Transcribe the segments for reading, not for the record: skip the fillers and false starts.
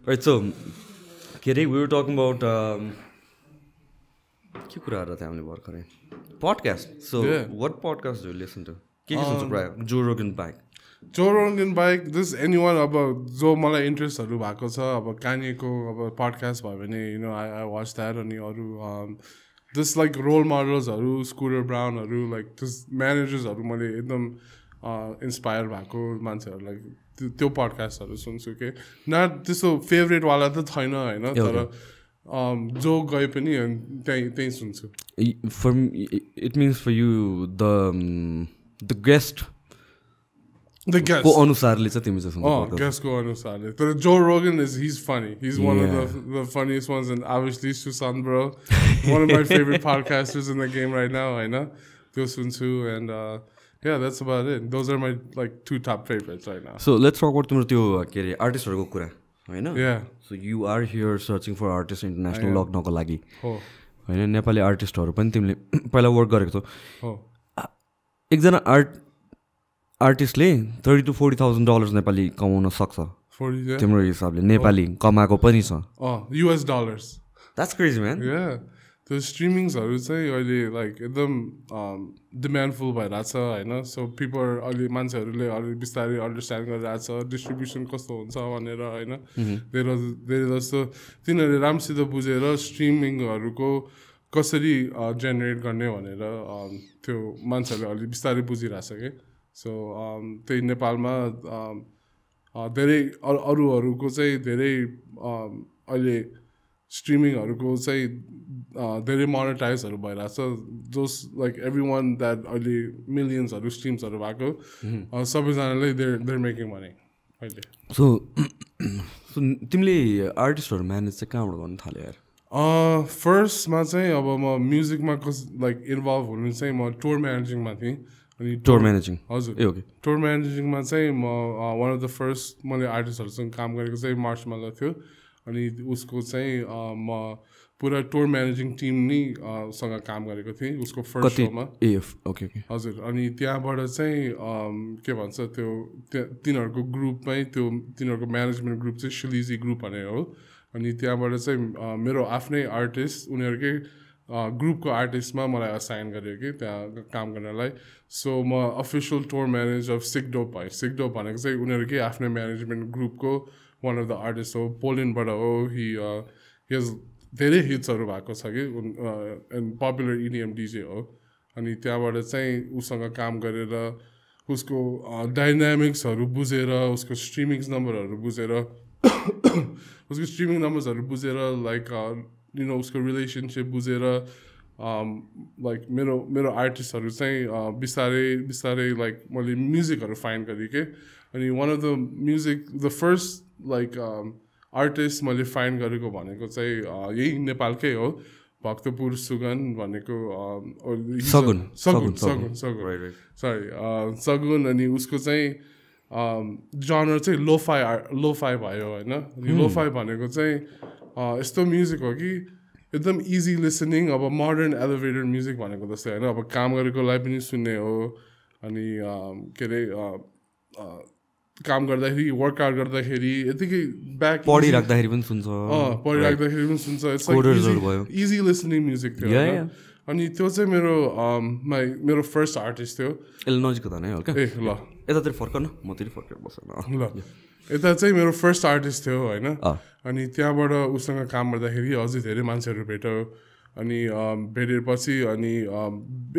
Right, so we were talking about podcast. So what podcast do you listen to? Joe Rogan bike. Joe Rogan bike. This anyone about जो मलाई interest हरू भएको छ अब Kanye को अब podcast भयो भने you know I watch that अनि अरु this like role models हरू Scooter Brown हरू like this managers हरू मैले एकदम inspire भएको मान्छेहरु like त्यो podcast हरू सुन्छु के not त्यस्तो favorite वाला त छैन हैन तर जो गए पनि त्यही सुन्छु. For me, it means for you the guest को अनुसारले चाहिँ तिमी चाहिँ सुन्नु guest को अनुसारले तर Joe Rogan he's funny. He's one of the funniest ones and obviously Sushant bro one of my favorite podcasters in the game right now हैन त्यो सुन्छु and yeah that's about it. Those are my like two top favorites right now. So let's talk about तिम्रो त्यो के रे आर्टिस्टहरुको कुरा हैन. Yeah. So you are here searching for artists international लग्नको लागि हैन नेपाली आर्टिस्टहरु पनि तिमीले पहिला वर्क गरेको छौ. एकजना आर्टिस्टले $30,000 to $40,000 नेपाली कमाउन सक्छ तिम्रो हिसाबले नेपाली कमाएको पनि छ. US dollars. That's crazy man. Yeah. The streamingsहरु चाहिँ अहिले like एकदम demandful भइराछ हैन. So people अहिले मान्छेहरुले अलि बिस्तारै अन्डरस्ट्यान्ड गरिराछ डिस्ट्रिब्युसन कस्तो हुन्छ भनेर हैन. धेरै जस्तो तिनीहरुले राम्रोसित बुझेर स्ट्रिमिङहरुको कसरी जेनेरेट गर्ने भनेर त्यो मान्छेहरुले अलि बिस्तारै बुझिराछ के. So त्यही नेपालमा धेरै अरूहरुको चाहिँ धेरै अहिले स्ट्रिमिङहरुको चाहिँ धेरै मोनेटाइजहरु भइराछ. जोस लाइक एभ्रीवन दैट अहिले मिलियन्सहरु स्ट्रिम्सहरु भएको सबैजनाले they're making money अहिले. So तिमीले आर्टिस्टहरु म्यानेज चाहिँ कहाँबाट गर्न थाल्यो यार? फर्स्टमा चाहिँ अब म म्युजिकमा लाइक इन्भल्भ हुनु चाहिँ म टुर म्यानेजिङमा थिएँ. अनि टुर म्यानेजिङ हजुर ए ओके टुर म्यानेजिङमा चाहिँ म वान अफ द फर्स्ट मैले आर्टिस्टहरुसँग काम गरेको चाहिँ मार्शमेलो थियो. अनि उसको चाहिँ म पुरा टुर म्यानेजिङ टिम नि सँग काम गरेको थिएँ उसको फर्स्ट शोमा. ओके हजुर. अनि त्यहाँबाट चाहिँ के भन्छ त्यो तिनीहरूको ग्रुपमै त्यो तिनीहरूको म्यानेजमेन्ट ग्रुप चाहिँ शिलिजी ग्रुप भनेर हो. अनि त्यहाँबाट चाहिँ मेरो आफ्नै आर्टिस्ट उनीहरूकै ग्रुपको आर्टिस्टमा मलाई असाइन गर्यो कि त्यहाँ काम गर्नलाई. सो म अफिसियल टुर म्यानेजर अफ सिकडोप भएँ. सिकडोप भनेको चाहिँ उनीहरूकै आफ्नै म्यानेजमेन्ट ग्रुपको वान अफ द आर्टिस्ट हो. पोल्यान्डबाट हो. हि धेरै हिट्सहरू भएको छ कि एन्ड पपुलर इडिएम डिजे हो. अनि त्यहाँबाट चाहिँ उसँग काम गरेर उसको डाइनामिक्सहरू बुझेर उसको स्ट्रिमिङ्स नम्बरहरू बुझेर उसको स्ट्रिमिङ नम्बर्सहरू बुझेर लाइक यु नो उसको रिलेसनसिप बुझेर लाइक मेरो आर्टिस्टहरू चाहिँ बिस्तारै लाइक मैले म्युजिकहरू फाइन्ड गरेँ कि. अनि वान of the music the first like artist मैले फाइन्ड गरेको भनेको चाहिँ यही नेपालकै हो. भक्तपुर सुगन भनेको सगुन सरी सगुन. अनि उसको चाहिँ जनर चाहिँ लोफाई भयो होइन. लोफाई भनेको चाहिँ यस्तो म्युजिक हो कि एकदम इजी लिसनिङ अब मोडर्न एलिभेटेड म्युजिक भनेको जस्तै होइन. अब काम गरेकोलाई पनि सुन्ने हो. अनि के अरे काम गर्दाखेरि वर्कआउट गर्दाखेरि यतिकै ब्याक पढिराख्दाखेरि पनि सुन्छ पढिराख्दाखेरि पनि सुन्छ. इजी लिसनिङ म्युजिक थियो. अनि त्यो चाहिँ मेरो फर्स्ट आर्टिस्ट थियो. यसले नजिक त नै हल्का ए ल यतातिर फर्कन मतिर फर्केर बस्न ल. यता चाहिँ मेरो फर्स्ट आर्टिस्ट थियो होइन. अनि त्यहाँबाट उसँग काम गर्दाखेरि अझै धेरै मान्छेहरू भेट्यो. अनि भेटेपछि अनि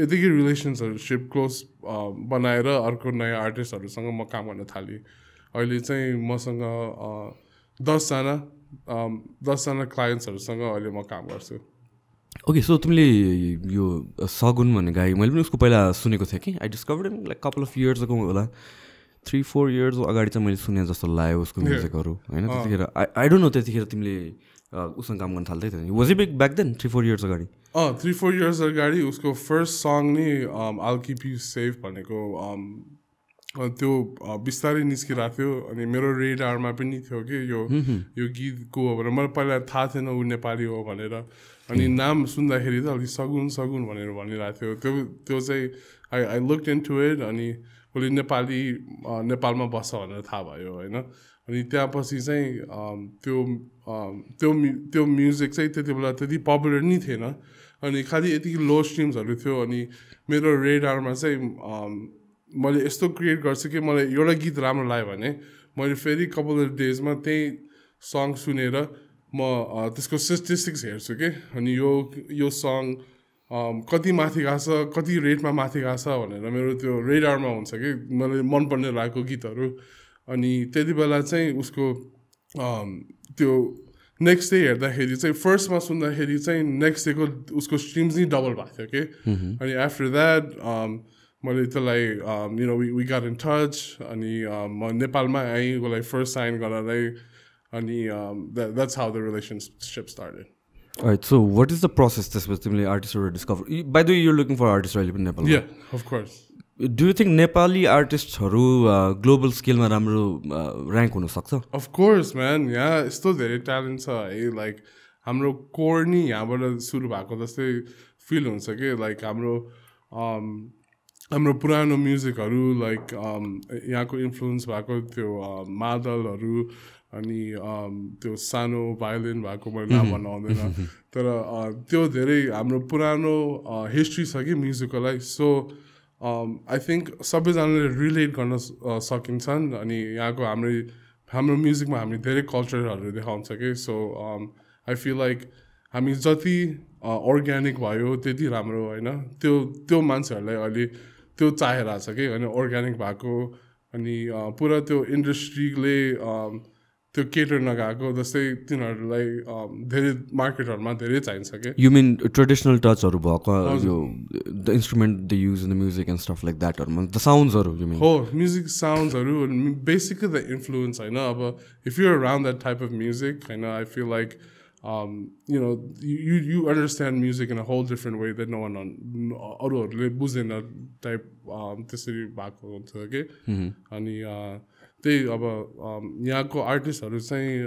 यतिकै रिलेसनसिप क्लोज बनाएर अर्को नयाँ आर्टिस्टहरूसँग म काम गर्न थालेँ. अहिले चाहिँ मसँग 10जना क्लाइन्ट्सहरूसँग अहिले म काम गर्छु. ओके. सो तिमीले यो सगुन भन्ने गाई मैले पनि उसको पहिला सुनेको थिएँ कि I discovered him like couple of years ago होला 3-4 इयर्स अगाडि चाहिँ मैले सुने जस्तो लाग्यो उसको म्युजिकहरू होइन. त्यतिखेर आई डोन्ट नो त्यतिखेर तिमीले उसँग काम गर्न थाल्दै थियो. Was it big back then 3-4 years अगाडि? 3-4 इयर्स अगाडि उसको फर्स्ट सङ नि आइल किप यु सेफ भनेको त्यो बिस्तारै निस्किरहेको थियो. अनि मेरो रेडारमा पनि थियो कि यो गीत को हो भनेर. मलाई पहिला थाहा थिएन ऊ नेपाली हो भनेर. अनि नाम सुन्दाखेरि त अलिक सगुन भनेर भनिरहेको थियो. त्यो चाहिँ आई लुक्ड इन्टु इट. अनि उसले नेपालमा बस्छ भनेर थाहा भयो होइन अनि त्यहाँपछि चाहिँ त्यो म्युजिक चाहिँ त्यति बेला त्यति पपुलर नि थिएन अनि खालि यतिकै लो स्ट्रिम्सहरू थियो अनि मेरो रेडारमा चाहिँ मैले यस्तो क्रिएट गर्छु कि मलाई एउटा गीत राम्रो लाग्यो भने मैले फेरि कपाल अफ डेजमा त्यही सङ सुनेर म त्यसको स्ट्याटिस्टिक्स हेर्छु कि अनि यो सङ कति माथि गएको छ कति रेटमा माथि गएको छ भनेर मेरो त्यो रेडारमा हुन्छ कि मलाई मनपर्ने लागेको गीतहरू अनि त्यति बेला चाहिँ उसको त्यो नेक्स्ट डे हेर्दाखेरि चाहिँ फर्स्टमा सुन्दाखेरि चाहिँ नेक्स्ट डेको उसको स्ट्रिम्स नै डबल भएको थियो कि अनि आफ्टर द्याट मैले त्यसलाई वी गट इन टच अनि म नेपालमा आएँ उसलाई फर्स्ट साइन गर्नलाई अनि that's how the relationship started Alright, so what is the process त्यसपछि तिमीले आर्टिस्टहरू discover by the way you looking for artist अहिले पनि नेपालमा yeah of course do you think Nepali आर्टिस्टहरू ग्लोबल स्केलमा राम्रो ऱ्याङ्क हुनसक्छ अफ कोर्स म्यान यहाँ यस्तो धेरै ट्यालेन्ट छ है लाइक हाम्रो कोर नि यहाँबाट सुरु भएको जस्तै फिल हुन्छ कि लाइक हाम्रो पुरानो म्युजिकहरू लाइक यहाँको इन्फ्लुएन्स भएको त्यो मादलहरू अनि त्यो सानो भायोलिन भएको मैले नाम भन्न आउँदैन तर त्यो धेरै हाम्रो पुरानो हिस्ट्री छ कि म्युजिकलाई सो आई थिङ्क सबैजनाले रिलेट गर्न सकिन्छन् अनि यहाँको हाम्रो म्युजिकमा हामी धेरै कल्चरहरू देखाउँछ कि सो आई फिल लाइक हामी जति अर्ग्यानिक भयो त्यति राम्रो होइन त्यो मान्छेहरूलाई अहिले त्यो चाहिरहेको छ कि होइन अर्ग्यानिक भएको अनि पुरा त्यो इन्डस्ट्रीले त्यो केटर नगएको जस्तै तिनीहरूलाई धेरै मार्केटहरूमा धेरै चाहिन्छ कि यु मिन ट्रेडिसनल टचहरू भएको यो the instrument the use in the music and stuff like द्याटहरूमा द साउन्ड्सहरू यु मिन हो म्युजिक साउन्ड्सहरू बेसिकली द इन्फ्लुएन्स होइन अब if you around that type of music होइन I feel like you understand music in a whole different way that no one अरूहरूले बुझ्दैन type त्यसरी भएको हुन्छ कि अनि त्यही अब यहाँको आर्टिस्टहरू चाहिँ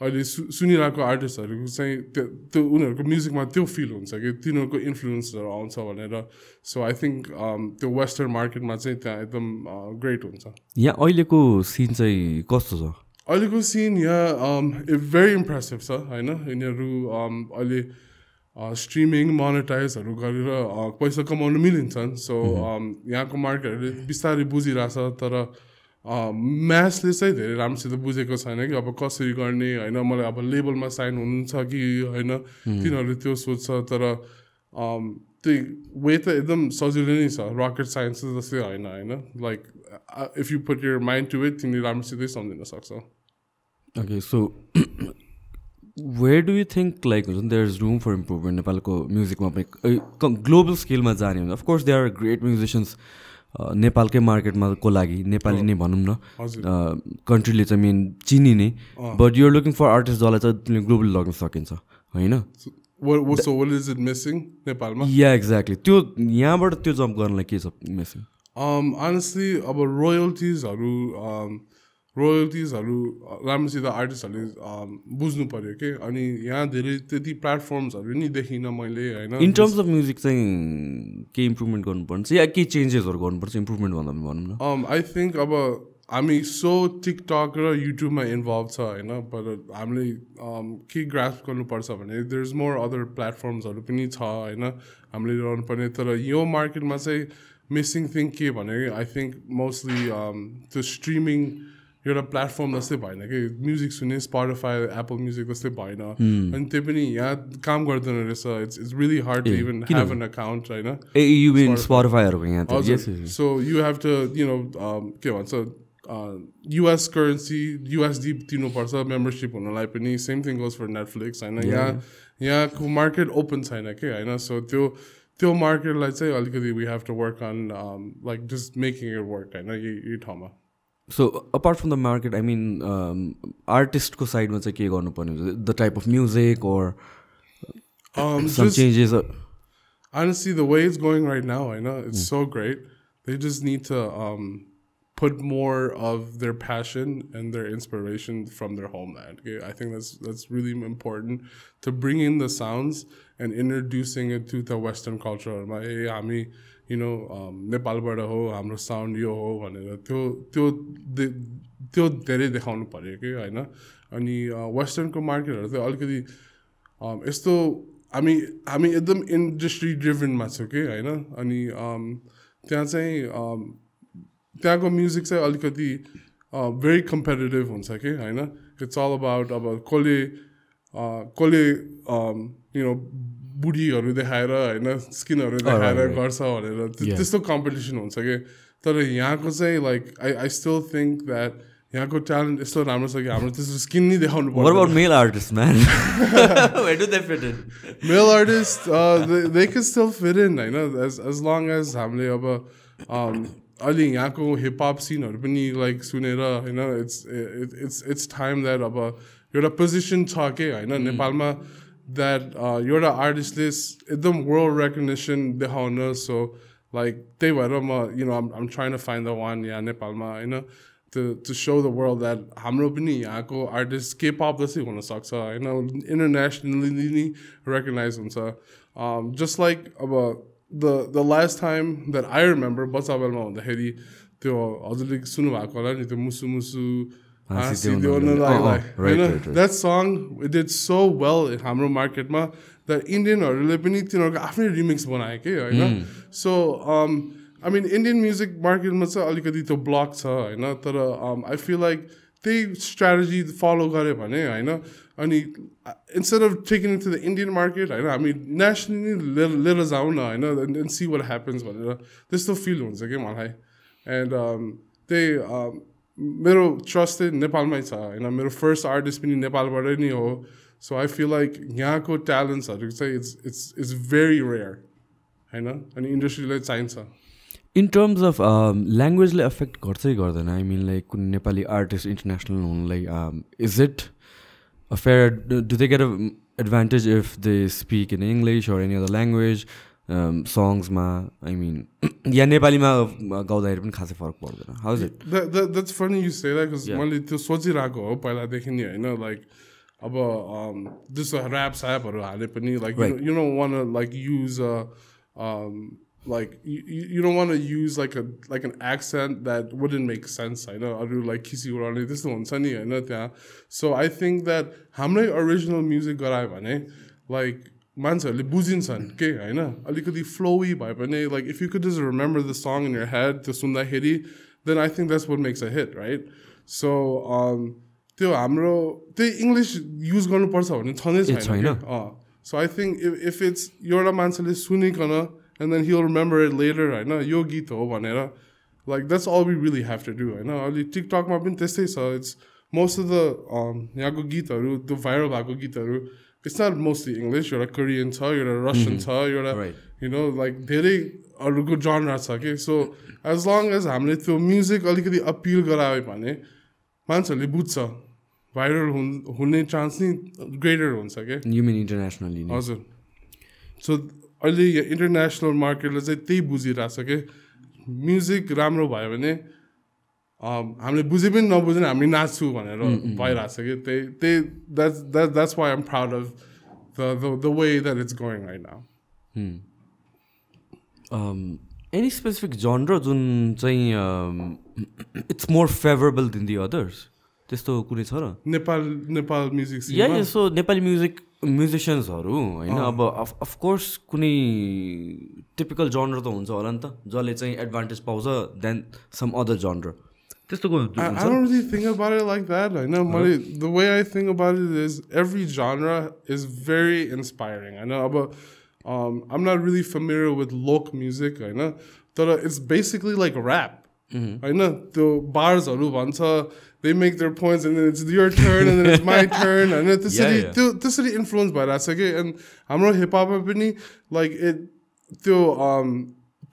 अहिले सुनिरहेको आर्टिस्टहरू चाहिँ त्यो उनीहरूको म्युजिकमा त्यो फिल हुन्छ कि तिनीहरूको इन्फ्लुएन्सहरू आउँछ भनेर सो आई थिङ्क त्यो वेस्टर्न मार्केटमा चाहिँ त्यहाँ एकदम ग्रेट हुन्छ यहाँ अहिलेको सिन चाहिँ कस्तो छ अहिलेको सिन यहाँ भेरी इम्प्रेसिभ छ होइन यिनीहरू अहिले स्ट्रिमिङ मोनेटाइजहरू गरेर पैसा कमाउनु मिलिन्छन् सो यहाँको मार्केटहरूले बिस्तारै बुझिरहेछ तर म्यासले चाहिँ धेरै राम्रोसित बुझेको छैन कि अब कसरी गर्ने होइन मलाई अब लेबलमा साइन हुनुहुन्छ कि होइन तिनीहरूले त्यो सोध्छ तर त्यही वे त एकदम सजिलो नै छ रकेट साइन्स जस्तै होइन like if you put your mind to it तिमीले राम्रोसितै सम्झिन सक्छौ Okay, so where do you think like there is room for improvement नेपालको म्युजिकमा पनि ग्लोबल स्केलमा जाने हो of course they are great musicians नेपालकै मार्केटमा को लागि नेपाली नै भनौँ न कन्ट्रीले चाहिँ मेन चिनिने but you're looking for artist जसलाई चाहिँ तिमीले ग्लोबल लग्न सकिन्छ होइन So what is it missing नेपालमा या एक्ज्याक्टली त्यो यहाँबाट त्यो जम्प गर्नलाई के छ मिसिङ honestly अब रोयल्टिजहरू राम्रोसित आर्टिस्टहरूले बुझ्नु पऱ्यो कि अनि यहाँ धेरै त्यति प्लेटफर्म्सहरू नि देखिनँ मैले होइन इन टर्म्स अफ म्युजिक चाहिँ के इम्प्रुभमेन्ट गर्नुपर्छ या के चेन्जेसहरू गर्नुपर्छ इम्प्रुभमेन्ट भन्दा पनि भनौँ न आई थिङ्क अब हामी सो टिकटक र युट्युबमा इन्भल्भ छ होइन तर हामीले के ग्रास्प गर्नुपर्छ भने देयर इज मोर अदर प्लेटफर्म्सहरू पनि छ होइन हामीले रहनुपर्ने तर यो मार्केटमा चाहिँ मिसिङ थिङ के भने आई थिङ्क मोस्टली त्यो स्ट्रिमिङ एउटा प्लेटफर्म जस्तै भएन कि म्युजिक सुन्ने स्पोटिफाई एप्पल म्युजिक जस्तै भएन अनि त्यही पनि यहाँ काम गर्दैन रहेछ it's really hard to even have an account होइन सो यु हेभ टु के भन्छ युएस करेन्सी युएसडी तिर्नुपर्छ मेम्बरसिप हुनलाई पनि same thing goes for Netflix होइन यहाँको मार्केट ओपन छैन कि होइन सो त्यो मार्केटलाई चाहिँ अलिकति we have to work on like just making it work होइन यही ठाउँमा so apart from the market I mean आर्टिस्टको साइडमा चाहिँ के गर्नुपर्ने हुन्छ the type of music or some changes honestly the way it's going right now I know it's so great they just need to put more of their passion and their inspiration from their homeland okay? I think that's really important to bring in the sounds and introducing it to the Western culture हामी नेपालबाट हो हाम्रो sound यो हो भनेर त्यो धेरै देखाउनु पर्यो कि होइन अनि वेस्टर्नको मार्केटहरू चाहिँ अलिकति यस्तो हामी एकदम इन्डस्ट्री ड्रिभनमा छौँ कि होइन अनि त्यहाँ चाहिँ त्यहाँको म्युजिक चाहिँ अलिकति भेरी कम्पिटेटिभ हुन्छ कि होइन इट्स अल अबाउट अब कसले बुढीहरू देखाएर होइन स्किनहरू देखाएर गर्छ भनेर त्यस्तो कम्पिटिसन हुन्छ कि तर यहाँको चाहिँ like I still think that यहाँको ट्यालेन्ट यस्तो राम्रो छ कि हाम्रो त्यस्तो स्किन नै देखाउनु पर्छ male artist they can still fit in होइन एज लङ एज हामीले अब अहिले यहाँको हिपहप सिनहरू पनि लाइक सुनेर होइन इट्स टाइम द्याट अब एउटा पोजिसन छ कि होइन नेपालमा द्याट एउटा आर्टिस्टले एकदम वर्ल्ड रेकग्नेसन देखाउन सो लाइक त्यही भएर म am trying to find the one यहाँ नेपालमा होइन to show the world that हाम्रो पनि यहाँको आर्टिस्ट K-pop जस्तै हुनसक्छ होइन इन्टरनेसनली रेकग्नाइज हुन्छ जस्ट लाइक अब the last time that I remember बच्चा बेलमा हुँदाखेरि त्यो हजुरले सुन्नुभएको होला नि त्यो मुसु मुसु that song it did so well हाम्रो मार्केटमा that इन्डियनहरूले पनि तिनीहरूको आफ्नै रिमिक्स बनायो कि होइन so I mean Indian music marketमा चाहिँ अलिकति त्यो ब्लक छ होइन तर I feel like त्यही strategy follow गऱ्यो भने होइन अनि instead of taking it to the Indian market होइन हामी nationally लिएर जाउँ न होइन and see what happens भनेर त्यस्तो feel हुन्छ कि मलाई and त्यही मेरो ट्रस्ट चाहिँ नेपालमै छ होइन मेरो फर्स्ट आर्टिस्ट पनि नेपालबाटै नै हो सो आई फिल लाइक यहाँको ट्यालेन्ट्सहरू चाहिँ इट्स भेरी रेयर होइन अनि इन्डस्ट्रीलाई चाहिन्छ इन टर्म्स अफ ल्याङ्ग्वेजले एफेक्ट गर्छै गर्दैन आई मिन लाइक कुनै नेपाली आर्टिस्ट इन्टरनेसनल हुनुलाई is it a fair do they get a advantage if they speak in English or any other language सङ्ग्समा आई मिन या नेपालीमा गाउँदाखेरि पनि खासै फरक पर्दैन how is it that's funny you say that because मैले त्यो सोचिरहेको हो पहिलादेखि नि होइन लाइक अब जस्तो ऱ्याप स्यापहरू हाले पनि like you don't want like use like you don't want to use like an accent that wouldn't make sense I know अरू like खिसी उडाउने त्यस्तो हुन्छ नि होइन त्यहाँ so I think that हाम्रै original music गरायो भने like मान्छेहरूले बुझिन्छन् के होइन अलिकति flowy भए पनि like if you could just remember the song in your head त्यो सुन्दाखेरि then I think that's what makes a hit right so त्यो हाम्रो त्यही इङ्ग्लिस युज गर्नुपर्छ भन्ने छँदै छैन so I think if it's एउटा मान्छेले सुनिकन and then he'll remember it later होइन यो गीत हो भनेर like that's all we really have to do होइन अहिले टिकटकमा पनि त्यस्तै छ it's most of the यहाँको गीतहरू त्यो भाइरल भएको गीतहरू it's not mostly English एउटा कोरियन छ एउटा रसियन छ एउटा you know like धेरै अरूको genre छ कि so as long as हामीले त्यो म्युजिक अलिकति अपिल गरायो भने मान्छेहरूले बुझ्छ भाइरल हुने चान्स नि ग्रेटर हुन्छ क्या you mean internationally हजुर so अहिले इन्टरनेसनल मार्केटले चाहिँ त्यही बुझिरहेछ कि म्युजिक राम्रो भयो भने हामीले बुझे पनि नबुझे हामी नाच्छु भनेर भइरहेछ कि त्यही that's why I'm proud of the way that it's going right now any specific genre जुन चाहिँ it's more favourable than the others त्यस्तो कुनै छ र नेपाल म्युजिक या सो नेपाली म्युजिसियन्सहरू होइन अब अफकोर्स कुनै टिपिकल जनर त हुन्छ होला नि त जसले चाहिँ एडभान्टेज पाउँछ देन सम अदर जनर त्यस्तो I don't really think about it like that होइन मैले the way I think about it is every genre is very inspiring होइन अब I'm not really familiar with लोक म्युजिक होइन तर it's basically like rap होइन त्यो बार्सहरू भन्छ they make their points and then it's your turn and then it's my turn and त्यसरी influence भइरहेछ कि and हाम्रो हिपहपमा पनि like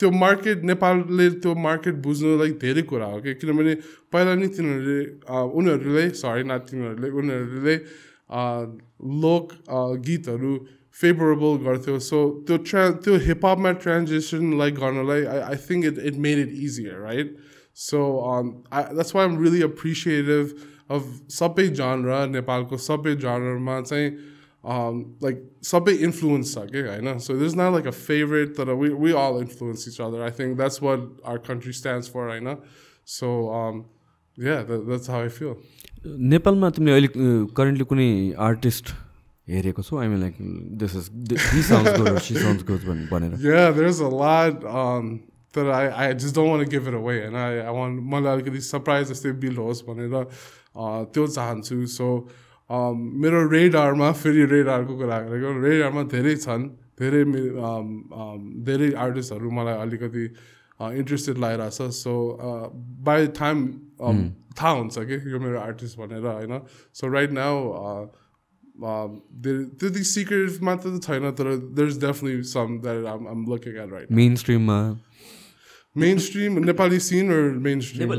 त्यो मार्केट नेपालले त्यो मार्केट बुझ्नु लाइक धेरै कुरा हो कि किनभने पहिला नि उनीहरूले लोक गीतहरू फेभरेबल गर्थ्यो सो त्यो हिपहपमा ट्रान्जेक्सन लाइक गर्नलाई I think it made it easier right So that's why I'm really appreciative of सबै genre नेपालको सबै genre मा चाहिँ like सबै influence छ के हैन so there's not like a favorite that we all influence each other I think that's what our country stands for Hahn so yeah that's how I feel नेपालमा तिमीले अहिले करेन्टली कुनै artist हेरेको छौ I mean like he sounds good or she sounds good भनेर yeah there's a lot that I just don't want to give it away and I want मलाई अलिकति surprise जस्तै बिल होस् भनेर त्यो चाहन्छु so मेरो रेडारमा फेरि रेडारको कुरा गरेको रेडारमा धेरै छन् धेरै आर्टिस्टहरू मलाई अलिकति इन्ट्रेस्टेड लागिरहेछ सो बाई द टाइम थाहा हुन्छ कि यो मेरो आर्टिस्ट भनेर होइन सो राइट नाउ त्यति सिक्रेट मात्र त छैन तर there is definitely some that I'm looking at right मेन स्ट्रिममा Nepali scene or mainstream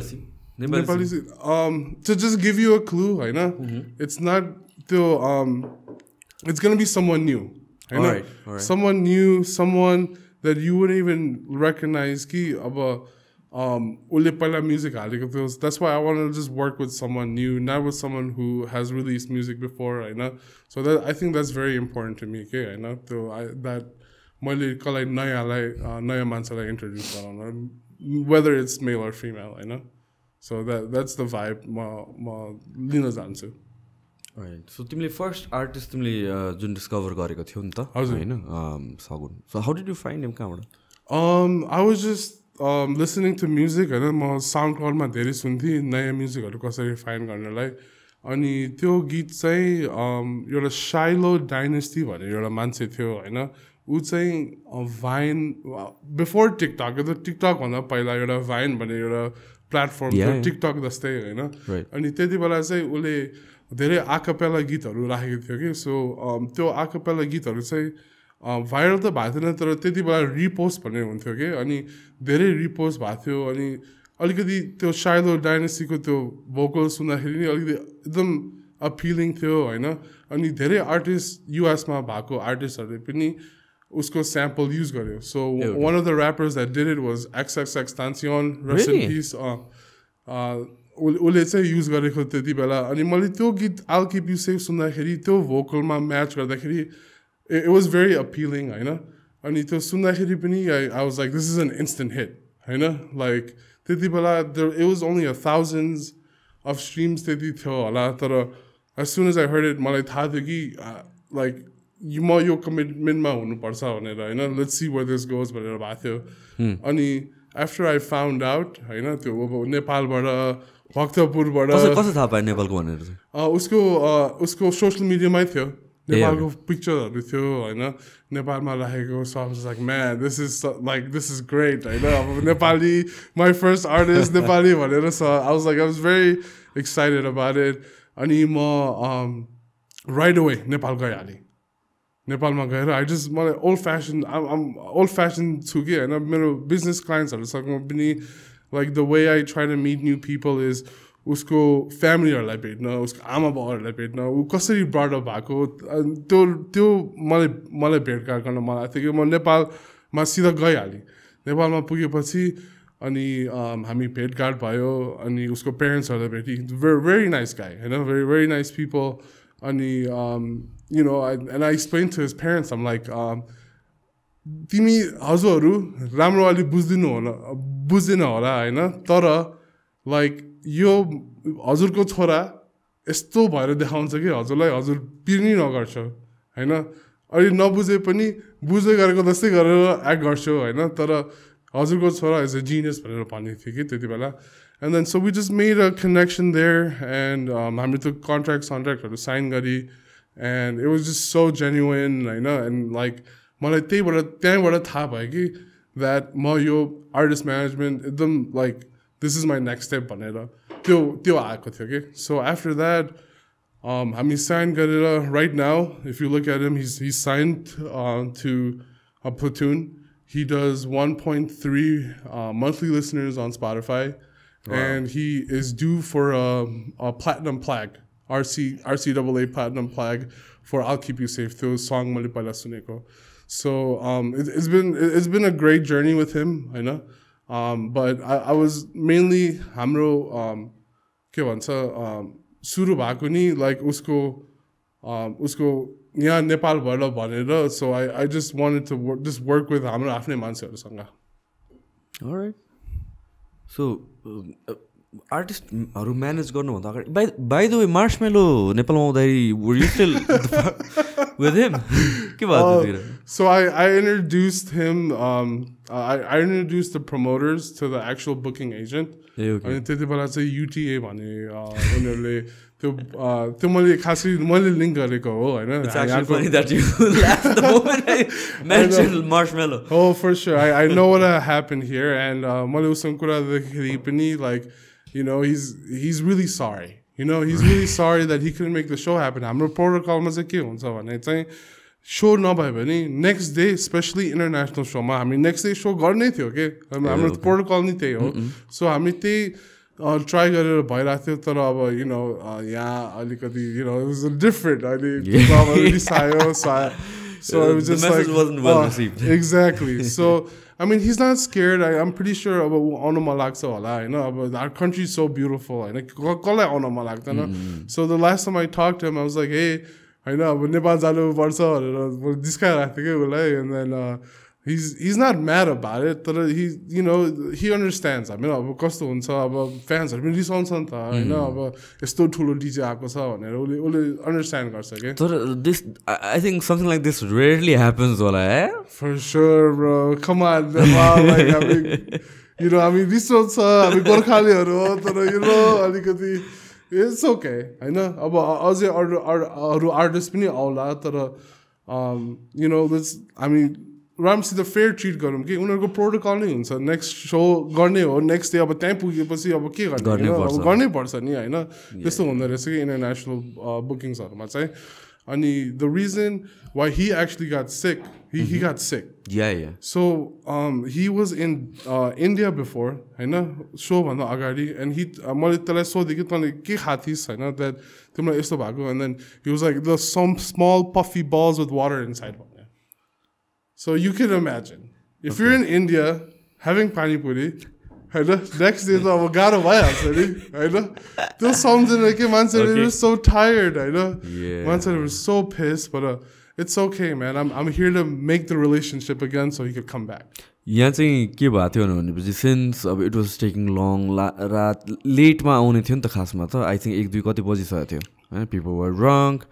Nepali scene. To just give you a clue, I know it's not it's gonna be someone new. I know someone new, someone that you wouldn't even recognize. Ki aba ulipala music haleko thyo. That's why I want to just work with someone new, not with someone who has released music before. I know, so that I think that's very important to me. Okay, I know. So that मैले कसलाई नयाँ मान्छेलाई introduce गराउन whether it's male or female, I know. So that's the vibe म लिन चाहन्छु right so तिमीले first artist तिमीले जुन discover गरेको थियौ नि त हैन Sagun so how did you find him कहाँबाट I was just listening to music हैन म साउन्ड क्लाउडमा धेरै सुन्थेँ नयाँ म्युजिकहरू कसरी फाइन्ड गर्नलाई अनि त्यो गीत चाहिँ एउटा शाइलो डाइनेस्टी भनेर एउटा मान्छे थियो हैन ऊ चाहिँ भाइन बिफोर टिकटक टिकटक भन्दा पहिला एउटा भाइन भन्ने एउटा प्लेटफर्म थियो टिकटक जस्तै होइन अनि त्यति बेला चाहिँ उसले धेरै आकापेला गीतहरू राखेको थियो कि सो त्यो आकापेला गीतहरू चाहिँ भाइरल त भएको थिएन तर त्यति बेला रिपोस्ट भन्ने हुन्थ्यो कि अनि धेरै रिपोस्ट भएको थियो अनि अलिकति त्यो शाइलो डाइनेस्टीको त्यो भोकल सुन्दाखेरि नि अलिकति एकदम अपिलिङ थियो होइन अनि धेरै आर्टिस्ट युएसमा भएको आर्टिस्टहरूले पनि उसको स्याम्पल युज गर्यो so one of the rappers that did it was XXXTentacion rest in peace उसले चाहिँ युज गरेको त्यति बेला अनि मैले त्यो गीत आल किप यु सेफ सुन्दाखेरि त्यो भोकलमा म्याच गर्दाखेरि इट वाज भेरी अपिलिङ होइन अनि त्यो सुन्दाखेरि पनि I was like this is an instant hit होइन लाइक त्यति बेला it was only 1000s of streams त्यति थियो होला तर as soon as I heard it मलाई थाहा थियो कि लाइक म यो कमिटमेन्टमा हुनुपर्छ भनेर होइन let's see where this goes भनेर भएको थियो अनि आफ्टर आई फाउन्ड आउट होइन त्यो अब नेपालबाट भक्तपुरबाट कसो थाहा पायो नेपालको भनेर उसको सोसियल मिडियामै थियो नेपालको पिक्चरहरू थियो होइन नेपालमा राखेको so like man this is great होइन अब Nepali my first artist Nepali भनेर I was very excited about it अनि म राइट अवे नेपाल गइहालेँ नेपालमा गएर मलाई ओल्ड फ्यासन छु कि होइन मेरो बिजनेस क्लाइन्ट्सहरूसँग पनि like the way I try to meet new people is उसको फ्यामिलीहरूलाई भेट्न उसको आमा बाउहरूलाई भेट्न ऊ कसरी ब्रडअप भएको त्यो मलाई भेटघाट गर्न मन लाग्थ्यो कि म नेपालमा सिधा गइहालेँ नेपालमा पुगेपछि अनि हामी भेटघाट भयो अनि उसको पेरेन्ट्सहरूलाई भेटेँ भेरी नाइस गाई होइन भेरी नाइस पिपल अनि you know, and I explained to his parents, I'm like, तिमी हजुरहरू राम्रो अलि बुझ्दैन होला होइन तर लाइक यो हजुरको छोरा यस्तो भएर देखाउँछ कि हजुरलाई हजुर पिर्नी नगर्छ होइन अलि नबुझे पनि बुझ्दै गरेको जस्तै गरेर एक्ट गर्छु होइन तर हजुरको छोरा इज अ जिनियस भनेर भनेको थियो कि त्यति बेला and then so we just made a connection there and हामीले त्यो कन्ट्र्याक्टहरू साइन गरी and it was just so genuine होइन and like मलाई त्यहीँबाट थाहा भयो कि that म यो आर्टिस्ट म्यानेजमेन्ट एकदम like this is my next step भनेर त्यो आएको थियो कि सो आफ्टर द्याट हामी साइन गरेर right now if you look at him he's signed to a platoon he does 1.3 monthly listeners on Spotify and he is due for a platinum plaque RCAA platinum plaque for I'll Keep You Safe त्यो song मैले पहिला सुनेको so it's been a great journey with him होइन but I was mainly हाम्रो के भन्छ सुरु भएको नि लाइक उसको उसको यहाँ नेपालबाट भनेर so I just wanted to work with हाम्रो आफ्नै मान्छेहरूसँग. Alright. So आर्टिस्टहरू म्यानेज गर्नुभन्दा अगाडि by the way Marshmello नेपालमा आउँदाखेरि were you still with him? के भयो त्यतिखेर? So I introduced him I introduced the promoters to the actual booking agent. अनि त्यति बेला चाहिँ UTA भने उनीहरूले त्यो मैले खासै मैले लिङ्क गरेको हो हैन. It's actually funny that you laughed the moment I mentioned Marshmello. Oh, for sure. I know what happened here, and मैले उसँग कुरा गर्दाखेरि पनि like you know he's really sorry. You know, he's really sorry that he couldn't make the show happen. हाम्रो प्रोटोकलमा चाहिँ के हुन्छ भने चाहिँ शो नभए पनि नेक्स्ट डे स्पेसली इन्टरनेसनल शोमा हामी नेक्स्ट डे शो गर्नै थियो के हाम्रो प्रोटोकल नै त्यही हो. सो हामी त्यही ट्राई गरेर भइरहेको थियो तर अब यु नो यहाँ अलिकति you know it was different अहिले रिसायो so it was just the message like wasn't well received. Exactly. So I mean he's not scared. I'm pretty sure अब आउन मन लाग्छ होला हैन. अब our country is so beautiful हैन. कसलाई आउन मन लाग्दैन. So the last time I talked to him I was like hey हैन अब नेपाल जानु पर्छ भनेर डिस्काइरहेको थिएँ कि उसलाई. And then he's not mad about it तर he you know he understands. I mean अब कस्तो हुन्छ अब फ्यान्सहरु पनि रिसाउँछ नि त हैन. अब यस्तो ठुलो डीजे आएको छ भनेर उसले understand गर्छ के. तर this I think something like this rarely happens होला For sure bro. Come on Nepal like I mean you know I mean रिसाउँछ हामी गोर्खालीहरु हो तर you know अलिकति it's okay हैन. अब अझै अरु आर्टिस्ट पनि आउला तर you know let's I mean राम्रोसित फेयर ट्रिट गरौँ कि उनीहरूको प्रोटोकल नै हुन्छ. नेक्स्ट सो गर्ने हो नेक्स्ट डे अब त्यहीँ पुगेपछि अब के गर्ने अब गर्नै पर्छ नि हैन. त्यस्तो हुँदो रहेछ कि इन्टरनेसनल बुकिङ्सहरूमा चाहिँ. अनि the reason why he actually got sick he got sick. Yeah. So he was in India before हैन सो भन्दा अगाडि. and he मैले त्यसलाई सोधेँ कि तँले के खाएको थिइस् हैन that तिमीलाई यस्तो भएको. and then he was like there's some small puffy balls with water inside. So you can imagine if you're in India having pani puri next day त अब गाह्रो भइहाल्छ नि हैन. त्यो सम्झिँदैन कि मान्छेहरू were so tired हैन. मान्छेहरू were so pissed but it's okay man. I'm here to make the relationship again so he could come back. यहाँ चाहिँ के भएको थियो भनेपछि सिन्स अब इट वाज टेकिङ लङ रात लेटमा आउने थियो नि त खासमा त. आई थिङ्क 1-2 कति बजिसकेको थियो हैन. पिपल वर ड्रङ्क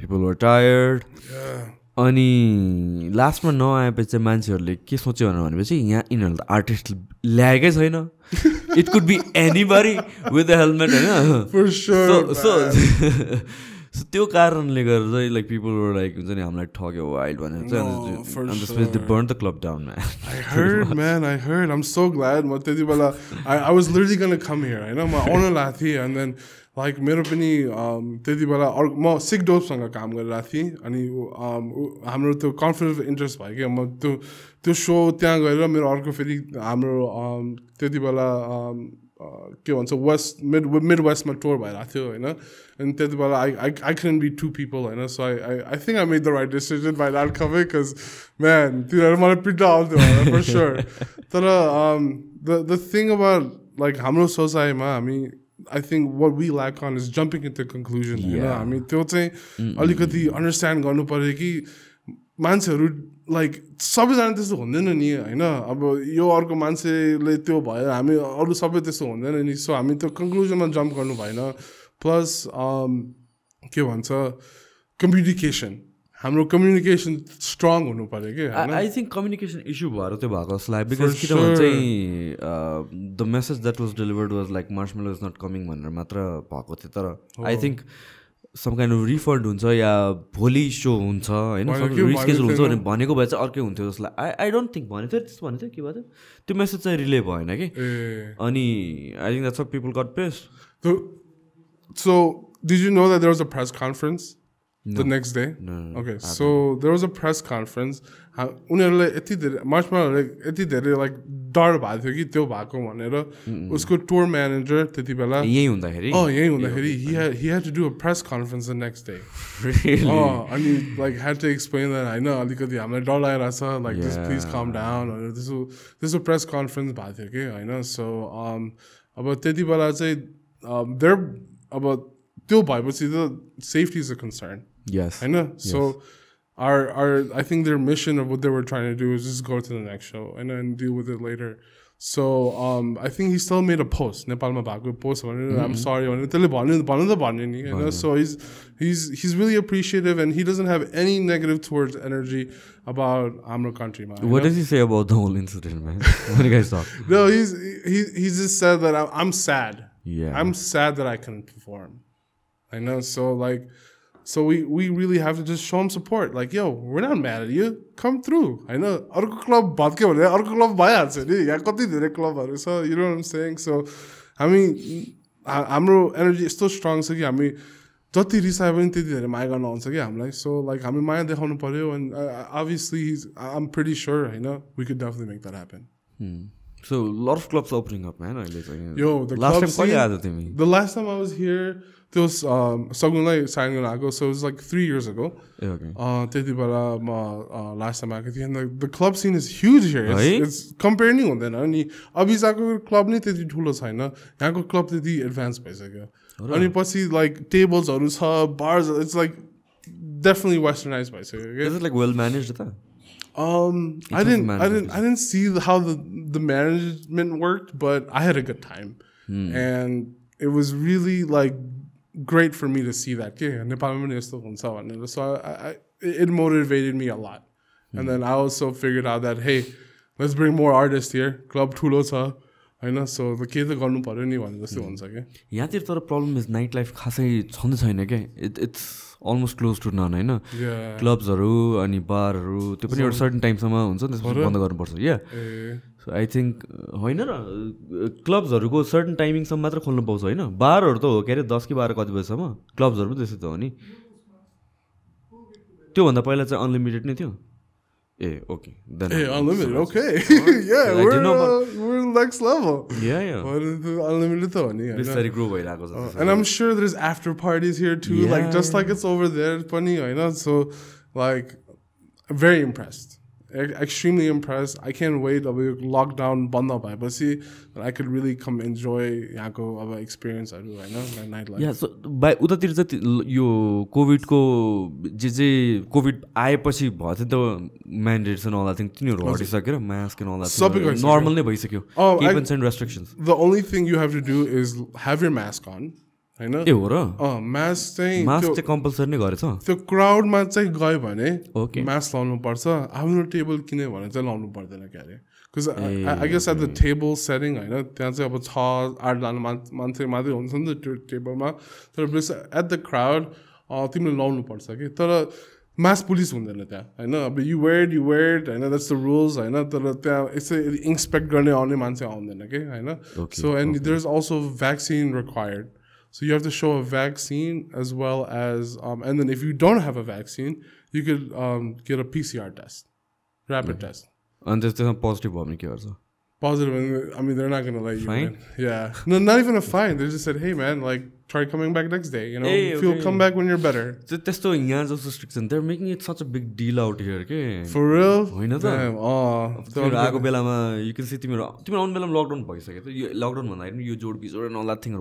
पिपल वर टायर्ड. अनि लास्टमा नआएपछि चाहिँ मान्छेहरूले के सोच्यो भनेपछि यहाँ यिनीहरूले त आर्टिस्ट ल्याएकै छैन. It could be anybody with the helmet होइन. सो त्यो कारणले गर्दा चाहिँ लाइक पिपल वर लाइक हुन्छ नि हामीलाई ठग्यो वाइल्ड भनेर चाहिँ दे burn the club down. I heard I'm so glad. म त्यति बेला I was literally gonna come here हैन. म आउन लागेको थिएँ. and then लाइक मेरो पनि त्यति बेला म सिकडोपसँग काम गरिरहेको थिएँ. अनि हाम्रो त्यो कन्फ्लिक्ट अफ इन्ट्रेस्ट भयो कि म त्यो सो त्यहाँ गएर मेरो अर्को फेरि हाम्रो त्यति बेला के भन्छ वेस्ट मिड वेस्टमा टुर भइरहेको थियो होइन. अनि त्यति बेला I couldn't be 2 people होइन. so I think I made the right decision by not coming because man तिनीहरू मलाई पिट्न आउँथ्यो for sure. तर the thing about like हाम्रो सोसाइटीमा हामी I think what we lack on is jumping into conclusions. I mean त्यो चाहिँ अलिकति अन्डरस्ट्यान्ड गर्नु पर्यो कि मान्छेहरू लाइक सबैजना त्यस्तो हुँदैन नि होइन. अब यो अर्को मान्छेले त्यो भयो हामी अरू सबै त्यस्तो हुँदैन नि. सो हामी त्यो कन्क्लुजनमा जम्प गर्नु भएन. प्लस के भन्छ कम्युनिकेसन हाम्रो कम्युनिकेसन स्ट्रङ हुनु पर्यो कि. आई थिङ्क कम्युनिकेसन इस्यु भएर त्यो भएको जस्तो लाग्यो. बिकज किनभने चाहिँ the message that was delivered was like Marshmello is not coming भनेर मात्र भएको थियो. तर I think some kind of refund हुन्छ या भोलि सो हुन्छ होइन रिस्केजुल हुन्छ भने भनेको भए चाहिँ अर्कै हुन्थ्यो जस्तो लाग्यो. आई डोन्ट थिङ्क भनेको थियो त्यस्तो भनेको थियो के भयो त्यो मेसेज चाहिँ रिले भएन कि. अनि I think that's what people got pissed. So did you know that there was a press conference the next day? No. Okay, so there was a press conference. उनीहरूले यति धेरै मार्चमेलोले यति धेरै लाइक डर भएको थियो कि त्यो भएको भनेर उसको टुर म्यानेजर त्यति बेला यही हुँदाखेरि he had to do a press conference the next day. अनि like had to explain that होइन अलिकति हामीलाई डर लागिरहेको छ like just please calm down भनेर त्यसो press conference भएको थियो कि होइन. so अब त्यति बेला चाहिँ अब त्यो भएपछि त safety is a concern Yes. I know. So our I think their mission of what they were trying to do is just go to the next show and then deal with it later. So I think he still made a post. Nepalma bhako post भनेर I'm sorry भनेर त्यसले भन्नु त भन्यो नि हैन. So he's really appreciative and he doesn't have any negative towards energy about हाम्रो country. What does he say about the whole incident, man? When you guys talk? No, he just said that I'm sad. Yeah. I'm sad that I couldn't perform. I know. So like so we really have to just show him support. Like, yo, we're not mad at you. Come through. I know. Arko club bhatke bhane arko club bhayihalcha ni. Yaha kati धेरै क्लबहरु छ. You know what I'm saying? So I mean हाम्रो energy is so strong छ कि हामी जति रिसाए पनि त्यति धेरै माया गर्न आउँछ कि हामीलाई. So like हामी माया देखाउनु पर्यो and obviously I'm pretty sure, you know, we could definitely make that happen. So a lot of clubs opening up, man. Yo, the last club scene, the last time I was here, there was Sagun signing on Ago, so it was like 3 years ago. Okay. Last time I could see, and the club scene is huge here. It's compared to then. Ani abhisako club ni teti thulo छैन. यहाँको club teti advanced भइसक्यो. अनि पछि like tables haru cha, bars, it's like definitely westernized भइसक्यो. Is it like well managed that? I didn't see how the management worked, but I had a good time, and it was really like great for me to see that. So it motivated me a lot, and then I also figured out that hey, let's bring more artists here. Club ठुलो छ हैन. So the के त गर्नु पर्यो नि भन्ने जस्तो हुन्छ के. यहाँतिर तर problem is nightlife खासै छँदै छैन के. It's almost close to none हैन. क्लब्सहरु अनि बारहरु त्यो पनि एउटा सर्टेन टाइमसम्म हुन्छ त्यसपछि बन्द गर्नुपर्छ. So I think होइन र क्लब्सहरुको सर्टेन टाइमिङसम्म मात्र खोल्न पाउँछ हैन. बारहरु त हो के अरे 10 कि 12 कति बजेसम्म. क्लब्सहरु पनि त्यसै त हो नि. त्यो भन्दा पहिला चाहिँ अनलिमिटेड नै थियो. Okay. Then unlimited. Okay. Yeah, we're next level. Yeah. Unlimited though, and I'm sure there's after parties here too, like just like it's over there, funny, I know. So like very impressed. Extremely impressed. I can't wait. I'll be locked down, banda bhai. But see, I could really come enjoy yहाँको अब experience I know, nightlife. Yeah, so by उतातिर चाहिँ यो covid को जे covid आएपछि भयो थियो त mandates and all that thing तिनीहरु हटिसक्यो mask and all that normal नै भइसक्यो. Keep and send restrictions. The only thing you have to do is have your mask on. हैन ए हो र mask चाहिँ कम्पल्सरी नै गरेछ. त्यो क्राउडमा चाहिँ गयो भने मास्क लाउनु पर्छ. आफ्नो टेबल किने भने चाहिँ लाउनु पर्दैन के अरे. Because I guess at the table setting हैन त्यहाँ चाहिँ अब 6-8 जना मान्छे मात्रै हुन्छ नि त त्यो टेबलमा. तर at the crowd तिमीले लाउनु पर्छ के. तर मास पुलिस हुँदैन त्यहाँ हैन. अब you wear it Hahn. That's the rules हैन. तर त्यहाँ यसै इन्स्पेक्ट गर्ने आउने मान्छे आउँदैन के हैन. So and there's also vaccine required. So you have to show a vaccine as well as, and then if you don't have a vaccine, you could get a PCR test, rapid test. And there's positive one, Positive, I mean, they're not going to let you fine? in. Yeah. No, not even a fine. They just said, hey, man, like, try coming back next day. You know, if you'll come back when you're better. That's so restriction. They're making it such a big deal out here. Okay? For real? Damn. You can see lockdown lockdown you job visa and all that thing.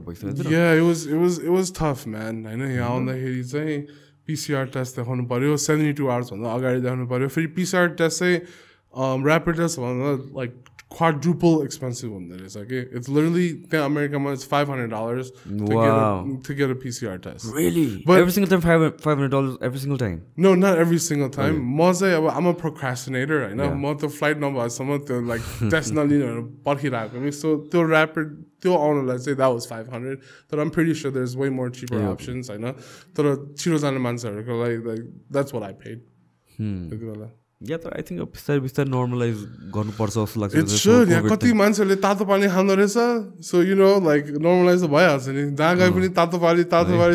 Yeah, it was tough, man. I know on the head he's saying PCR test 72 hours on the PCR test say rapid test like quadruple expensive one that is like it's literally American money. It's $500 to get a PCR test. Really? But every single time $500 every single time? No, not every single time. I'm a procrastinator. I know more the flight number some to like test not so the rapid let's say that was 500, but I'm pretty sure there's way more cheaper options. I know. Like that's what I paid. Yeah, I think बिस्तारै normalize गर्नुपर्छ जस्तो लाग्छ. It should. यहाँ कति मान्छेले तातो पानी खाँदो रहेछ. So you know like normalize भइहाल्छ नि. जहाँ गए पनि तातो पानी.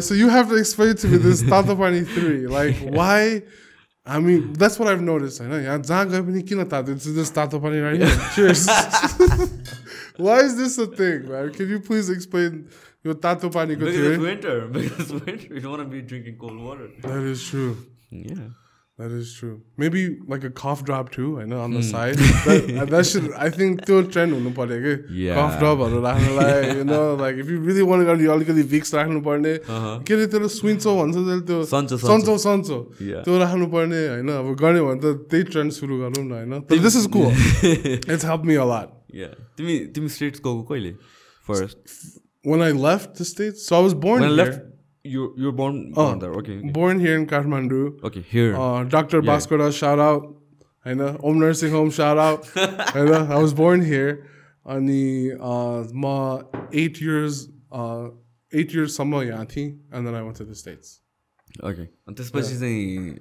So you have to explain to me this तातो पानी theory. Like why? I mean that's what I've noticed. हैन यहाँ जहाँ गए पनि किन तातो? It's this तातो पानी right here. Cheers. Why is this a thing, man? Can you please explain your tato pani ko theory? Because it's winter. You don't want to be drinking cold water. That is true. Yeah. That is true. Maybe like a cough drop too, I know, on the side. That should, I think, त्यो trend हुनु पर्यो के. Cough dropहरू राख्नलाई, you know, like if you really want to go, अलिकति Vicks राख्नु पर्ने. के रे त्यो स्विन्चो भन्छ त्यो सन्चो त्यो राख्नु पर्ने हैन. अब गर्ने भने त त्यही ट्रेन्ड सुरु गरौँ न हैन. But this is cool. It's helped me a lot. Yeah. तिमी स्टेट्स गएको कहिले first? When I left the States, so I was born here. You're born there, okay. Born here in Kathmandu. Okay, here. Dr. Bhaskara, shout out. I know. Home nursing home, shout out. I know. I was born here. Ani ma 8 years सम्म यहाँ थिएँ, and then I went to the States. Okay. अनि त्यसपछि चाहिँ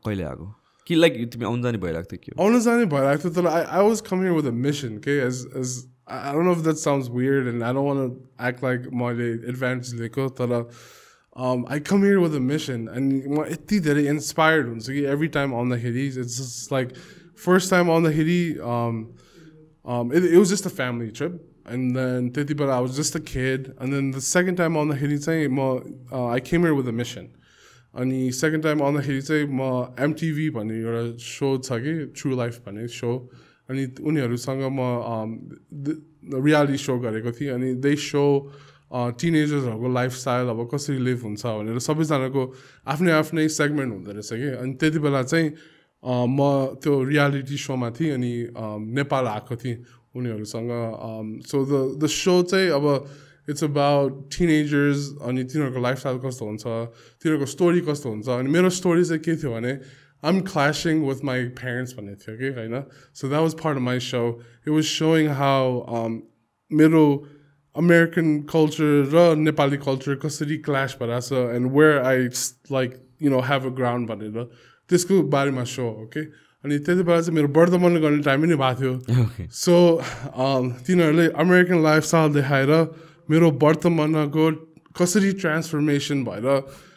कहिले आएको? कि like तिमी आउन जाने भइरहेको थियो के? आउन जाने भइरहेको थियो, तर I always come here with a mission, okay? As I don't know if that sounds weird, and I don't want to act like मैले advantage लिएको, तर I come here with a mission, and it's very inspired. So every time on the Hitties, it's just like first time on the Hitty, it was just a family trip, and then but I was just a kid, and then the second time on the Hitty, I came here with a mission. And the second time on the Hitty, MTV pani एउटा show छ के True Life भन्ने show, अनि उनीहरुसँग म reality show गरेको थिएँ, अनि they show टिनेजर्सहरूको lifestyle अब कसरी लिभ हुन्छ भनेर सबैजनाको आफ्नै आफ्नै सेगमेन्ट हुँदो रहेछ कि. अनि त्यति बेला चाहिँ म त्यो रियालिटी सोमा थिएँ, अनि नेपाल आएको थिएँ उनीहरूसँग. सो द सो चाहिँ अब इट्स अबाउट टिनेजर्स, अनि तिनीहरूको लाइफस्टाइल कस्तो हुन्छ, तिनीहरूको स्टोरी कस्तो हुन्छ. अनि मेरो स्टोरी चाहिँ के थियो भने I'm clashing with my parents भन्ने थियो कि होइन. So that was part of my show. It was showing how मेरो American culture र Nepali culture कसरी clash भइरहेछ, and where I like, you know, have a ground भनेर त्यसको बारेमा show, okay. अनि त्यति बेला चाहिँ मेरो वर्तमान गर्ने टाइम नै भएको थियो. So तिनीहरूले American lifestyle देखाएर मेरो वर्तमानको कसरी ट्रान्सफर्मेसन भएर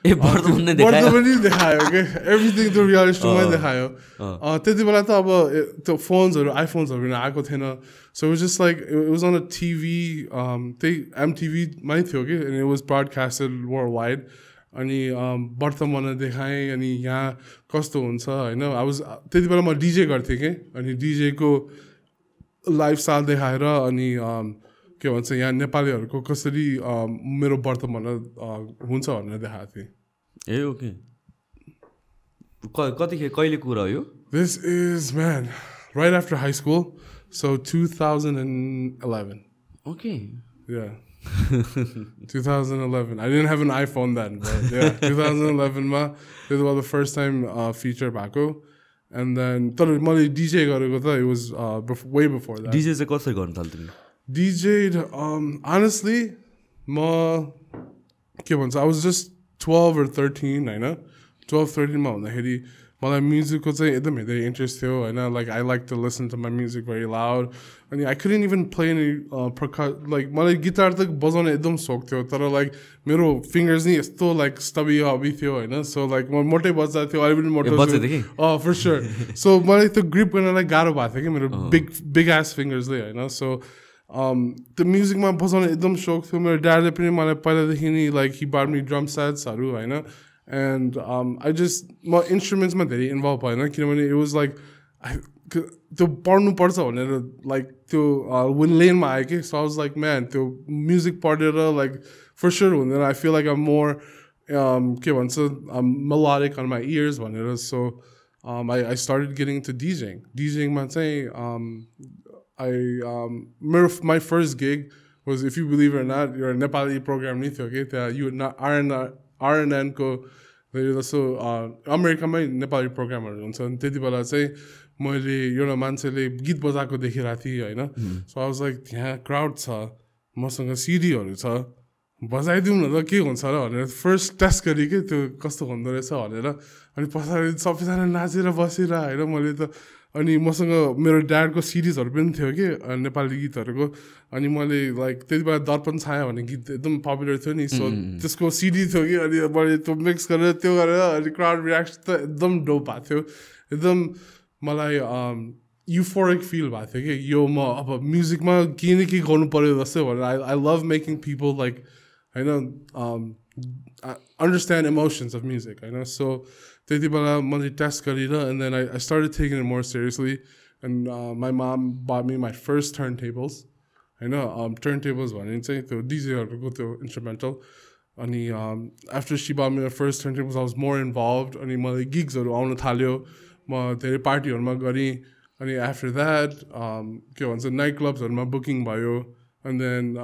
वर्तमान देखायो के. एभ्रिथिङ त्यो रियालिटी सोमै देखायो. त्यति बेला त अब त्यो फोन्सहरू आइफोन्सहरू आएको थिएन. So it was just like, it was on a TV, MTV मै थियो कि, and it was broadcasted worldwide. अनि वर्तमान देखाएँ, अनि यहाँ कस्तो हुन्छ होइन. त्यति बेला म DJ गर्थेँ कि, अनि DJको लाइफस्टाइल देखाएर, अनि के भन्छ यहाँ नेपालीहरूको कसरी मेरो वर्तमान हुन्छ भनेर देखाएको थिएँ. ए ओके. कतिखेर कहिले कुरा हो? This is, man, right after high school. So 2011. Okay. Yeah. 2011. I didn't have an iPhone then, but yeah, 2011 ma. This was the first time feature bako. And then DJ gareko tha, it was way before that. DJ चाहिँ कसरी गर्न थाल्थ्यौ? DJ'd honestly I was just 12 or 13, हैन. 12 13 मा हुँदाखेरि मलाई म्युजिकको चाहिँ एकदमै धेरै interest थियो हैन. Like I like to listen to my music very loud. अनि I couldn't even play any like मलाई गिटार त बजाउन एकदम शौक थियो, तर like मेरो फिङ्गर्स नि यस्तो like stubby हबी थियो हैन. So like म मोटै बज्दा थियो, अहिले पनि मोटो बज्दै थिए कि. For sure. So मलाई त्यो ग्रिप गर्नलाई गाह्रो भएको थियो कि मेरो big ass फिङ्गर्सले हैन. So त्यो म्युजिकमा बजाउन एकदम शौक थियो. मेरो ड्याडले पनि मलाई पहिलादेखि नै like he bought me drum setsहरू Hahn. And I just my instruments ma धेरै involved bhaina किनभने it was like त्यो पढ्नु पर्छ भनेर like त्यो when lane ma आयो कि. So I was like, man, त्यो music पढेर like for sure हुँदैन. I feel like I'm more के भन्छ melodic on my ears भनेर. So I started getting into DJing ma चाहिँ my first gig was, if you believe it or not, your Nepali program नि थियो कि त्यहाँ you not RNN को जस्तो अमेरिकामै नेपाली प्रोग्रामहरू हुन्छ. अनि त्यति बेला चाहिँ मैले एउटा मान्छेले गीत बजाएको देखिरहेको थिएँ होइन. सो आई वाज लाइक त्यहाँ क्राउड छ, मसँग सिडीहरू छ, बजाइदिउँ न त के हुन्छ र भनेर फर्स्ट टेस्ट गरेँ कि त्यो कस्तो हुँदो रहेछ भनेर. अनि पछाडि सबैजना नाचेर बसेर होइन. मैले त अनि मसँग मेरो ड्याडको सिडिजहरू पनि थियो कि नेपाली गीतहरूको. अनि मैले लाइक त्यति बेला दर्पण छाया भन्ने गीत एकदम पपुलर थियो नि. सो त्यसको सिडी थियो कि, अनि मैले त्यो मिक्स गरेर त्यो गरेर अनि क्राउड रियाक्सन त एकदम डोप भएको थियो. एकदम मलाई युफोरिक फिल भएको थियो कि यो म अब म्युजिकमा के न के गर्नु पऱ्यो जस्तै भनेर. आई लभ मेकिङ पिपल लाइक होइन understand emotions of music, you know. So त्यति बेला मैले टेस्ट गरेर and then I started taking it more seriously, and my mom bought me my first turntables, you know. Turntables भने चाहिँ त्यो DJ-हरुको त्यो instrumental. अनि after she bought me the first turntables, I was more involved. अनि मलाई gigsहरु आउन थाल्यो, म धेरै पार्टीहरुमा गरे. अनि after that के भन्छ नाइट क्लब्सहरुमा बुकिङ भयो. And then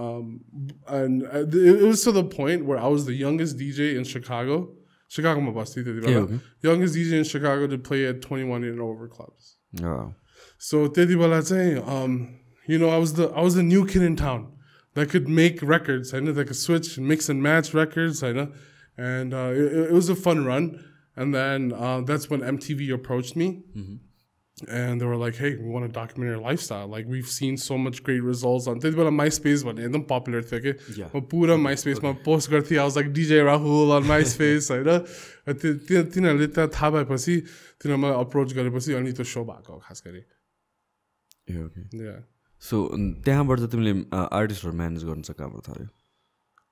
it was to the point where I was the youngest DJ in Chicago. Chicago basti त्यति बेला. Youngest DJ in Chicago to play at 21 and over clubs. Oh. So त्यति बेला चाहिँ you know, I was the new kid in town that could make records, I know, that could switch and mix and match records, I know. And it was a fun run. And then that's when MTV approached me. And they were like, hey, we want to document your lifestyle. Like, we've seen so much great results on MySpace, but it's popular. Pura MySpace, my post garthi, I was like DJ Rahul on MySpace. I know. तिनीहरूले त्यहाँ थाहा भएपछि तिनीहरू मलाई approach गरेपछि अनि त्यो show भएको खास गरी. सो त्यहाँबाट चाहिँ तिमीले आर्टिस्टहरू म्यानेज गर्न चाहिँ कहाँबाट थाल्यो?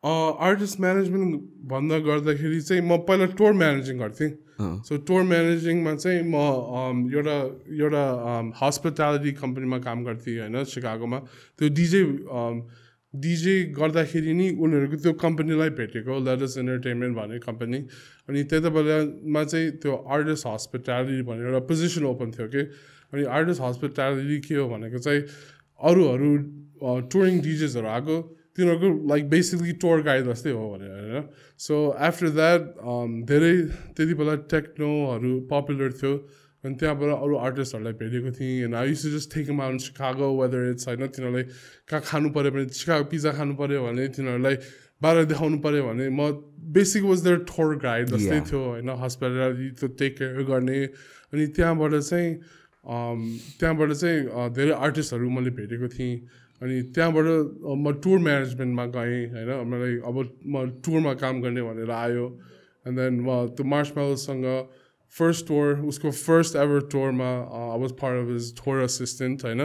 आर्टिस्ट म्यानेजमेन्ट भन्दा गर्दाखेरि चाहिँ म पहिला टुर म्यानेजिङ गर्थेँ. सो टुर म्यानेजिङमा चाहिँ म एउटा हस्पिटालिटी कम्पनीमा काम गर्थेँ होइन, सिकागोमा. त्यो डिजे गर्दाखेरि नि उनीहरूको त्यो कम्पनीलाई भेटेको, लेटस इन्टरटेनमेन्ट भन्ने कम्पनी. अनि त्यति बेलामा चाहिँ त्यो आर्टिस्ट हस्पिटालिटी भनेर एउटा पोजिसन ओपन थियो कि. अनि आर्टिस्ट हस्पिटालिटी के हो भनेको चाहिँ अरूहरू टुरिङ डिजेसहरू आएको तिनीहरूको लाइक बेसिकली टुर गाइड जस्तै हो भनेर होइन. सो आफ्टर द्याट धेरै त्यति बेला टेक्नोहरू पपुलर थियो. अनि त्यहाँबाट अरू आर्टिस्टहरूलाई भेटेको थिएँ. And I used to just take them out in Chicago, whether it's होइन, तिनीहरूलाई कहाँ खानु पऱ्यो भने शिकागो पिज्जा खानु पऱ्यो भने तिनीहरूलाई बाहिर देखाउनु पऱ्यो भने म basic was there tour guide जस्तै थियो होइन, हस्पिटालिटी त्यो टेक केयर गर्ने. अनि त्यहाँबाट चाहिँ धेरै आर्टिस्टहरू मैले भेटेको थिएँ. अनि त्यहाँबाट म टुर म्यानेजमेन्टमा गएँ होइन. मलाई अब म टुरमा काम गर्ने भनेर आयो. एन्ड देन म त्यो मार्समेलोसँग फर्स्ट टुर, उसको फर्स्ट एभर टुरमा I was part of his tour assistant होइन.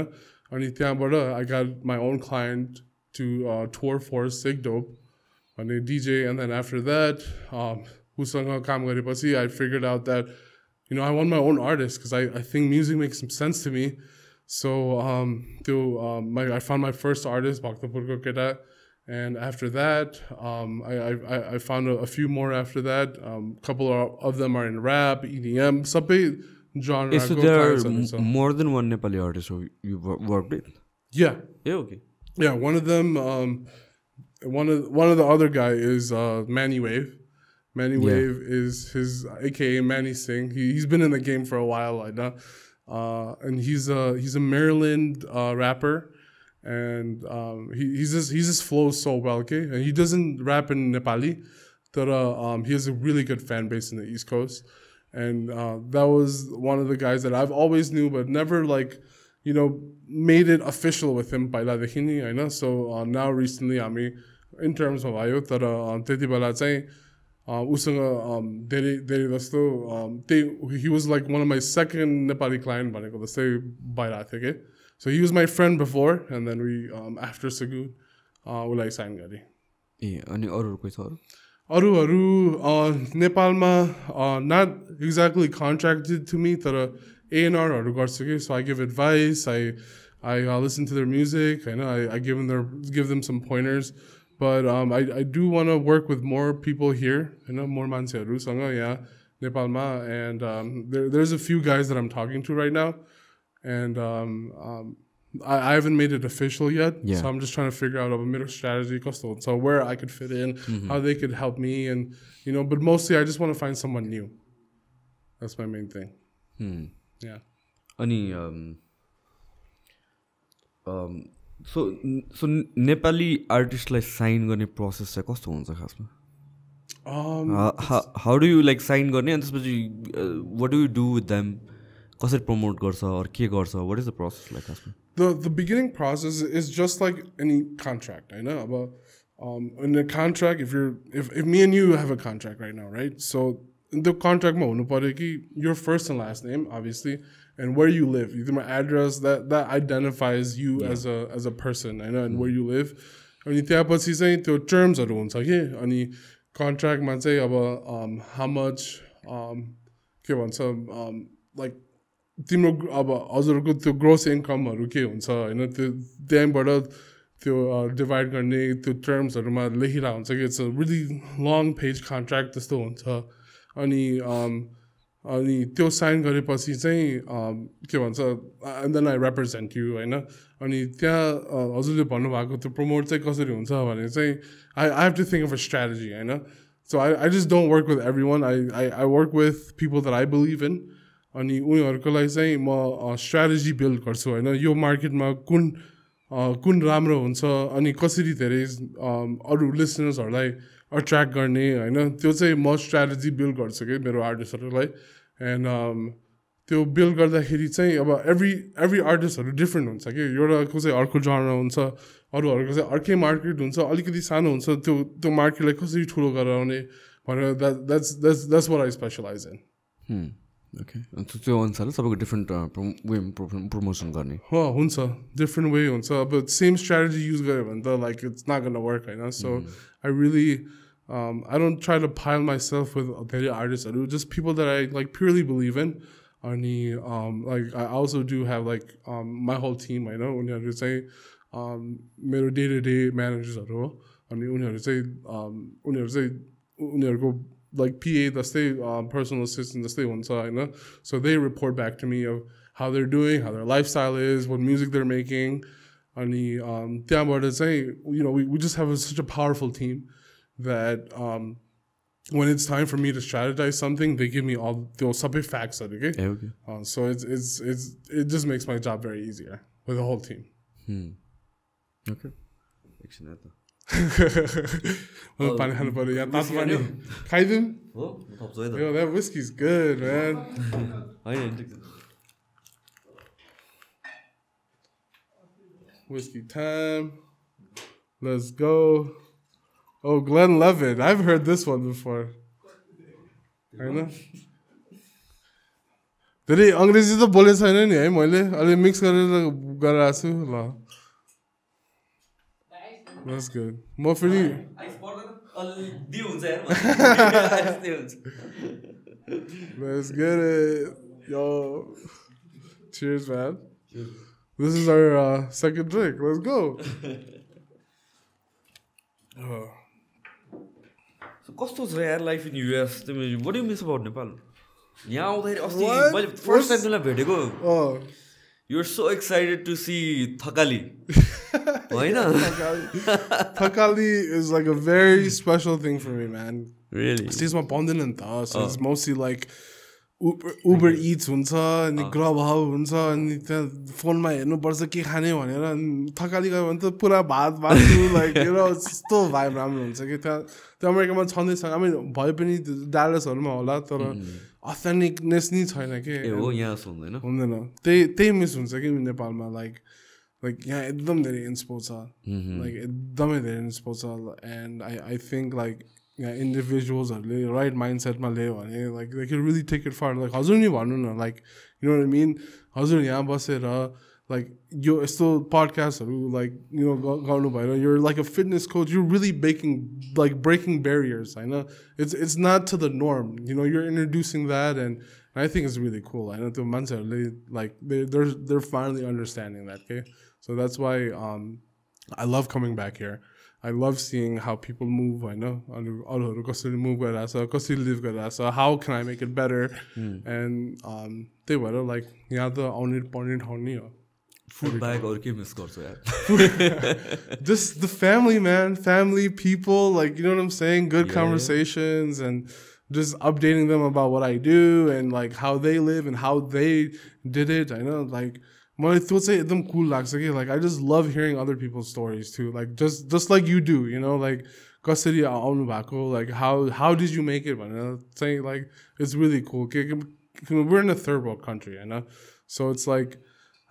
अनि त्यहाँबाट I got my own client to tour for Sickdope भन्ने DJ. And then after that उसँग काम गरेपछि I figured out that you know, I want my own artist because I think music makes some sense to me. So I found my first artist, Bhaktapurko Keta, and after that, I found a few more after that. Couple of them are in rap, EDM, sabai genre. So there are more than one Nepali artist you worked with? Yeah. Yeah, okay. Yeah, one of them, one of the other guy is Manny Wave. Manny Wave is his aka Manny Singh. He's been in the game for a while, I know. And he's a Maryland rapper, and he just flows so well, okay? And he doesn't rap in Nepali, but he has a really good fan base in the East Coast. And that was one of the guys that I've always knew, but never like, you know, made it official with him by Ladahini, I know. So now recently, I mean, in terms of ayo, tara त्यति बेला चाहिँ उसँग धेरै जस्तो he was like one of my second Nepali client भनेको जस्तै भइरहेको थियो कि. So he was my friend before, and then we after Sagun उसलाई साइन गरेँ. अनि अरूहरू कोही छ? अरूहरू नेपालमा not exactly contracted to me, तर A&Rहरू गर्छु कि. So I give advice, I listen to their music, I know, I give them some pointers. But I do want to work with more people here, you know, more mansehharu sanga yeah, Nepalma, and there's a few guys that I'm talking to right now, and I haven't made it official yet, so I'm just trying to figure out a middle strategy, so where I could fit in, how they could help me, and you know, but mostly I just want to find someone new. That's my main thing. Yeah. Ani So Nepali artistलाई sign गर्ने process चाहिँ कस्तो हुन्छ खासमा? How do you like sign गर्ने अनि त्यसपछि what do you do with them? कसरी प्रमोट गर्छ or के गर्छ? What is the process like खासमा? The beginning process is just like any contract, I know. About in a contract, if me and you have a contract right now, right? So the contract ma hunu paryo ki your first and last name, obviously, and where you live. Either my address that identifies you as a person, I know, and where you live. Ani tyaपछि चाहिँ त्यो terms हरु हुन्छ के. अनि कन्ट्र्याक्टमा चाहिँ अब how much के भन्छ like तिम्रो अब हजुरको त्यो ग्रोस इन्कमहरू के हुन्छ होइन त्यो त्यहाँबाट त्यो डिभाइड गर्ने त्यो टर्म्सहरूमा लेखिरहेको हुन्छ कि it's a really long page contract त्यस्तो हुन्छ अनि त्यो साइन गरेपछि चाहिँ के भन्छ एन्ड देन आई रिप्रेजेन्ट यु होइन अनि त्यहाँ हजुरले भन्नुभएको त्यो प्रमोट चाहिँ कसरी हुन्छ भने चाहिँ I have to think of a strategy होइन so I just don't work with everyone I work with people that I believe in अनि उनीहरूको लागि चाहिँ म स्ट्राटेजी बिल्ड गर्छु होइन यो मार्केटमा कुन राम्रो हुन्छ अनि कसरी धेरै अरू लिसनर्सहरूलाई अट्र्याक्ट गर्ने होइन त्यो चाहिँ म स्ट्राटेजी बिल्ड गर्छु कि मेरो आर्टिस्टहरूलाई एन्ड त्यो बिल्ड गर्दाखेरि चाहिँ अब एभ्री आर्टिस्टहरू डिफ्रेन्ट हुन्छ कि एउटाको चाहिँ अर्को जर्नर हुन्छ अरूहरूको चाहिँ अर्कै मार्केट हुन्छ अलिकति सानो हुन्छ त्यो मार्केटलाई कसरी ठुलो गराउने भनेर that's what I specialise in okay त्यो अनुसार सबैको डिफ्रेन्ट वे प्रमोसन गर्ने हुन्छ डिफ्रेन्ट वे हुन्छ अब सेम स्ट्राटेजी युज गऱ्यो भने त like it's not gonna work होइन so I really I don't try to pile myself with धेरै आर्टिस्टहरू just people that I like purely believe in अनि like I also do have like my whole team होइन उनीहरू चाहिँ मेरो day to day म्यानेजर्सहरू हो अनि उनीहरूको like PA जस्तै personal assistant जस्तै हुन्छ होइन so they report back to me of how they're doing, how their lifestyle is, what music they're making अनि त्यहाँबाट चाहिँ you know we just have such a powerful team that when it's time for me to strategize something, they give me all those sub facts. Okay, so it just makes my job very easier with the whole team. Okay. Excellent. Yo, that whiskey's good, man. Whiskey time. Let's go. Oh, Glenn Levitt. I've heard this one before. I know. धेरै अङ्ग्रेजी त बोलेको छैन नि है मैले अलि mix गरेर गरिरहेको छु ल That's good. म फेरि Let's get it. Yo. Cheers, man. This is our second drink. Let's go. कस्तो छ यार लाइफ इन युएस तिमी what do miss about Nepal यहाँ आउँदाखेरि अस्ति मैले फर्स्ट टाइम तिमीलाई भेटेको you are so excited to see Thakali होइन Thakali is like a very special thing for me man really स्टेजमा पाउँदैन नि त so it's mostly like Uber it's हुन्छ अनि ग्रब हाउ हुन्छ अनि त्यहाँ फोनमा हेर्नुपर्छ के खाने भनेर थकाली गयो भने त पुरा भात लाइक यस्तो भाइब राम्रो हुन्छ कि त्यहाँ त्यो अमेरिकामा छँदैछ हामी भए पनि डालसहरूमा होला तर अथेन्टिकनेस नै छैन कि हुँदैन त्यही मिस हुन्छ कि नेपालमा लाइक यहाँ एकदम धेरै इन्स्पो छ लाइक एकदमै धेरै इन्स्पो छ एन्ड आई थिङ्क लाइक यहाँ इन्डिभिजुअल्सहरूले राइट माइन्डसेटमा लियो भने like they can really take it for like हजुर नि भन्नु न लाइक यु नो आई मिन हजुर यहाँ बसेर लाइक यो यस्तो पडकास्टहरू लाइक यु नो गर्नु भएर you're like a fitness coach you really breaking barriers होइन it's not to the norm you know you're introducing that and I think it's really cool होइन त्यो मान्छेहरूले like they're finally understanding that के so that's why I love coming back here I love seeing how people move, I know. अरूहरू कसरी move गरिरहेछ कसरी live गरिरहेछ how can I make it better and त्यही भएर लाइक यहाँ त आउने पर्ने ठाउँ नै हो फुड बाहेक अरू के मिस गर्छु यार just the family man family people like you know what I'm saying good conversations and just updating them about what I do and like how they live and how they did it I know like मलाई त्यो चाहिँ एकदम cool लाग्छ कि like I just love hearing other people's stories to like just like you do you know like कसरी आउनु भएको like how did you make it भनेर चाहिँ लाइक इट्स रियली कुल के we're in a third world country होइन so it's like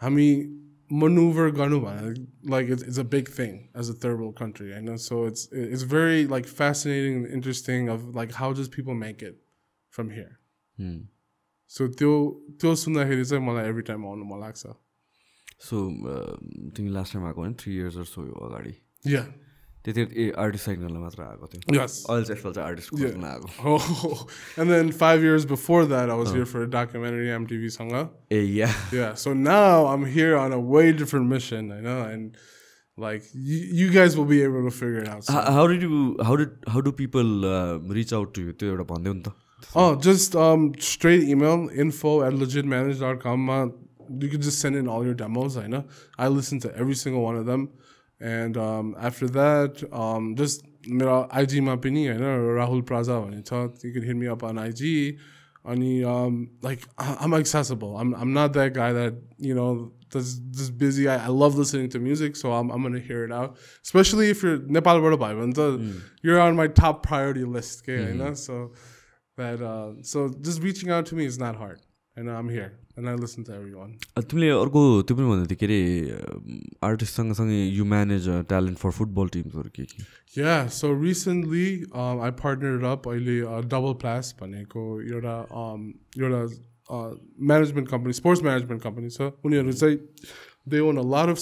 हामी मनुभर गर्नु भनेर like it's a big thing as a third world country होइन so it's very like fascinating and interesting of like how does people make it from here so त्यो सुन्दाखेरि चाहिँ मलाई every time आउनु मन लाग्छ So, तिमी लास्ट टाइम आएको होइन 3 years or so अगाडि त्यति आर्टिस्ट साइन गर्नलाई मात्र आएको थियो Yes. अहिले चाहिँ यसपालि चाहिँ आर्टिस्ट खोज्न आएको Oh, and then 5 years before that, I was here for a documentary, MTV Sangha. yeah Yeah, so now I'm here on a way different mission, I know, and like you guys will be able to figure it out. So. how do people reach out to you त्यो एउटा भन्दै नि त Oh, just straight email info@legitmanage.com. You can just send in all your demos. I know I listen to every single one of them, and after that, just IG ma pani. I know Rahul Prajapati. You can hit me up on IG. Like I'm accessible. I'm not that guy that that's just busy. I love listening to music, so I'm gonna hear it out. Especially if you're Nepal you're on my top priority list. Okay, I know so. So just reaching out to me is not hard, and I'm here and I listen to everyone. तिमीले अर्को त्यो पनि भन्दै थियो के अरे artist सँगसँगै you manage talent for football teams or के Yeah, so recently I partnered up अहिले Double Plus भनेको एउटा management company, sports management company. So उनीहरु चाहिँ they own a lot of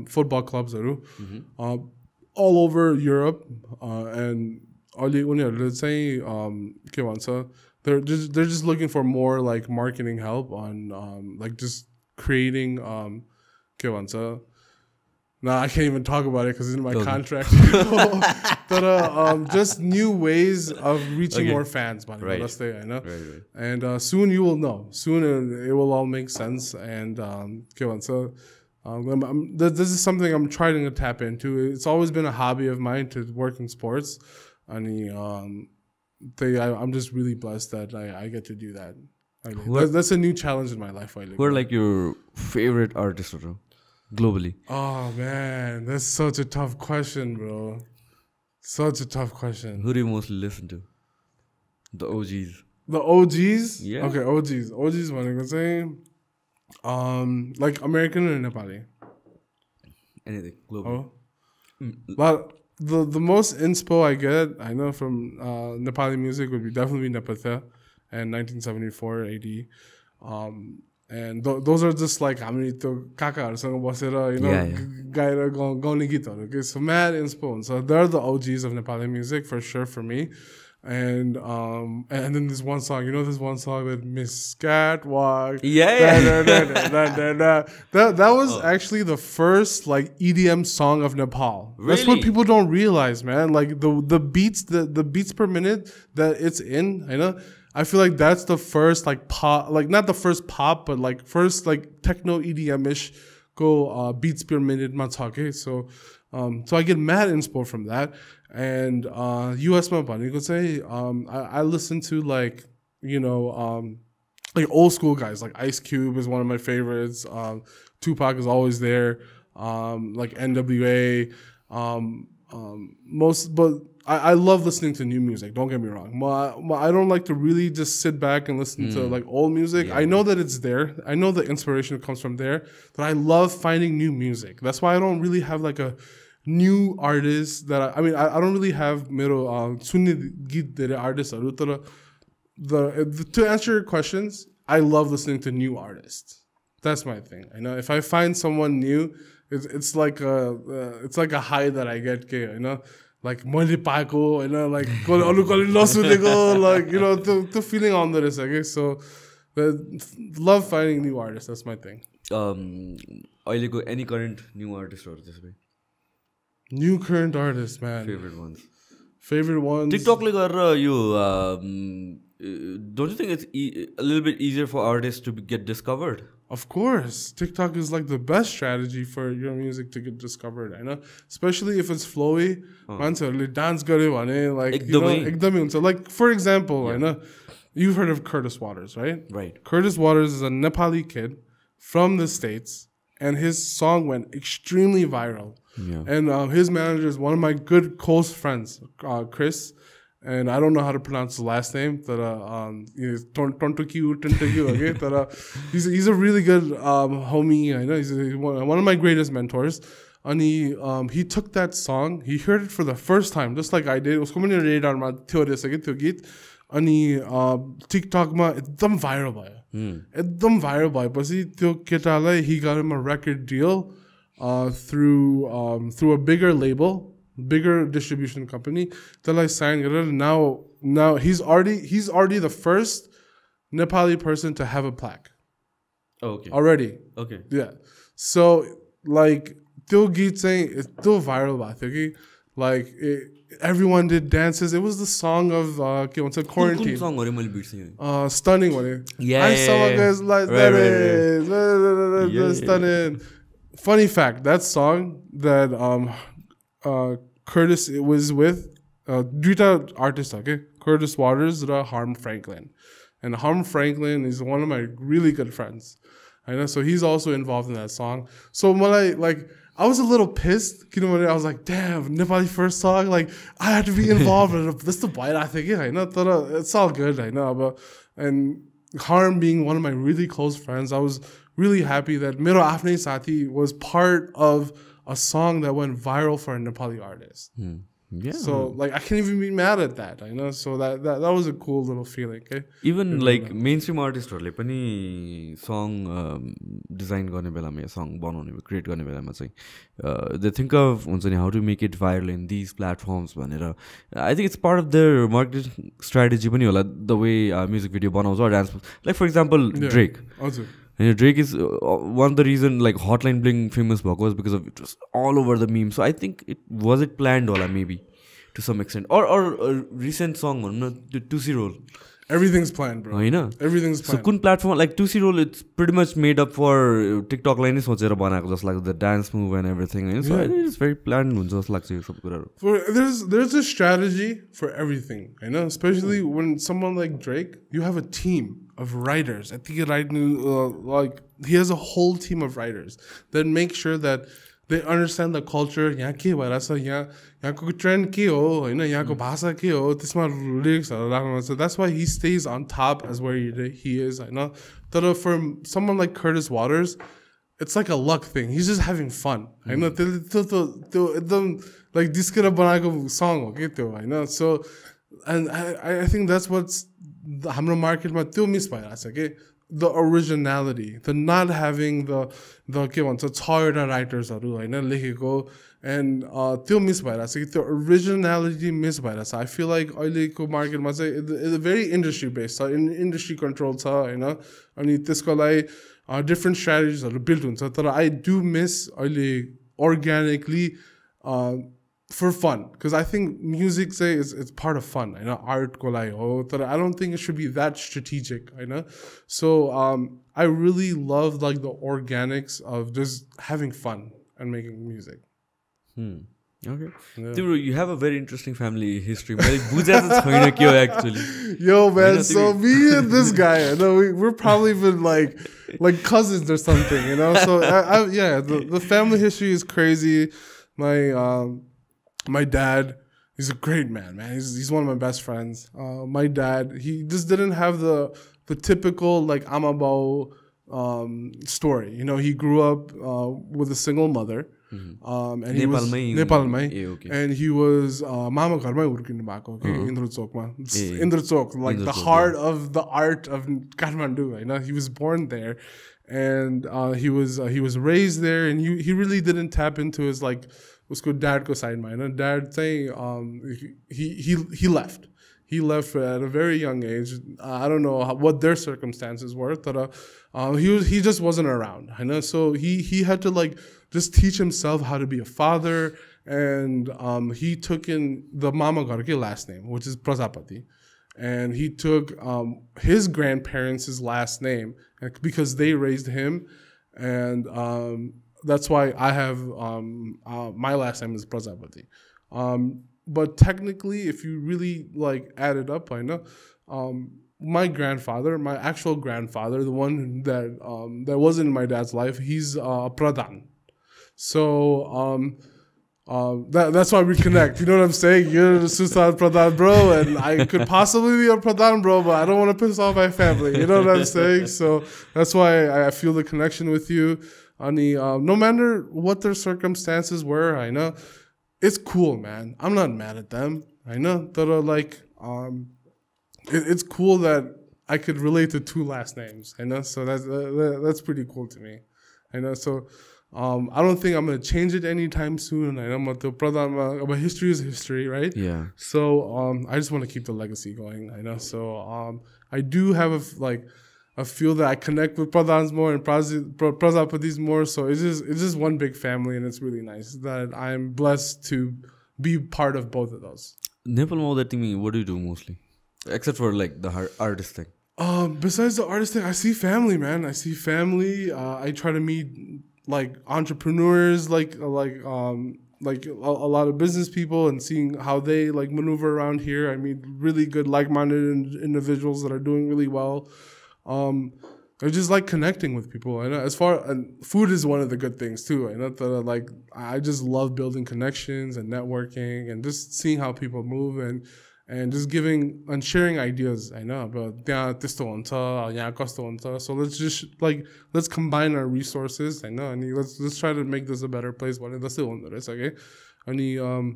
football clubs all over Europe and they're just looking for more like marketing help on like just creating I can't even talk about it because it's in my contract. But just new ways of reaching more fans. Right. Let's say, I know. Right. And soon you will know. Soon it will all make sense. And this is something I'm trying to tap into. It's always been a hobby of mine to work in sports. I'm just really blessed that I get to do that. That's a new challenge in my life. Who are like your favorite artists globally? Oh man, that's such a tough question, bro. Such a tough question. Who do you mostly listen to? The OGs. The OGs? Yeah. Okay, OGs. OGs what I can say. Like American or Nepali? Anything global. But the most inspo I get, I know from Nepali music would be definitely Nepatha and 1974 AD. And those are just like हामी त्यो काकाहरुसँग बसेर गाएर गाउने गीतहरु के so mad inspo. So they're the OGs of Nepali music for sure for me. And then there's one song, there's one song that Miss Catwalk. That was actually the first like EDM song of Nepal. Really? That's what people don't realize, man. Like the beats, the beats per minute that it's in, I feel like that's the first like pop, like not the first pop, but like first like techno EDM-ish beats per minute matake. So I get mad inspo from that. And US ma bhaneko चाहिँ I listen to like like old school guys like Ice Cube is one of my favorites. Tupac is always there. Like NWA. But I love listening to new music. Don't get me wrong. I don't like to really just sit back and listen to like old music. Yeah. I know that it's there. I know the inspiration comes from there. But I love finding new music. That's why I don't really have like a new artists that I don't really have sunne geet dere artists to answer your questions, I love listening to new artists. That's my thing. I know if I find someone new, it's like a high that I get, like मैले पाएको like अरु कसले नसुनेको like the feeling on that is okay. So love finding new artists. That's my thing. अहिलेको any current new artistहरु त्यसै New current artists, man. Favorite ones. TikTok ले गरेर यो don't you think it's a little bit easier for artists to get discovered? Of course. TikTok is like the best strategy for your music to get discovered, especially if it's flowy. मान्छेहरुले dance गर्यो भने like एकदमै हुन्छ. Like for example, you've heard of Curtis Waters, right? Right. Curtis Waters is a Nepali kid from the States and his song went extremely viral. Yeah. And his manager is one of my good close friends, Chris, and I don't know how to pronounce his last name. But he's a really good homie. I know he's one of my greatest mentors. And he took that song. He heard it for the first time, just like I did. उसको पनि रेडारमा थियो रहेछ त्यो गीत. अनि टिकटकमा एकदम viral भयो. एकदम भाइरल भएपछि त्यो केटालाई he got him a record deal. Through a bigger label, bigger distribution company. त्यसलाई sign गरेर now he's already the first Nepali person to have a plaque. Okay. Already. Okay. Yeah. So like त्यो गीत चाहिँ यस्तो viral भएको थियो कि like everyone did dances. It was the song of के भन्छ quarantine. कुन song हो रे मैले बिर्सेँ. Stunning भने. Yeah. I saw guys like that is stunning. Funny fact, that song that Curtis was with duita artists okay, Curtis Waters raw Harm Franklin. And Harm Franklin is one of my really good friends. I know, so he's also involved in that song. So like I was a little pissed. You know, I was like, damn, Nepali first song. Like, I had to be involved in it. This is the bite I think. Yeah, I know. It's all good. I know. But, and Harm being one of my really close friends, I was really happy that Mero Afne Sati was part of a song that went viral for a Nepali artist. Yeah. So like I can't even be mad at that. I know. So that was a cool little feeling. Okay? Even like mainstream artistहरूले पनि song design गर्ने बेलामा या song बनाउने create गर्ने बेलामा चाहिँ they think of हुन्छ नि how to make it viral in these platforms भनेर. I think it's part of their marketing strategy पनि होला, the way music video बनाउँछ or dance. Like for example Drake. And Drake is one of the reason like Hotline Bling famous was because of it was all over the meme. So I think it planned होला maybe to some extent or a recent song the 2C Roll. Everything's planned, bro. You know, everything's planned. So kun platform like 2C Roll, it's pretty much made up for TikTok line सोचेर बनाएको just like the dance move and everything. And so I think it's very planned just like there's a strategy for everything, you know, especially when someone like Drake, you have a team of writers. I think like he has a whole team of writers that make sure that they understand the culture. यहाँ के भइरहेछ, यहाँको trend के हो, हैन, यहाँको भाषा के हो, त्यसमा lyricsहरु राख्नुपर्छ. That's why he stays on top as where he is, हैन. तर for someone like Curtis Waters, it's like a luck thing. He's just having fun. हैन. त्यो एकदम like disquera बनाएको song हो के त्यो, हैन. So and I think that's what's हाम्रो मार्केटमा त्यो मिस भइरहेछ के, the originality, the not having the के भन्छ छवटा राइटर्सहरु हैन लेखेको, and त्यो मिस भइरहेछ कि त्यो originality मिस भइरहेछ. I feel like अहिलेको मार्केटमा चाहिँ it's very industry based छ, industry control छ, हैन, अनि त्यसको लागि different strategiesहरु built हुन्छ. तर I do miss अहिले organically for fun, because I think music say it's part of fun. I know art ko lai ho, but I don't think it should be that strategic. I know, so I really love like the organics of just having fun and making music. Okay, Dhaturo, you have a very interesting family history. Actually, yo man, so me and this guy, I know we're probably been like cousins or something, you know. So yeah, the family history is crazy. My dad, he's a great man. He's one of my best friends. My dad, he just didn't have the typical like Amabao story. You know, he grew up with a single mother. And he was Nepal, and he was Mama Gharmai urkinu bhako Indrachokma. Indrachok, like the heart of the art of Kathmandu. You know, he was born there, and he was raised there, and he really didn't tap into his like usko dad ko side ma, Hahn. Dad चाहिँ he left. He left at a very young age. I don't know what their circumstances were, but he just wasn't around, Hahn. So he had to like just teach himself how to be a father, and he took in the Mama Garke last name, which is Prajapati, and he took his grandparents' last name because they raised him, and that's why I have my last name is Prajapati. But technically, if you really like add it up, I know my grandfather, my actual grandfather, the one that wasn't in my dad's life, he's Pradhan. So that's why we connect. You know what I'm saying? You're the Sushant Pradhan bro, and I could possibly be a Pradhan bro, but I don't want to piss off my family. You know what I'm saying? So that's why I feel the connection with you. No matter what their circumstances were, I know it's cool, man. I'm not mad at them. I know that are like it's cool that I could relate to two last names. I know, so that's pretty cool to me. I know, so I don't think I'm gonna change it anytime soon. I know but history is history, right? Yeah. So I just want to keep the legacy going. I know. So I do have I feel that I connect with Pradhans more and Prajapatis more. So it's just one big family, and it's really nice that I'm blessed to be part of both of those. Nepal, what do you do mostly, except for like the artist thing? Besides the artist thing, I see family, man. I see family. I try to meet like entrepreneurs, like a lot of business people, and seeing how they like maneuver around here. I meet really good, like-minded individuals that are doing really well. I just like connecting with people. I know and food is one of the good things too. I know that I just love building connections and networking and just seeing how people move and just giving and sharing ideas. I know, but so let's combine our resources. I know, and let's try to make this a better place. But that's the one that is okay. And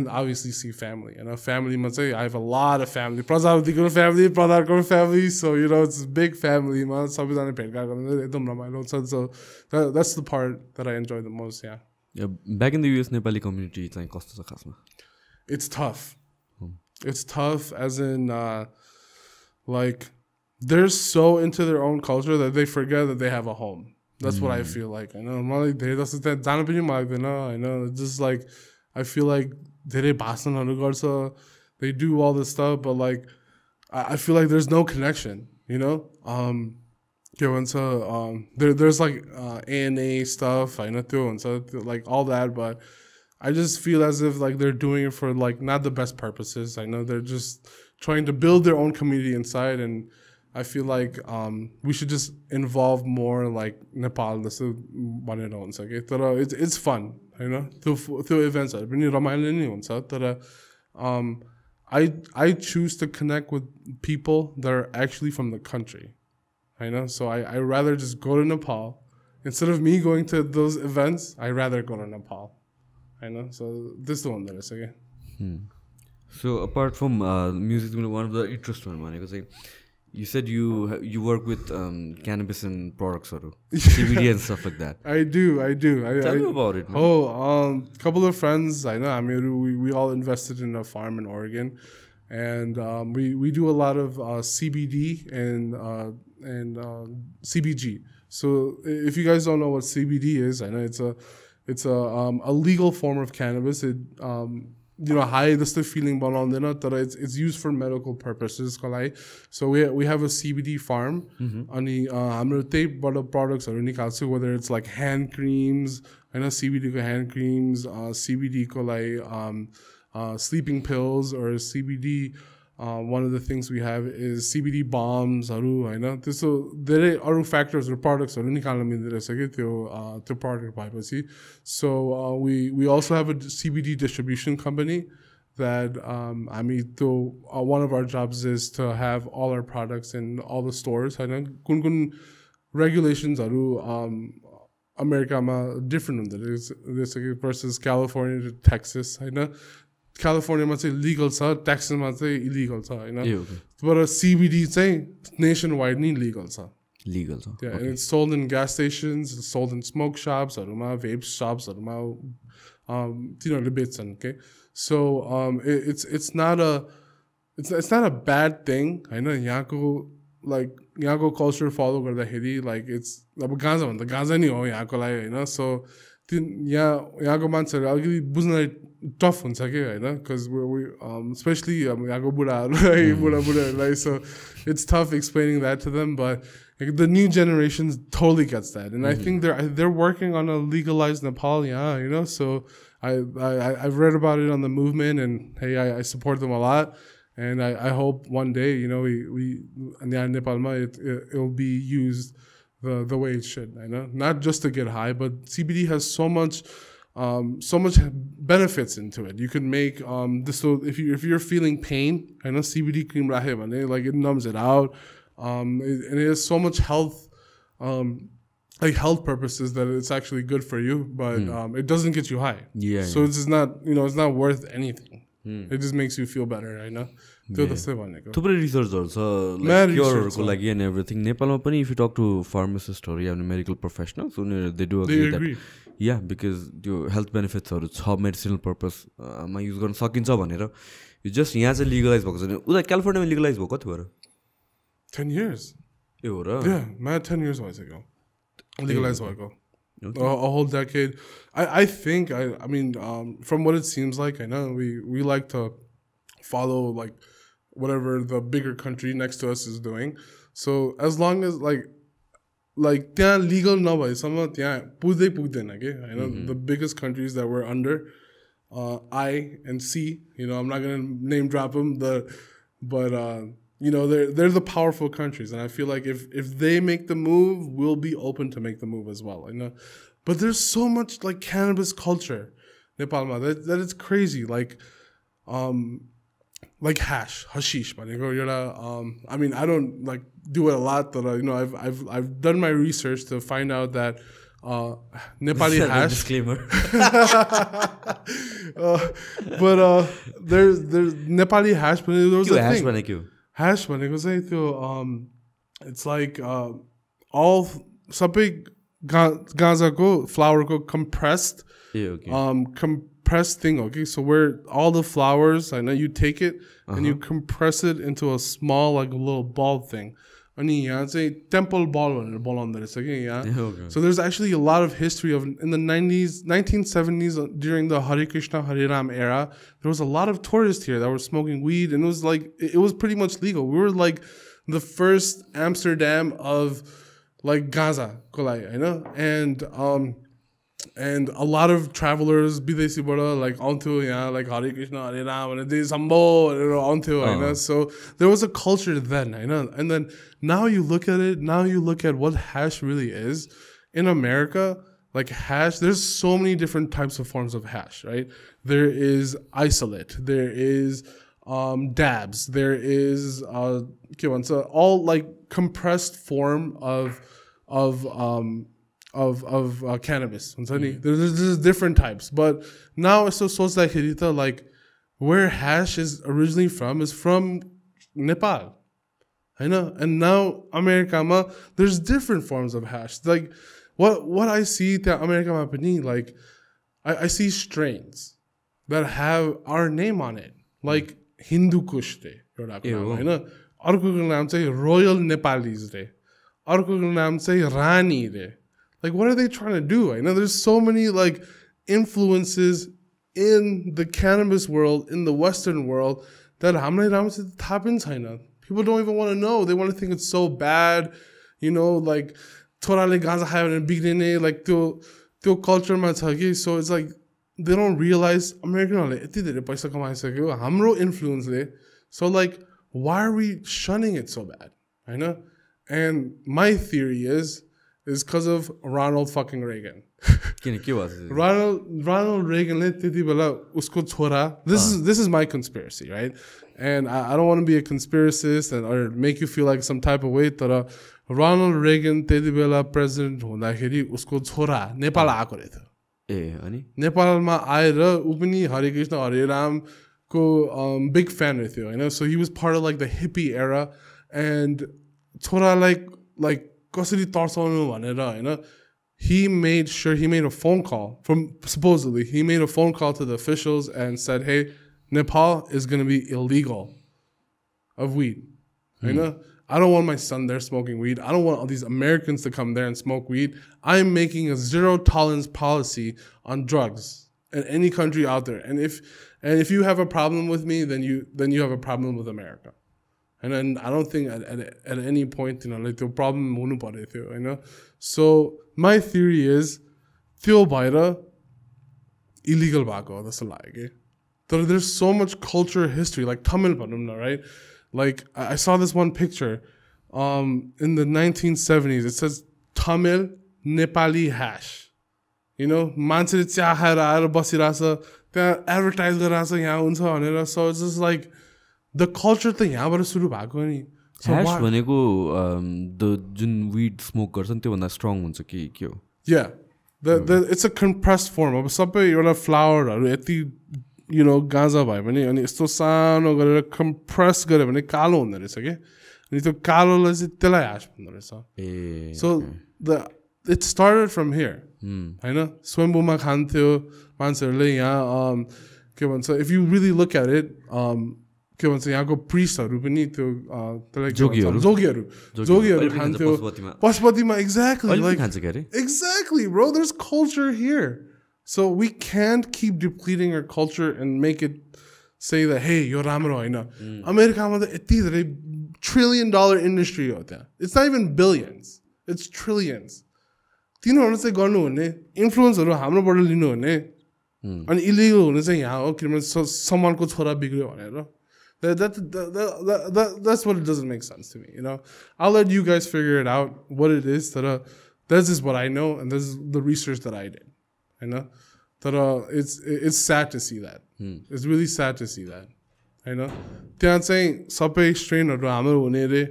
obviously see family. Family. I have a lot of family. Prajapati's family, Pradhan's family. So it's a big family. So that's the part that I enjoy the most. Yeah. Back in the US, Nepali community, it's tough. It's tough, as in, they're so into their own culture that they forget that they have a home. That's what I feel like. I know. I know. It's just like, I feel like they do all this stuff, but I feel like there's no connection. There's ANA stuff. I know too, and so all that, but I just feel as if they're doing it for not the best purposes. I know they're just trying to build their own community inside, and I feel like we should just involve more Nepal. It's fun, through events. I choose to connect with people that are actually from the country. So I rather just go to Nepal instead of me going to those events. I rather go to Nepal. So this is the one that is okay. So apart from music, one of the interest one, because you said you work with cannabis and products, or CBD and stuff like that. I do. Tell me about it, man. Couple of friends I know. We all invested in a farm in Oregon, and we do a lot of CBD and CBG. So if you guys don't know what CBD is, I know it's a legal form of cannabis. It high the feeling it's used for medical purposes. So we have a CBD farm. Products whether it's hand creams, I know CBD hand creams, CBD sleeping pills, or CBD. One of the things we have is CBD bombs. I know. So there are factors or products to product. So we also have a CBD distribution company that one of our jobs is to have all our products in all the stores. I know regulations America different versus California to Texas. I know. California legal, Texas illegal, but a CBD nationwide legal. Legal, yeah, okay. And it's sold in gas stations, it's sold in smoke shops, vape shops, debates, okay. So it's not a bad thing. I know Yako culture follow garda heri it's the gaza ni ho so yako mansharu already buzna tough because we especially yako buda so it's tough explaining that to them, but the new generation totally gets that, and I think they're working on a legalized Nepal, so I've read about it on the movement, and hey, I support them a lot, and I hope one day we in Nepal it'll be used the way it should. I know, not just to get high, but CBD has so much benefits into it. You can make this. So if you're feeling pain, I know CBD cream it numbs it out, and it has so much health, health purposes that it's actually good for you, but it doesn't get you high. Yeah. So it's just not it's not worth anything. It just makes you feel better. I know. त्यो जस्तै भनेको थुप्रै रिसर्चहरू छ like क्योरहरूको लागि and everything नेपालमा पनि if you talk to फार्मासिस्टहरू या medical professionals उनीहरू दे डु अग्री द्याट या बिकज त्यो हेल्थ बेनिफिट्सहरू छ मेडिसिनल पर्पजमा युज गर्न सकिन्छ भनेर यो जस्ट यहाँ चाहिँ लिगलाइज भएको छैन उता क्यालिफोर्नियामा लिगलाइज भयो कति भएर 10 years ए हो र मा 10 years भइसक्यो लिगलाइज भएको a whole decade. I think I mean from what it seems like, I know we like to follow like whatever the bigger country next to us is doing. So as long as like त्यहाँ legal नभएसम्म त्यहाँ पुग्दै पुग्दैन के I know the biggest countries that we're under I and C, you know, I'm not going to name drop them but you know, they're the powerful countries, and I feel like if they make the move, we'll be open to make the move as well. You know, but there's so much like cannabis culture, Nepal, that it's crazy. Like hashish, man. I mean, I don't like do it a lot, but you know, I've done my research to find out that Nepali hash. Disclaimer. But there's Nepali hash, but there was a thing. Hash भनेको चाहिँ त्यो it's like all सबै गाँजाको फ्लावरको compressed thing, okay? So where all the flowers, I know you take it and you compress it into a small like a little ball thing. अनि यहाँ चाहिँ temple ball भनेर बोलाउँदो रहेछ कि यहाँ. So there's actually a lot of history of in the 1970s during the Hare Krishna Hare Ram era. There was a lot of tourists here that were smoking weed, and it was pretty much legal. We were like the first Amsterdam of like Gaza, you know, and a lot of travelers bidesi bada like onto like Hare Krishna Hare Ram and they sambo onto, you know. So there was a culture then, you know, and then now you look at what hash really is in America. Like hash, there's so many different types of forms of hash, right? There is isolate, there is dabs, there is all like compressed form of cannabis. There's different types, but now it's so like where hash is originally from is from Nepal, I know, and now America there's different forms of hash. Like what I see that America like I see strains that have our name on it, like Hindu Kush day, you know, अर्को नाम चाहिँ Royal Nepalis day, अर्को नाम चाहिँ Rani day. Like, what are they trying to do? I know there's so many like influences in the cannabis world, in the Western world, that people don't even want to know. They want to think it's so bad, you know, like Torale Gaza having a big like to culture matagi. So it's like they don't realize American influence. So like, why are we shunning it so bad? I know, and my theory is because of Ronald fucking Reagan. Ronald Reagan this is my conspiracy, right? And I don't want to be a conspiracist or make you feel like some type of way, but Ronald Reagan president हुँदाखेरि उसको छोरा नेपाल आएको रहेछ नेपालमा आएर उ पनि हरे कृष्ण हरे राम को big fan रहेथ्यो Hahn. So he was part of like the hippie era, and छोरा like कसरी तर्साउनु भनेर हैन, he made a phone call supposedly he made a phone call to the officials and said, hey, Nepal is going to be illegal of weed. You know, I don't want my son there smoking weed. I don't want all these Americans to come there and smoke weed. I'm making a zero tolerance policy on drugs in any country out there. And if you have a problem with me, then you have a problem with America. And then I don't think at any point, you know, like the problem, you know. So my theory is, Theo Baira illegal bako. That's a lie. There's so much culture history, like Tamil Panumna, right? Like I saw this one picture, in the 1970s. It says Tamil Nepali hash. You know, mansere cha khaera aera basirasa, त्यहाँ advertise गरिरहेछ यहाँ हुन्छ भनेर. So it's just like the culture त यहाँबाट सुरु भएको नि. ह्याश भनेको द जुन वीड स्मोक गर्छन् त्यो भन्दा स्ट्रङ हुन्छ कि के हो? Yeah, it's a compressed form. अब सबै एउटा फ्लावरहरू यति you know गाँजा भयो भने अनि यस्तो सानो गरेर compress गर्यो भने कालो हुँदो रहेछ के अनि त्यो कालोलाई चाहिँ त्यसलाई hash भन्दो रहेछ so it started from here हैन स्वयम्भूमा खान्थ्यो मान्छेहरूले यहाँ के भन्छ if you really look at it के भन्छ यहाँको प्रिस्टहरू पनि त्यो त्यसलाई जोगीहरू खान्थ्यो पशुपतिमा exactly bro there's culture here so we can't keep depleting our culture and make it say that hey यो राम्रो हैन अमेरिकामा त यति धेरै $1 trillion industry हो त्यहाँ it's not even billions it's trillions तिनीहरू चाहिँ गर्नु हुने इन्फ्लुएन्सहरू हाम्रोबाट लिनु हुने अनि इलिगल हुने चाहिँ यहाँ हो किनभने सम्मानको छोरा बिग्रियो भनेर that's what it doesn't make sense to me you know I'll let you guys figure it out what it is that's just what I know and this is the research that I did you know it's sad to see that it's really sad to see that you know त्यहाँ चाहिँ सबै स्ट्रेनहरू हाम्रो हुने रे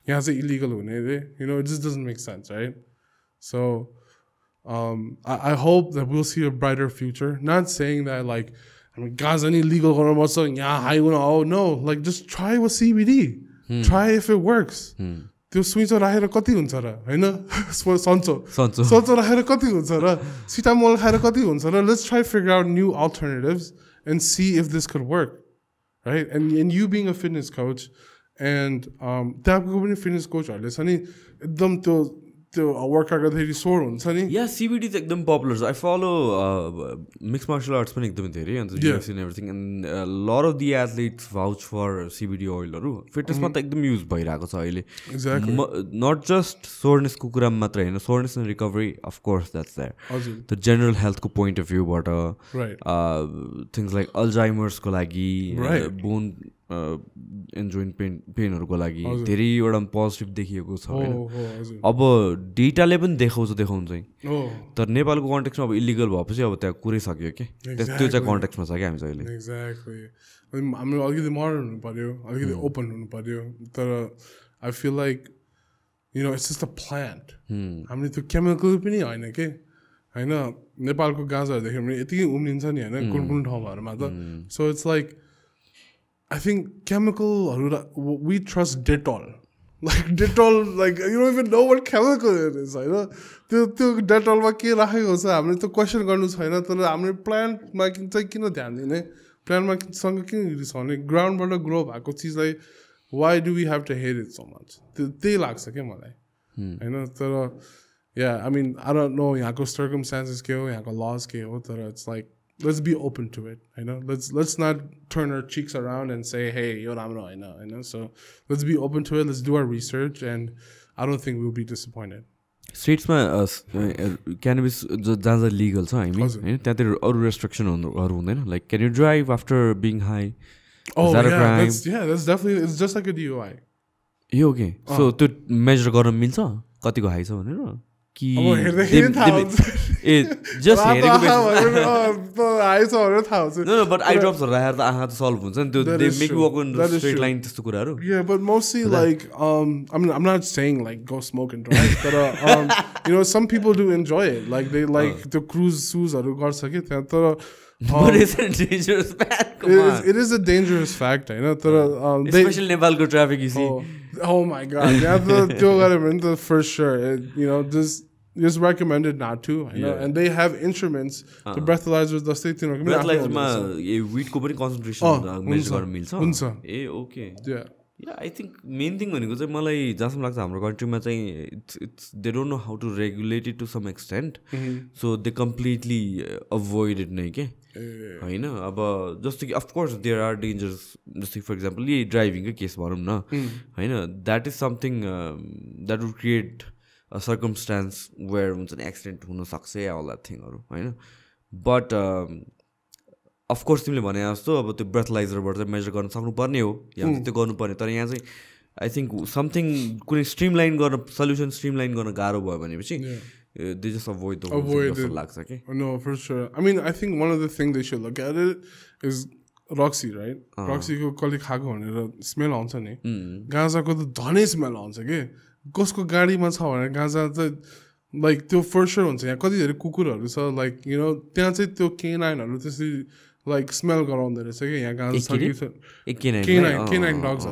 यहाँ चाहिँ illegal हुने रे you know it just doesn't make sense right so I hope that we'll see a brighter future not saying that like I mean guys any legal going about saying yeah I want oh no like just try with CBD try if it works त्यो switch राखेर कति हुन्छ र हैन सन्चो राखेर कति हुन्छ र सिटामोल खाएर कति हुन्छ र let's try figure out new alternatives and see if this could work right and you being a fitness coach and त्यहाँको पनि फिटनेस कोचहरूले छ नि एकदम त्यो वर्कआउट गर्दाखेरि स्वर हुन्छ नि या CBD चाहिँ एकदम पपुलर छ I follow mix martial arts पनि एकदमै धेरै अन्त UFC and everything and lot of the athletes vouch for CBD ओइलहरू फिटनेसमा त एकदम युज भइरहेको छ अहिले नट जस्ट सोरनेसको कुरामा मात्रै होइन soreness and recovery of course that's there the general हेल्थको पोइन्ट अफ भ्यूबाट थिङ्स लाइक अल्जाइमर्सको लागि बोन एन्ड जोइन्ट पेनहरूको लागि धेरैवटा पोजिटिभ देखिएको छ होइन अब डेटाले पनि देखाउँछ तर नेपालको कन्टेक्समा अब इलिगल भएपछि अब त्यहाँ कुरै सक्यो कि त्यो चाहिँ कन्टेक्समा छ कि हामी चाहिँ अहिले एक्ज्याक्टली हामी अलिकति मोडर्न हुनु पर्यो अलिकति ओपन हुनु पर्यो तर आई feel like you know it's just a plant हामीले त्यो केमिकल पनि होइन के होइन नेपालको गाँजाहरू देख्यो भने यतिकै उम्रिन्छ नि होइन कुन ठाउँहरूमा त so it's like I think chemical, we trust Dettol. Like Dettol, like you don't even know what chemical it is. I know. त्यो Dettol मा के राखेको छ हामीले त्यो क्वेसन गर्नु छैन तर हामीले प्लान्टमा चाहिँ किन ध्यान दिने प्लान्टमा सँग किन रिसाउने ग्राउन्डबाट ग्रो भएको चिजलाई why do we have to hate it so much त्यही लाग्छ के मलाई हैन तर yeah I mean I don't know यहाँको circumstances के हो यहाँको laws के हो तर it's like let's be open to it you know let's not turn our cheeks around and say hey yo ramro I know so let's be open to it let's do our research and I don't think we'll be disappointed स्टेट्समा cannabis जहाँ legal छ हामी हैन त्यहाँतिर अरु रेस्ट्रिक्सनहरु हुँदैन like can you drive after being high that's definitely it's just like a DUI यो ओके सो त्यो मेजर गर्न मिल्छ कतिको हाई छ भनेर कि जस्ट बट आई ड्रप्स राखेर त आँखा त सल्भ हुन्छ नि त्यो दे मेक यु वक इन स्ट्रेट लाइन त्यस्तो कुराहरू yeah but mostly like I'm not saying like go smoke and drive but you know some people do enjoy it like they like the cruise shoesहरू गर्छ के त्यहाँ तर but it's a dangerous fact come on it is a dangerous fact हैन तर especially नेपालको traffic you see oh my god yeah त्यो गरे भने त for sure you know just recommended not to you know and they have instruments the breathalyzers जस्तै तिनीहरुको पनि breathalyzersमा ए वीटको पनि concentration major गर्न मिल्छ हुन्छ ए ओके या आई थिङ्क मेन थिङ भनेको चाहिँ मलाई जहाँसम्म लाग्छ हाम्रो कन्ट्रीमा चाहिँ it's they don't know how to regulate it to some extent so they completely avoid it नै के होइन अब जस्तो कि अफकोर्स देयर आर डेन्जरस जस्तै फर इक्जाम्पल यही ड्राइभिङकै केस भनौँ न होइन that is something that would create a circumstance where हुन्छ नि एक्सिडेन्ट हुनसक्छ अल द्याट थिङहरू होइन बट अफकोर्स तिमीले भने जस्तो अब त्यो ब्रेथलाइजरबाट चाहिँ मेजर गर्न सक्नुपर्ने हो या त्यो गर्नुपर्ने तर यहाँ चाहिँ आई थिङ्क समथिङ कुनै स्ट्रिमलाइन गर्न सल्युसन स्ट्रिमलाइन गर्न गाह्रो भयो भनेपछि they just avoid it. No, for sure. I mean, I think one of the things they should look at it is Roxy, right? Roxy ko kali khako bhanera smell aunछ नि गाँजा को त धनै smell आउँछ के कसको गाडीमा छ भने गाँजा त लाइक त्यो फर स्योर हुन्छ यहाँ कति धेरै कुकुरहरू छ लाइक यु नो त्यहाँ चाहिँ त्यो केनाइनहरू त्यसरी like smell गराउँदै रहेछ कि यहाँ गाँजा canine dogs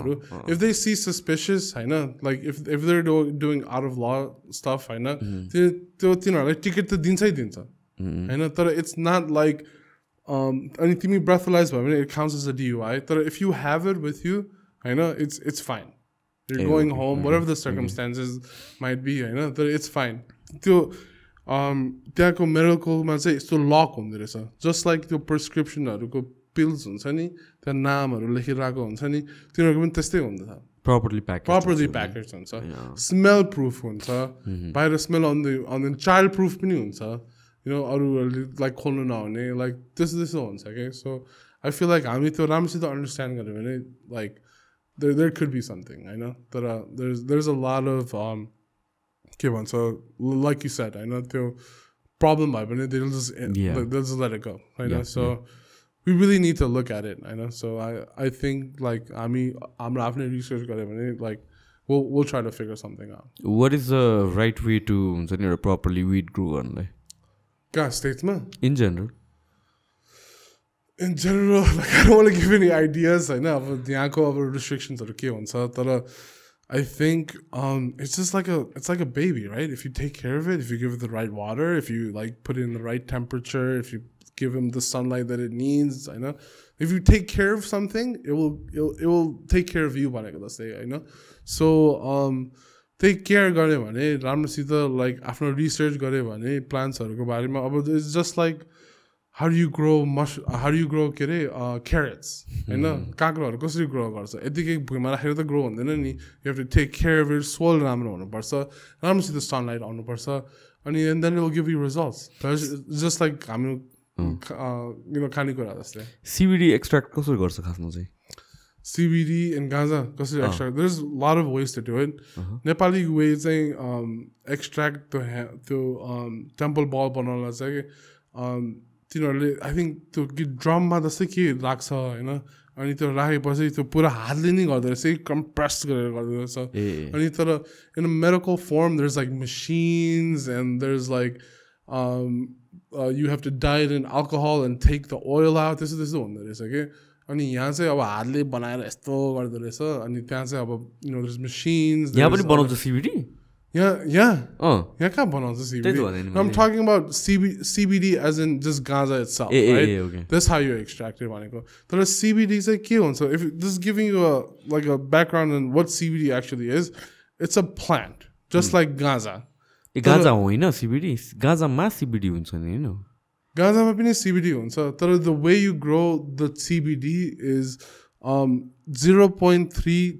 if they see suspicious Hahn like if they're doing out of law stuff हैन त्यो तिनीहरुलाई टिकट त दिन्छै दिन्छ हैन तर it's not like अनि तिमी breathalyze भयो भने it counts as a DUI तर if you have it with you Hahn it's fine you're going home whatever the circumstances might be हैन तर it's fine त्यो त्यहाँको मेडिकलमा चाहिँ यस्तो लक हुँदो रहेछ जस्ट लाइक त्यो प्रिस्क्रिप्सनहरूको पिल्स हुन्छ नि त्यहाँ नामहरू लेखिरहेको हुन्छ नि तिनीहरूको पनि त्यस्तै हुन्छ properly packaged हुन्छ स्मेल प्रुफ हुन्छ बाहिर स्मेल आउँदैन चाइल्ड प्रुफ पनि हुन्छ यु नो अरूहरूले लाइक खोल्नु नहुने लाइक त्यस्तो हुन्छ क्या सो आई फिल लाइक हामी त्यो राम्रोसित अन्डरस्ट्यान्ड गऱ्यो भने like there could be something होइन तर there is a lot of के भन्छ लाइक यु सेड होइन त्यो प्रब्लम भयो भने they'll just let it go होइन so we really need to look at it होइन so I think like हाम्रो आफ्नै रिसर्च गऱ्यो भने like we'll try to figure something out. What is the right way to हुन्छ नि properly weed grow गर्नलाई कहाँ स्टेट्समा in general like I don't want to give any ideas होइन अब यहाँको अब restrictionsहरू के हुन्छ तर I think it's just like a baby, right? If you take care of it, if you give it the right water, if you like put it in the right temperature, if you give him the sunlight that it needs, I know. If you take care of something, it will take care of you. Let's say, I know. So take care गरे भने राम्रोसित like after research गरे भने plants हरुको बारेमा अब it's just like how do you grow के अरे carrots हैन काँक्रोहरु कसरी grow गर्छ यतिकै भुइँमा राखेर त ग्रो हुँदैन नि you have to take care of it soil राम्रो हुनुपर्छ राम्रोसित sunlight आउनुपर्छ अनि and then it will give you results just like हामी you know खानेकुरा जस्तै CBD extract कसरी गर्छ खासमा चाहिँ CBD and गाँजा कसरी extract there's a lot of ways to do it Nepali way चाहिँ extract त्यो temple ball बनाउनलाई चाहिँ तिनीहरूले आई थिङ्क त्यो ड्रममा जस्तै के राख्छ होइन अनि त्यो राखेपछि त्यो पुरा हातले नै गर्दो रहेछ कम्प्रेस गरेर गर्दो रहेछ अनि तर in a medical firm there is like machines and there is like you have to dye in alcohol and take the oil out त्यस्तो हुँदो रहेछ कि अनि यहाँ चाहिँ अब हातले बनाएर यस्तो गर्दो रहेछ अनि त्यहाँ चाहिँ अब you know there is machines यहाँ पनि बनाउँछ CBD यहाँ कहाँ बनाउँछ CBD I'm talking about CBD as in just gaza itself right okay. That's how you extract it भनेको तर CBD चाहिँ के हुन्छ if just giving you a background on what CBD actually is it's a plant just like gaza Gaza होइन CBD गाजामा CBD हुन्छ नि हैन गाजामा पनि CBD हुन्छ तर the way you grow the CBD is 0.3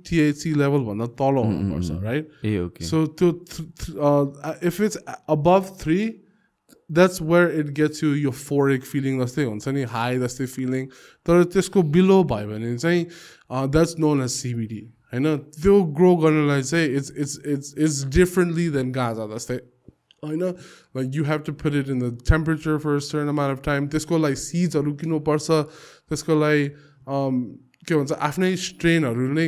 THC level भन्दा तल हुनुपर्छ right okay so if it's above 3 that's where it gets you euphoric feeling जस्तै हुन्छ नि high जस्तै feeling तर त्यसको below भयो भने चाहिँ that's known as CBD हैन त्यो grow गर्नलाई चाहिँ it's differently than gaza जस्तै हैन like you have to put it in the temperature for a certain amount of time त्यसको लागि seedsहरु किन्नु पर्छ त्यसको लागि के भन्छ आफ्नै स्ट्रेनहरु नै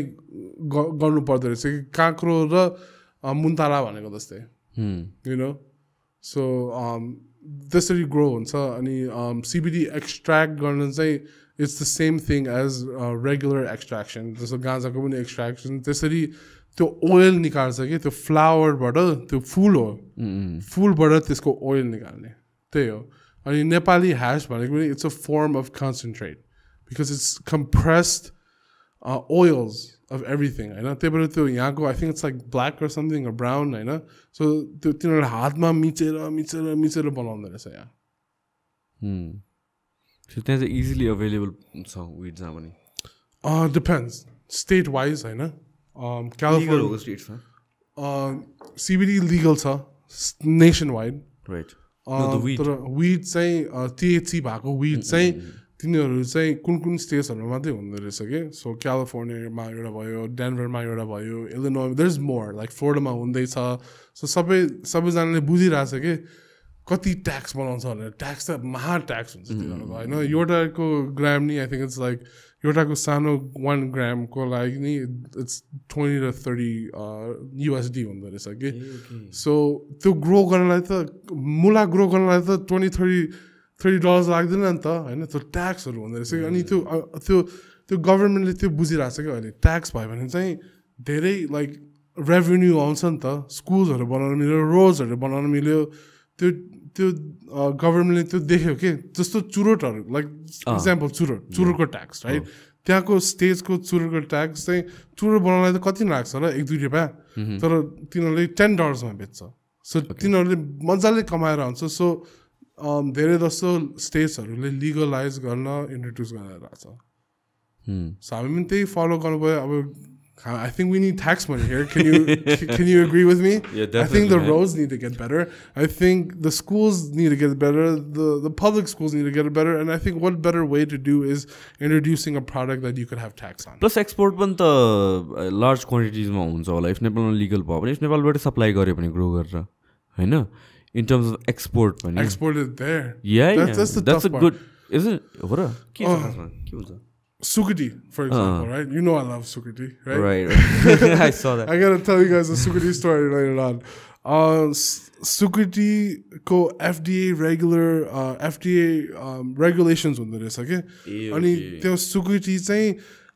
गर्नु पर्दो रहेछ कि काँक्रो र मुन्तारा भनेको जस्तै यु नो सो त्यसरी ग्रो हुन्छ अनि CBD एक्सट्र्याक्ट गर्न चाहिँ it's the same thing as regular extraction जस्तो गाँजाको पनि एक्सट्र्याक्सन त्यसरी त्यो ओइल निकाल्छ कि त्यो फ्लावरबाट त्यो फुल हो फुलबाट त्यसको ओइल निकाल्ने त्यही हो अनि नेपाली ह्यास भनेको पनि it's a form of concentrate because it's compressed oils of everything हैन त्यही भएर त्यो यहाँको I think it's like black or something or brown Hahn so त्यो तिनीहरूले हातमा मिचेर बनाउँदो रहेछ यहाँ so त्यहाँ चाहिँ easily available छ weeds मा पनि depends state wise हैन California legal states CBD legal छ nationwide right no the weed तर weed चाहिँ THC भएको weed चाहिँ तिनीहरू चाहिँ कुन स्टेट्सहरुमा मात्रै हुँदो रहेछ के सो क्यालिफोर्नियामा एउटा भयो डेनभरमा एउटा भयो इलिनोय देयर इज मोर लाइक फ्लोरिडामा हुँदैछ सो सबैजनाले बुझिरहेछ के कति ट्याक्स बनाउँछ भनेर ट्याक्स त महा ट्याक्स हुन्छ तिनीहरूको होइन एउटाको ग्राम नि आई थिङ्क इट्स लाइक एउटाको सानो 1 ग्रामको लागि नि इट्स 20 to 30 USD हुँदो रहेछ कि सो त्यो ग्रो गर्नलाई त मुला ग्रो गर्नलाई त 20-30 $30 लाग्दैन नि त होइन त्यो ट्याक्सहरू हुँदो रहेछ अनि त्यो गभर्मेन्टले त्यो बुझिरहेको छ क्या अहिले ट्याक्स भयो भने चाहिँ धेरै लाइक रेभेन्यू आउँछ नि त स्कुल्सहरू बनाउन मिल्यो रोड्सहरू बनाउन मिल्यो त्यो गभर्मेन्टले त्यो देख्यो कि जस्तो चुरोटहरू लाइक इक्जाम्पल चुरोटको ट्याक्स राइट त्यहाँको स्टेट्सको चुरोटको ट्याक्स चाहिँ चुरोट बनाउनलाई त कति लाग्छ होला 1-2 रुपियाँ तर तिनीहरूले $10 बेच्छ सो तिनीहरूले मजाले कमाएर आउँछ सो धेरै जस्तो स्टेट्सहरूले लिगलाइज गर्न इन्ट्रोड्युस गरिरहेको छ सो हामी पनि त्यही फलो गर्नुभयो अब I think we need tax money here. Can you agree with me? Yeah, definitely. I think the roads need to get better. I think the schools need to get better. The public schools need to get better. And I think what better way to do is introducing a product that you could have tax on. Plus export पनि त large quantities मा हुन्छ होला if नेपालमा legal भयो भने if नेपालबाट supply गर्यो भने ग्रो गरेर हैन in terms of export पनि exported there. Yeah, that's the that's tough a part. good isn't it? What के हुन्छ Sukati, for example, right? You know I love Sukati, right? Right. I saw that. I gotta tell you guys a Sukati story later on. Sukati ko FDA regulations हुँदो रहेछ के अनि त्यो Sukati चाहिँ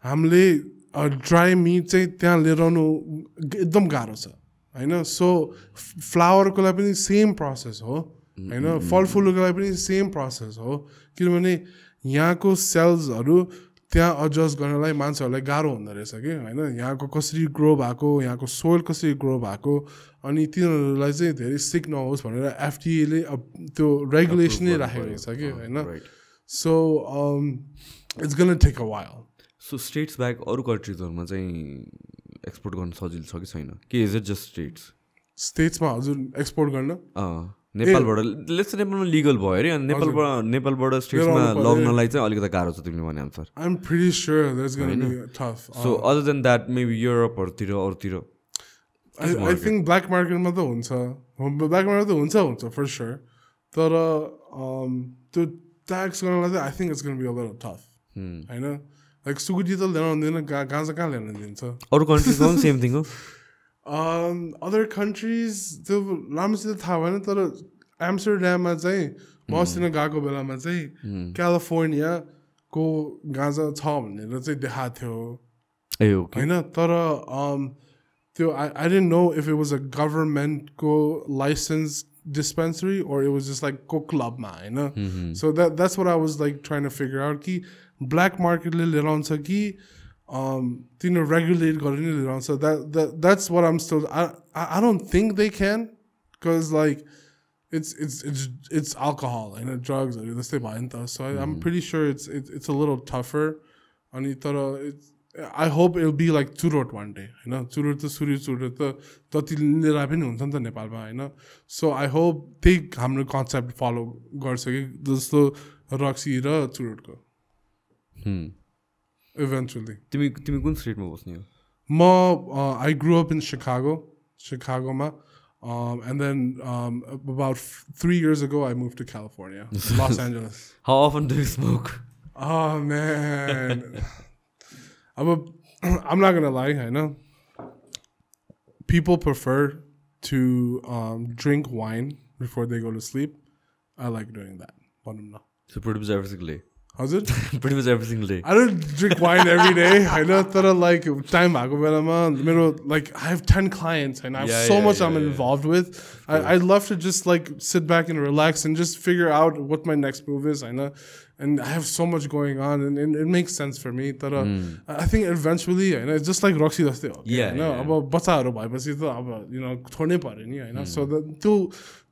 हामीले dry मिट चाहिँ त्यहाँ लिएर आउनु एकदम गाह्रो छ हैन सो फ्लावरको लागि पनि सेम प्रोसेस हो हैन फलफुलको लागि पनि सेम प्रोसेस हो किनभने यहाँको सेल्सहरू त्यहाँ एडजस्ट गर्नलाई मान्छेहरूलाई गाह्रो हुँदो रहेछ कि होइन यहाँको कसरी ग्रो भएको यहाँको सोइल कसरी ग्रो भएको अनि तिनीहरूलाई चाहिँ धेरै सिक नहोस् भनेर एफडिएले त्यो रेगुलेसनै राखेको छ कि होइन so it's gonna take a while so states back अरू कन्ट्रिजहरूमा चाहिँ एक्सपोर्ट गर्न सजिलो छ कि छैन के इज इट जस्ट स्टेट्समा हजुर एक्सपोर्ट गर्न नेपालबाट लेट्स नेपालमा लिगल भयो अरे अनि नेपालबाट स्टेट्समा लग्नलाई चाहिँ अलिकति गाह्रो छ तिमीले भने अनुसार I am pretty sure that's gonna be tough so other than that maybe युरोपहरुतिर अरूतिर आई थिंक ब्ल्याक मार्केटमा त हुन्छ फर श्योर तर त्यो ट्याक्स गर्नलाई चाहिँ I think it's gonna be a little tough हैन लाइक सुकुटी त ल्याउन हुँदैन गाँजा कहाँ ल्याउन दिन्छ अरू कन्ट्रीजमा पनि सेम थिङ हो अदर कन्ट्रिज त्यो राम्रोसित थाहा भएन तर एम्स्टरड्याममा चाहिँ म अस्ति गएको बेलामा चाहिँ क्यालिफोर्नियाको गाँजा छ भनेर चाहिँ देखाएको थियो होइन तर त्यो I didn't know if it was a गभर्मेन्टको licence dispensary or it was just like को क्लबमा होइन so that's what I was like trying to figure out कि black market ले लिएर आउँछ कि तिनीहरू regulate गरेर नै लिएर आउँछ that's what I'm still I don't think they can because like it's alcohol and drugs त्यस्तै भयो नि त so I'm pretty sure it's a little tougher अनि तर I hope it'll be like चुरोट one day होइन चुरोट त सूर्य चुरोट त जति लिएर पनि हुन्छ नि त नेपालमा होइन so I hope त्यही हाम्रो कन्सेप्ट फलो गर्छ कि जस्तो रक्सी र चुरोटको eventually तिमी कुन स्टेटमा बस्ने हो म I grew up in Chicagoमा and then about 3 years ago I moved to California Los Angeles. How often do you smoke? Oh man I'm not gonna lie, I know people prefer to drink wine before they go to sleep. I like doing that. So pretty much every single day. How's it? Pretty much every single day. I don't drink wine every day. I know that like time like I have 10 clients and I have so much I'm involved with. I'd love to just like sit back and relax and just figure out what my next move is. I know. And I have so much going on, and it makes sense for me. But I think eventually, you know, it's just like Roxy does it. Yeah, you know, about bacharo bhai पछि त अब you know छोड्नै पर्यो नि हैन so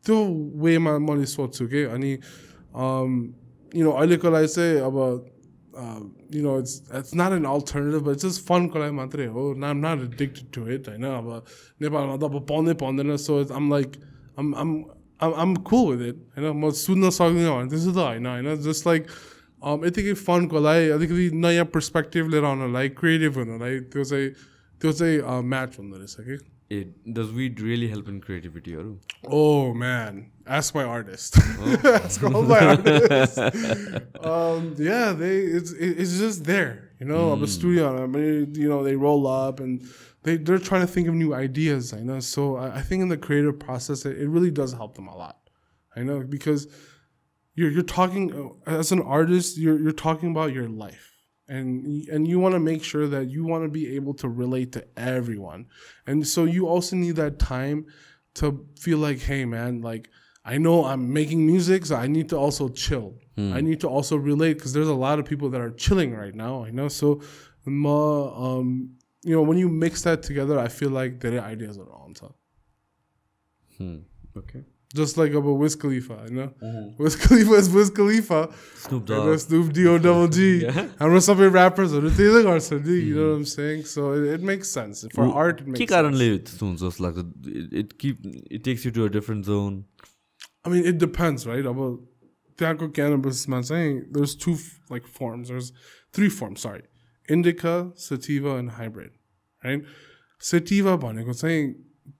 त्यो way मा मैले सोच्छु के अनि you know अहिलेको लागि चाहिँ अब you know it's not an alternative but it's just fun को लागि मात्रै हो I'm not addicted to it हैन अब नेपालमा त अब पाउँदैन so I'm like I'm cool with it हैन म सुन्न सक्दिनँ भने त्यसो त हैन just like यतिकै फनको लागि अलिकति नयाँ पर्सपेक्टिभ लिएर आउनलाई क्रिएटिभ हुनलाई त्यो चाहिँ म्याच हुँदो रहेछ कि Does weed really help in creativity? Oh man, ask my artist. Ask all my artists. Yeah, it's just there, you know. I'm a studio. I mean, you know, they roll up and they're trying to think of new ideas. I know. So I think in the creative process, it really does help them a lot. I know because you're talking as an artist. You're talking about your life, and you want to make sure that you want to be able to relate to everyone, and so you also need that time to feel like, hey man, like I know I'm making music, so I need to also chill. I need to also relate because there's a lot of people that are chilling right now. I know, so you know, when you mix that together, I feel like their ideas are on top. Okay. Just like about Wiz Khalifa, you know? Wiz Khalifa is Wiz Khalifa. Snoop Dogg. Snoop D-O-double-G. And we're some rappers, you know what I'm saying? So it makes sense. For art, it makes sense. It takes you to a different zone. I mean, it depends, right? About Cannabis, man, saying there's two like forms. There's three forms, sorry. Indica, sativa, and hybrid, right? Sativa, saying,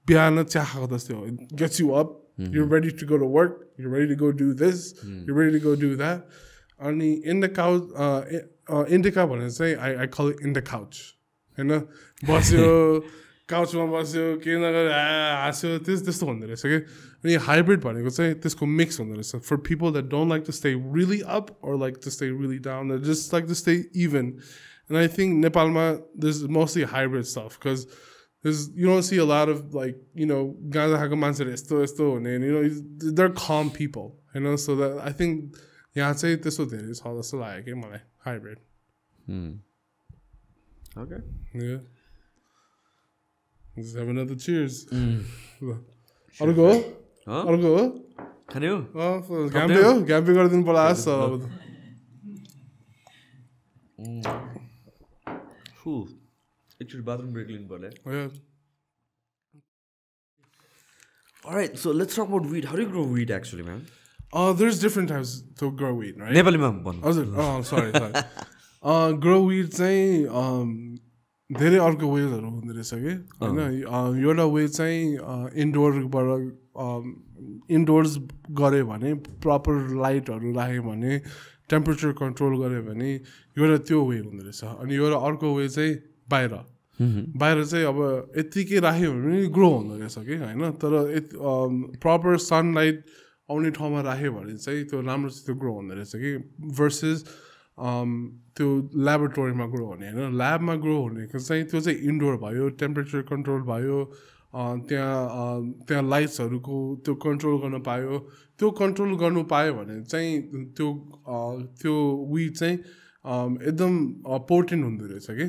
it gets you up. You're ready to go to work. You're ready to go do this. You're ready to go do that. On the indica, say, I call it in the couch. You know? Couch this one there is, okay? And hybrid say this mix on there. So for people that don't like to stay really up or like to stay really down, they just like to stay even. And I think Nepal, there's mostly hybrid stuff because you don't see a lot of like, you know, and you know, they're calm people, you know, so that I think I'd say this is how that's like hybrid. Okay. Yeah. Let's have another cheers. I'll go. I'll go. Can you? Camping or din pala so. Actually, bathroom break link, yeah. All right, so let's talk about weed. How do you grow weed, actually, man? There's different types to grow weed, right? Nepali ma sorry. Grow weed चाहिँ धेरै अर्को वेजहरू हुँदो रहेछ कि होइन एउटा वे चाहिँ endorse गऱ्यो भने प्रपर लाइटहरू राख्यो भने टेम्परेचर कन्ट्रोल गऱ्यो भने एउटा त्यो वे हुँदो रहेछ अनि एउटा अर्को वे चाहिँ बाहिर चाहिँ अब यत्तिकै राख्यो भने ग्रो हुँदो रहेछ कि होइन तर प्रपर सनलाइट आउने ठाउँमा राख्यो भने चाहिँ त्यो राम्रोसित ग्रो हुँदो रहेछ कि भर्सेस त्यो ल्याबोरेटोरीमा ग्रो हुने होइन ल्याबमा ग्रो हुनेको चाहिँ त्यो चाहिँ इन्डोर भयो टेम्परेचर कन्ट्रोल भयो त्यहाँ लाइट्सहरूको त्यो कन्ट्रोल गर्न पायो त्यो कन्ट्रोल गर्नु पायो भने चाहिँ त्यो विड चाहिँ एकदम पोर्टेन्ट हुँदो रहेछ कि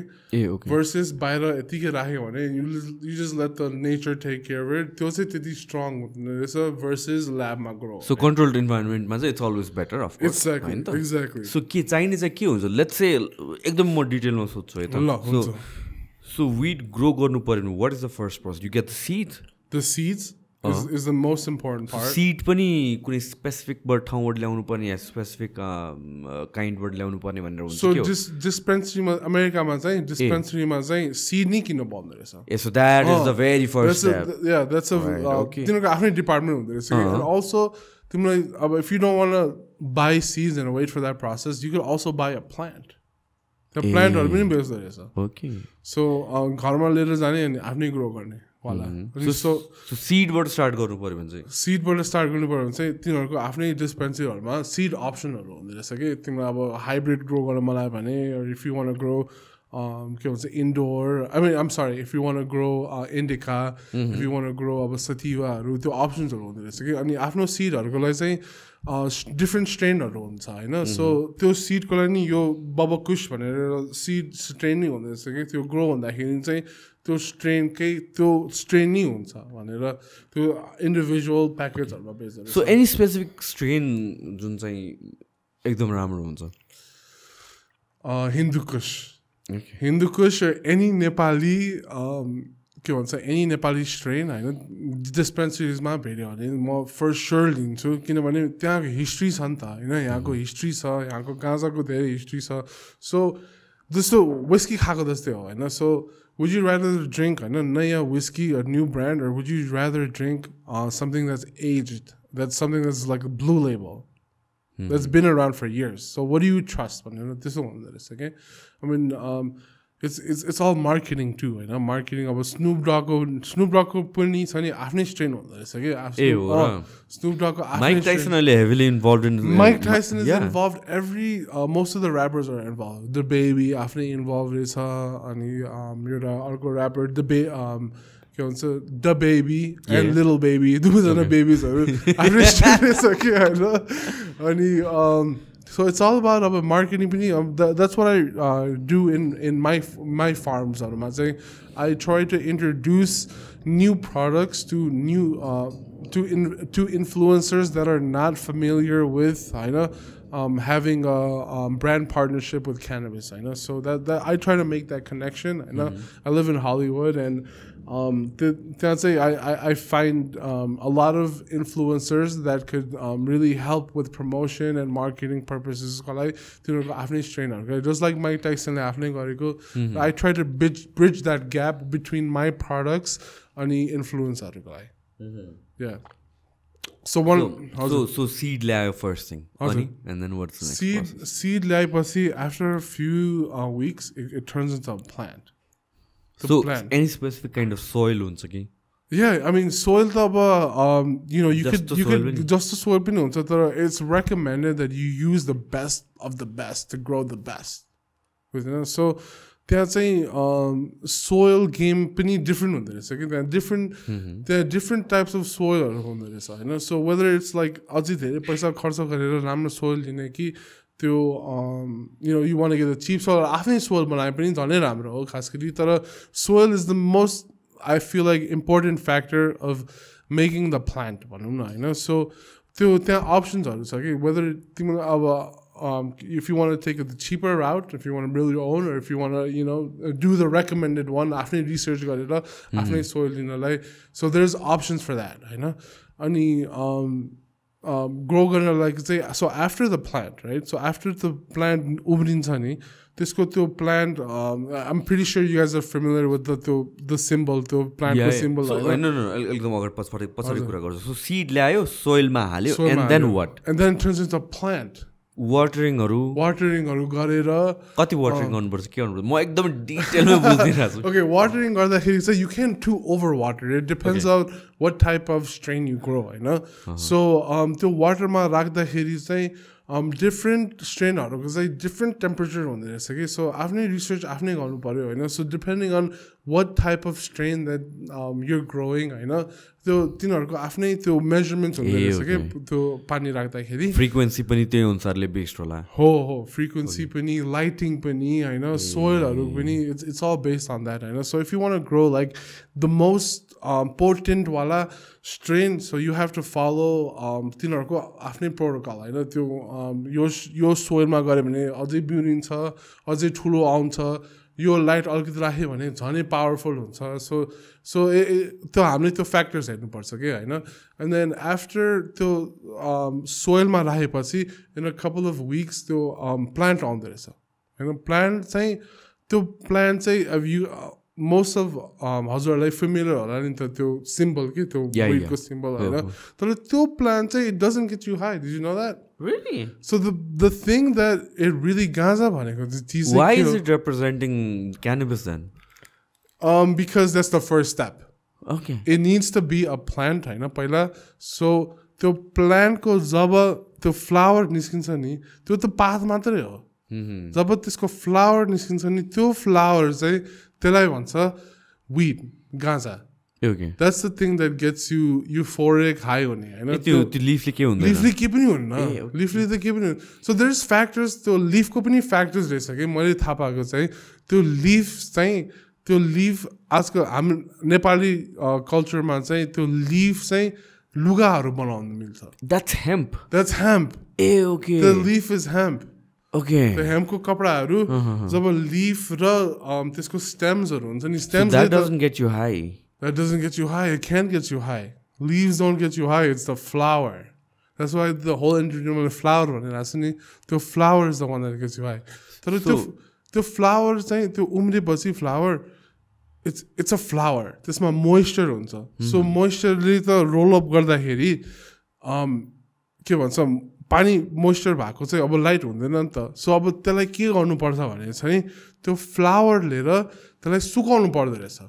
भर्सेस बाहिर यतिकै राख्यो भने you just let the nature take care of it त्यो चाहिँ त्यति स्ट्रङ हुँदो रहेछ भर्सेस ल्याबमा ग्रो सो कन्ट्रोल्ड इन्भाइरोमेन्टमा चाहिँ it's always better of course exactly so के चाहिने चाहिँ के हुन्छ लेट्स से एकदम म डिटेलमा सोध्छु है त सो विड ग्रो गर्नु पर्यो भने what is the first process you get the seeds is the most important part. Seed पनि कुनै स्पेसिफिक ठाउँबाट ल्याउनु पर्ने या स्पेसिफिक काइन्डबाट ल्याउनु पर्ने भनेर हुन्छ के हो सो डिस्पेन्सरीमा अमेरिकामा चाहिँ डिस्पेन्सरीमा चाहिँ सीड नै किन्न भन्दै रहेछ so that is the very first step yeah that's तिनीहरूको आफ्नै डिपार्टमेन्ट हुँदो रहेछ एन्ड अल्सो तिमीलाई अब if you don't want to buy seeds and wait for that process you can also buy a plant त्यो प्लान्टहरू पनि बेच्दो रहेछ ओके सो घरमा लिएर जाने अनि आफ्नै ग्रो गर्ने सिडबाट स्टार्ट गर्नु पर्यो भने चाहिँ सिडबाट स्टार्ट गर्नु पर्यो भने चाहिँ तिनीहरूको आफ्नै डिस्पेन्सरीहरूमा सिड अप्सनहरू हुँदो रहेछ कि तिमीलाई अब हाइब्रिड ग्रो गर्न मन लाग्यो भने इफ यु वान ग्रो के भन्छ इन्डोर आई मिन आम सरी if you one grow Indica if you one grow अब सतिवाहरू त्यो अप्सन्सहरू हुँदो रहेछ कि अनि आफ्नो सिडहरूको लागि चाहिँ डिफ्रेन्ट स्ट्रेनहरू हुन्छ होइन सो त्यो सिडको लागि नि यो बबकुश भनेर सिड स्ट्रेन नै हुँदो रहेछ कि त्यो ग्रो हुँदाखेरि चाहिँ त्यो स्ट्रेन नै हुन्छ भनेर त्यो इन्डिभिजुअल प्याकेजहरूमा बेच्छ सो एनी स्पेसिफिक स्ट्रेन जुन चाहिँ एकदम राम्रो हुन्छ हिन्दुकुश एनी नेपाली के भन्छ एनी नेपाली स्ट्रेन होइन डिस्पेन्सरिजमा भेट्यो भने म फर स्योर लिन्छु किनभने त्यहाँको हिस्ट्री छ नि त होइन यहाँको हिस्ट्री छ यहाँको गाँजाको धेरै हिस्ट्री छ सो जस्तो विस्की खाएको जस्तै हो होइन सो would you rather drink naya whiskey, a new brand, or would you rather drink something that's aged, that's something that's like a blue label, that's been around for years? So what do you trust? This one is okay. I mean, it's all marketing too, होइन marketing अब Snoop Dogg को पनि छ नि आफ्नै strain हुँदो रहेछ के Snoop Dogg को Mike Tyson is heavily involved in Mike Tyson is involved most of the rappers are involved the baby आफ्नै involved रहेछ अनि एउटा अर्को rapper the के भन्छ the baby and little baby दुईजना babiesहरु आफ्नै strain रहेछ के हैन अनि so it's all about marketing. That's what I do in my farms. I try to introduce new products to to influencers that are not familiar with having a brand partnership with cannabis. So that I try to make that connection. I live in Hollywood and I find a lot of influencers that could really help with promotion and marketing purposes. Just like Mike Tyson, I try to bridge that gap between my products and the influencer. Yeah. So seed lay first thing, honey, and then what's the next process? Seed lay, after a few weeks, it turns into a plant. Any specific kind of soil huncha ki? Yeah, I mean soil ta you could just the soil pani huncha tara it's recommended that you use the best of the best to grow the best. So त्यहाँ चाहिँ soil game पनि different हुँदो रहेछ कि there are different types of soilहरु हुँदो रहेछ हैन so whether it's like अझै धेरै पैसा खर्च गरेर राम्रो soil लिने कि त्यो you want to get a cheap soil आफ्नै soil बनाए पनि झनै राम्रो हो खास गरी तर soil is the most I feel like important factor of making the plant भनौं न हैन so त्यो त्यहाँ optionsहरु छ कि whether तिमीले अब if you want to take the cheaper route if you want to build your own or if you want to do the recommended one आफ्नै research गरेर आफ्नै soil लिनलाई so there's options for that हैन अनि grow गर्न like say so after the plant right so after the plant उब्रिन्छ नि त्यसको त्यो plant I'm pretty sure you guys are familiar with the symbol त्यो plant को symbol so no एकदम अगाडि पछाडी कुरा गर्छु so seed ल्यायो soil मा हाल्यो and then what and then it turns into a plant watering गरेर कति watering गर्नुपर्छ के गर्नुपर्छ म एकदम डिटेलमा बुझ्दिरहेको छु okay watering गर्दाखेरि चाहिँ you can't too over water it depends on what type of strain you grow Hahn so त्यो water मा राख्दाखेरि चाहिँ different strainहरुको चाहिँ different temperature हुँदै रहेछ कि so आफ्नै research आफ्नै गर्नु पर्यो हैन so depending on what type of strain that you're growing हैन त्यो तिनीहरुको आफ्नै त्यो measurements हुँदै रहेछ कि त्यो पानी राख्दाखेरि frequency पनि त्यही अनुसारले based होला हो frequency पनि lighting पनि हैन soilहरु पनि it's all based on that Hahn so if you want to grow like the most potent wala strain so you have to follow तिनीहरुको आफ्नै protocol हैन त्यो यो soil मा गरे भने अझै बिउरिन्छ अझै ठुलो आउँछ यो लाइट अलिकति राख्यो भने झनै पावरफुल हुन्छ so त्यो हामीले त्यो फ्याक्टर्स हेर्नु पर्छ के हैन and then after त्यो soil मा राखेपछि in a couple of weeks त्यो plant आउँदै रहेछ हैन plant चाहिँ त्यो plant चाहिँ most of हजुरहरुलाई familiar होला नि त त्यो symbol के त्यो weed को symbol हैन तर त्यो plant चाहिँ it doesn't get you high did you know that really so the thing that it really gaza bhaneko why is it representing cannabis then because that's the first step okay it needs to be a plant हैन पहिला so त्यो plant को जब त्यो flower निस्किन्छ नि त्यो त पात मात्रै हो जब त्यसको flower निस्किन्छ नि त्यो flower चाहिँ त्यसलाई भन्छ weed गाँजा okay that's the thing that gets you euphoric high हुने हैन त्यो leafले के हुँदैन leafले के पनि हुन्न leafले त के पनि so there's factors त्यो leaf को पनि factors रहेछ के मैले थाहा पाएको चाहिँ त्यो leaf आजकल हामी नेपाली कल्चरमा चाहिँ त्यो leaf चाहिँ लुगाहरु बनाउन मिल्छ that's hemp okay the leaf is hemp okay the hemp को कपडाहरु जब leaf र त्यसको stems हरु हुन्छ नि stems that doesn't get you high it can't get you high leaves don't get you high it's the flower that's why the whole ingredient of flower भनेर नि त्यो flower is the one that gets you high तर त्यो flower चाहिँ त्यो उम्रेपछि flower it's a flower त्यसमा moisture हुन्छ so moisture ले त roll up गर्दाखेरि के भन्छ पानी मोइस्चर भएको चाहिँ अब लाइट हुँदैन नि त सो अब त्यसलाई के गर्नुपर्छ भने चाहिँ त्यो फ्लावर लिएर त्यसलाई सुकाउनु पर्दो रहेछ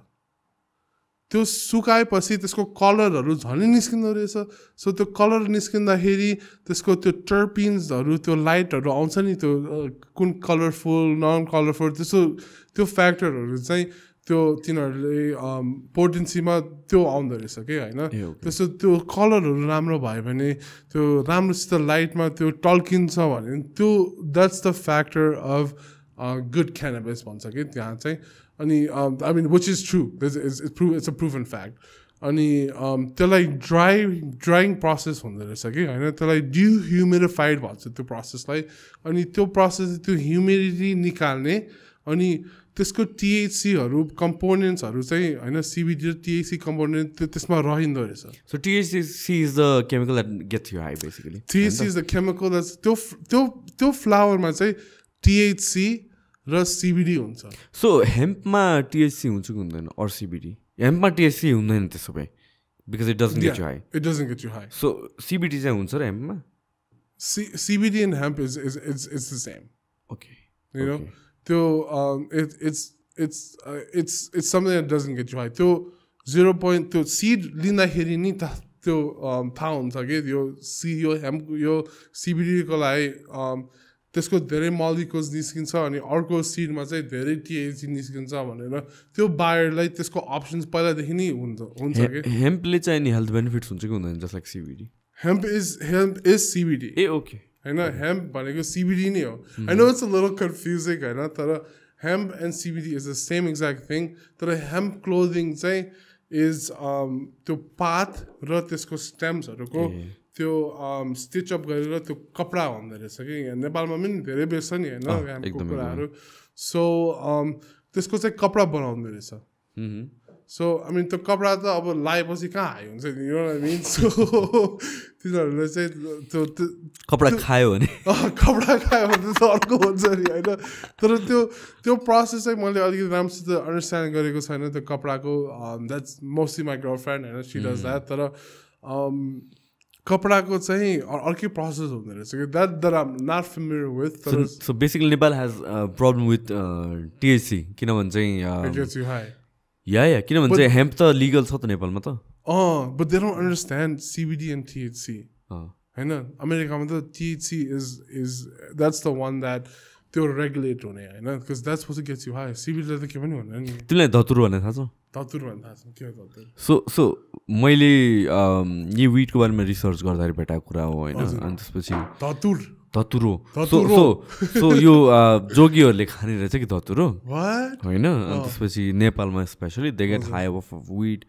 त्यो सुकाएपछि त्यसको कलरहरू झनै निस्किँदो रहेछ सो त्यो कलर निस्किँदाखेरि त्यसको त्यो टर्पिन्सहरू त्यो लाइटहरू आउँछ नि त्यो कुन कलरफुल नन कलरफुल त्यस्तो त्यो फ्याक्टरहरू चाहिँ त्यो तिनीहरूले पोटेन्सीमा त्यो आउँदो रहेछ कि होइन त्यस्तो त्यो कलरहरू राम्रो भयो भने त्यो राम्रोसित लाइटमा त्यो टल्किन्छ भने त्यो that's the factor of good cannabis भन्छ कि त्यहाँ चाहिँ अनि आई मिन which is true it's a proven fact अनि त्यसलाई ड्राइङ प्रोसेस हुँदो रहेछ कि होइन त्यसलाई डिह्युमिडिफाइड भन्छ त्यो प्रोसेसलाई अनि त्यो प्रोसेस त्यो ह्युमिडिटी निकाल्ने अनि त्यसको टिएचसीहरू कम्पोनेन्ट्सहरू चाहिँ होइन सिबिडी र टिएचसी कम्पोनेन्ट त्यसमा रहँदो रहेछ so THC is the chemical that gets you high basically THC is the chemical that's त्यो फ्लावरमा चाहिँ टिएचसी र सिबिडी हुन्छ सो हेम्पमा टिएचसी हुन्छ कि हुँदैन अर सिबिडी हेम्पमा टिएचसी हुँदैन त्यसो भए because it doesn't get you high it doesn't get you high so CBD चाहिँ हुन्छ र हेम्पमा CBD and hemp is the same okay you know त्यो it's something that doesn't get you high त्यो 0. त्यो सिड लिँदाखेरि नि त्यो थाहा हुन्छ कि यो हेम्प यो सिबिडीको लागि त्यसको धेरै मलिकुल्स निस्किन्छ अनि अर्को सिडमा चाहिँ धेरै टिएचसी निस्किन्छ भनेर त्यो बायरलाई त्यसको अप्सन्स पहिलादेखि नै हुन्छ कि हेम्पले चाहिँ नि हेल्थ बेनिफिट्स हुन्छ कि हुँदैन just like CBD hemp is CBD A okay होइन हेम्प भनेको सिबिडी नै हो I know it's a little confusing होइन तर hemp and CBD is the same exact thing तर हेम्प क्लोदिङ चाहिँ इज त्यो पात र त्यसको स्टेम्सहरूको त्यो स्टिचअप गरेर त्यो कपडा हुँदो रहेछ कि यहाँ नेपालमा पनि धेरै बेच्छ नि होइन हेम्पको कुराहरू सो त्यसको चाहिँ कपडा बनाउँदो रहेछ सो आई मिन त्यो कपडा त अब लगाएपछि कहाँ हाई हुन्छ नि यो आई मिन सो तिनीहरूले चाहिँ त्यो कपडा खायो भने त अर्को हुन्छ नि होइन तर त्यो प्रोसेस चाहिँ मैले अलिकति राम्रोसित अन्डरस्ट्यान्ड गरेको छैन त्यो कपडाको द्याट्स मोस्टली माई गर्लफ्रेन्ड होइन सी डज द्याट तर कपडाको चाहिँ अर्कै प्रोसेस हुँदो रहेछ कि द्याट आम नट फेमिलियर विथ तर so basically Nepal hedge problem with THC किनभने चाहिँ या किनभने चाहिँ हेम्प त लिगल छ त नेपालमा त but they don't understand CBD and THC होइन अमेरिकामा त THC is that's the one that त्यो रेगुलेट हुने होइन because that's was gets you high सिबिडीले त के पनि हुँदैन नि तिमीलाई धतुरो भन्ने थाहा छ धतुरो भन्ने थाहा छ के हो धतुरो सो मैले यी विडको बारेमा रिसर्च गर्दाखेरि भेटाएको कुरा हो होइन अनि त्यसपछि धतुरो सो यो जोगीहरूले खाने रहेछ कि धतुरो होइन अनि त्यसपछि नेपालमा specially they get high of weed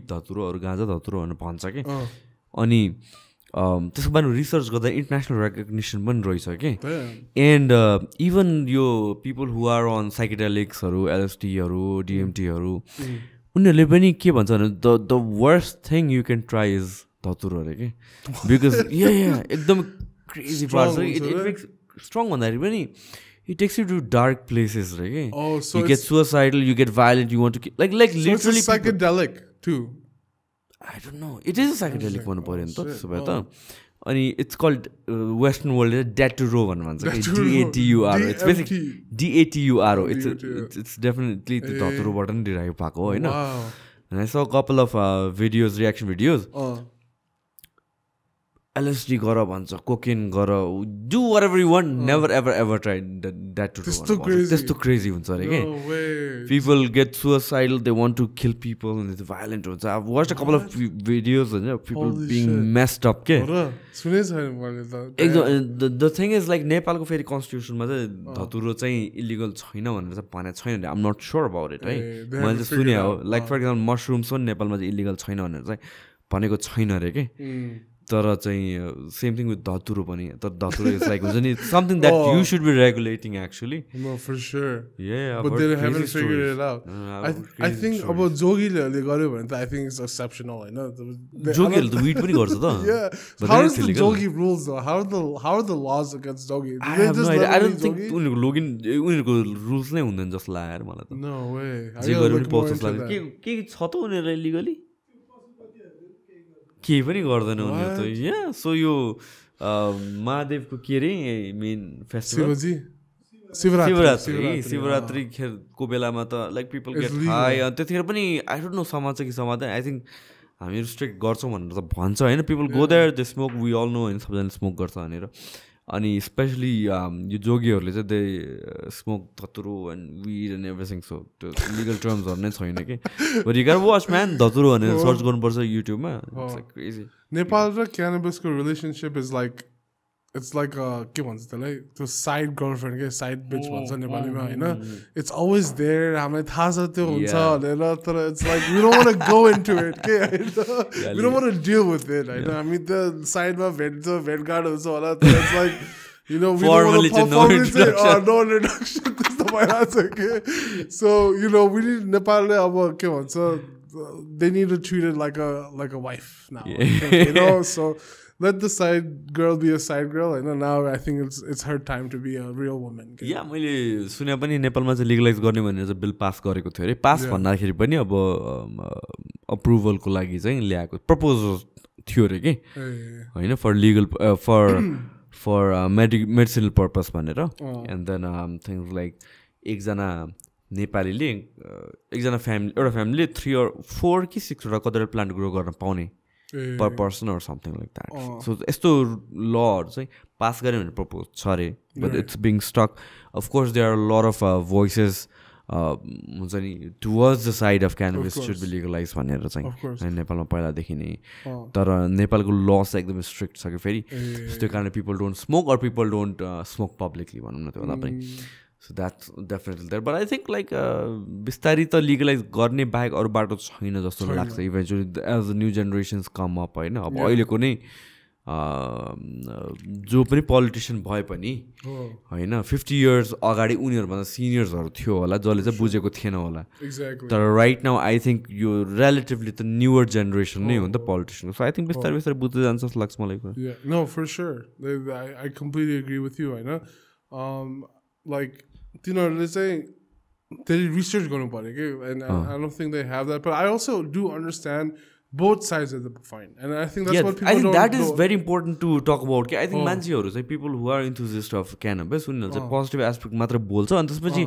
धतुरोहरू गाँजा धतुरो भनेर भन्छ कि अनि त्यसको बारेमा रिसर्च गर्दा इन्टरनेसनल रेकग्निसन पनि रहेछ कि एन्ड इभन यो पिपल हु आर अन साइकेडेलिक्सहरू एलएसडीहरू डिएमटीहरू उनीहरूले पनि के भन्छ भने the worst thing you can try is धतुरो अरे कि बिकज एकदम क्रेजी पार्छ इट मेक्स स्ट्रङ भन्दाखेरि पनि it takes you to dark places रे कि you get suicidal you get violent you want to like literally psychedelic to I don't know it is a psychedelic भन्नु पऱ्यो नि त त्यसो भए त अनि इट्स कल्ड वेस्टर्न वर्ल्ड ड्याटुरो भनेर भन्छ कि D A T U R O it's basic D A T U R O it's definitely त्यो धतुरोबाट नै डिराइभ भएको होइन I saw couple of videos reaction videos LSD गर भन्छ कोकेन गर do whatever you want never ever try that to त्यस्तो क्रेजी हुन्छ अरे के people get suicidal they want to kill people and it's violent हुन्छ I've watched a couple of videos and people being messed up के सुने छैन मैले त एकदम the thing is like नेपालको फेरि कन्स्टिट्युसनमा चाहिँ धतुरो चाहिँ इलिगल छैन भनेर चाहिँ भनेको छैन I'm not sure about it है मैले चाहिँ सुने हो लाइक फर एक्जाम्पल मसरुम्स पनि नेपालमा चाहिँ इलिगल छैन भनेर चाहिँ भनेको छैन अरे के तर चाहिँ सेम थिङ विथ धतुरो पनि तर धतुरो इज लाइक हुन्छ नि something that you should be regulating actually no for sure but they haven't figured it out I think अब जोगीले गर्यो भने त आई थिंक इट्स एक्सेप्सनल हैन जोगीले त वीड पनि गर्छ त how is the jogi rules how are the laws against jogi I don't think उनीहरुको रुल्स नै हुँदैन जस्तो लाग्यो मलाई त नो वे जे गरे पनि पाउँछ जस्तो लाग्यो के छ त उनीहरुलाई लिगली केही पनि गर्दैन उनीहरू त या सो यो महादेवको के अरे मेन फेस्टिभल शिवरात्रि खेलको बेलामा त लाइक पिपल गेट हाई अनि त्यतिखेर पनि आई डोन्ट नो समाज कि समाज आई थिङ्क हामी रिस्ट्रिक्ट गर्छौँ भनेर त भन्छ होइन people go there they smoke we all know होइन सबैजनाले स्मोक गर्छ भनेर अनि स्पेसली यो जोगीहरूले चाहिँ दे स्मोक धतुरो and weed and everything so त्यो लिगल टर्म्सहरू नै छैन कि बट यु क्यान वाच म्यान धतुरो भनेर सर्च गर्नुपर्छ युट्युबमा क्रेजी नेपाल र क्यानाबिसको relationship is like it's like के भन्छ त्यसलाई त्यो साइड गर्लफ्रेन्ड के साइड बिच भन्छ नेपालीमा होइन इट्स अलवेज देयर हामीलाई थाहा छ त्यो हुन्छ भनेर तर it's like we don't want to go into it के होइन we don't want to deal with it होइन हामी त साइडमा भेटघाट हुन्छ होला तर it's like you know we don't want to no introduction त्यस्तो भइरहेको छ के so you know we need नेपालले अब के भन्छ they need to treat it like a wife now you know so let the side girl be a side girl and now I think it's her time to be a real woman या मैले सुने पनि नेपालमा चाहिँ legalise गर्ने भनेर चाहिँ bill pass गरेको थियो अरे पास भन्दाखेरि पनि अब अप्रुभलको लागि चाहिँ ल्याएको प्रपोजल थियो अरे कि होइन फर लिगल फर मेडिसिनल पर्पस भनेर एन्ड देन थिङ्स लाइक एकजना नेपालीले एकजना एउटा फ्यामिलीले 3 or 4 कि 6 वटा कतिवटा प्लान्ट ग्रो गर्न पाउने पर person or something like that. So यस्तो लहरू चाहिँ पास गऱ्यो भने प्रपोज छ अरे but it's being stuck of course there are lot of voices हुन्छ नि towards the side of cannabis should be legalise भनेर चाहिँ नेपालमा पहिलादेखि नै तर नेपालको ल चाहिँ एकदमै स्ट्रिक्ट छ कि फेरि त्यो कारणले people don't smoke or people don't smoke publicly भनौँ न त्यो पनि so that's definitely there but I think like बिस्तारै त लिगलाइज गर्ने बाहेक अरू बाटो छैन जस्तो लाग्छ eventually as the new generations come up होइन अब अहिलेको नै जो पनि पोलिटिसियन भए पनि होइन 50 years अगाडि उनीहरूभन्दा सिनियर्सहरू थियो होला जसले चाहिँ बुझेको थिएन होला तर right now I think yo relatively त न्युवर जेनेरेसन नै हो नि त पोलिटिसियनको सो आई थिङ्क बिस्तारै बिस्तारै बुझ्दै जान्छ जस्तो लाग्छ मलाई no for sure I completely agree with you होइन लाइक तिनीहरूले चाहिँ धेरै रिसर्च गर्नु पऱ्यो कि and I don't think they have that but I also do understand both sides of the fine and I think that's what people I think don't that is very important to talk about I think मान्छेहरू चाहिँ people who are enthusiasts of cannabis उनीहरूले चाहिँ positive aspect मात्र बोल्छ अनि त्यसपछि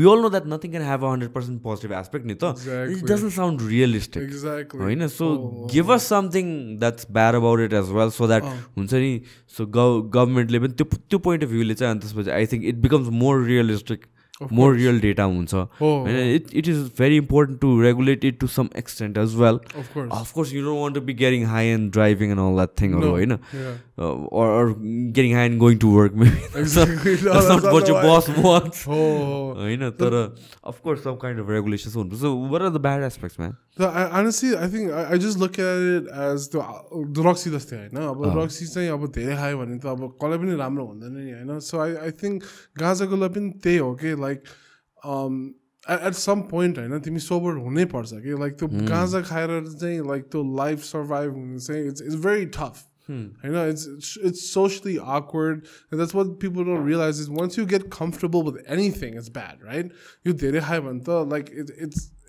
we all know that nothing can have 100% positive aspect नि त it doesn't sound realistic होइन so give us something that's bad about it as well so that हुन्छ नि so गभर्मेन्टले पनि त्यो point of view ले चाहिँ अनि त्यसपछि I think it becomes more realistic more real data huncha it is very important to regulate it to some extent as well of course you don't want to be getting high and driving and all that thing or getting high and going to work maybe that's not what your boss wants but of course some kind of regulations so what are the bad aspects man honestly I think I just look at it as the Roxy जस्तै हैन अब Roxy चाहिँ अब धेरै खायो भने त अब कसैले पनि राम्रो हुँदैन नि हैन so I think गाजाको लागि पनि त्यही हो के like at some point हैन तिमी सोबर हुनै पर्छ के like त्यो गाजा खाएर चाहिँ like त्यो लाइफ सर्भाइभ हुनु चाहिँ it's very tough I know it's socially awkward and that's what people don't realize is once you get comfortable with anything it's bad right you धेरै खायो भने त like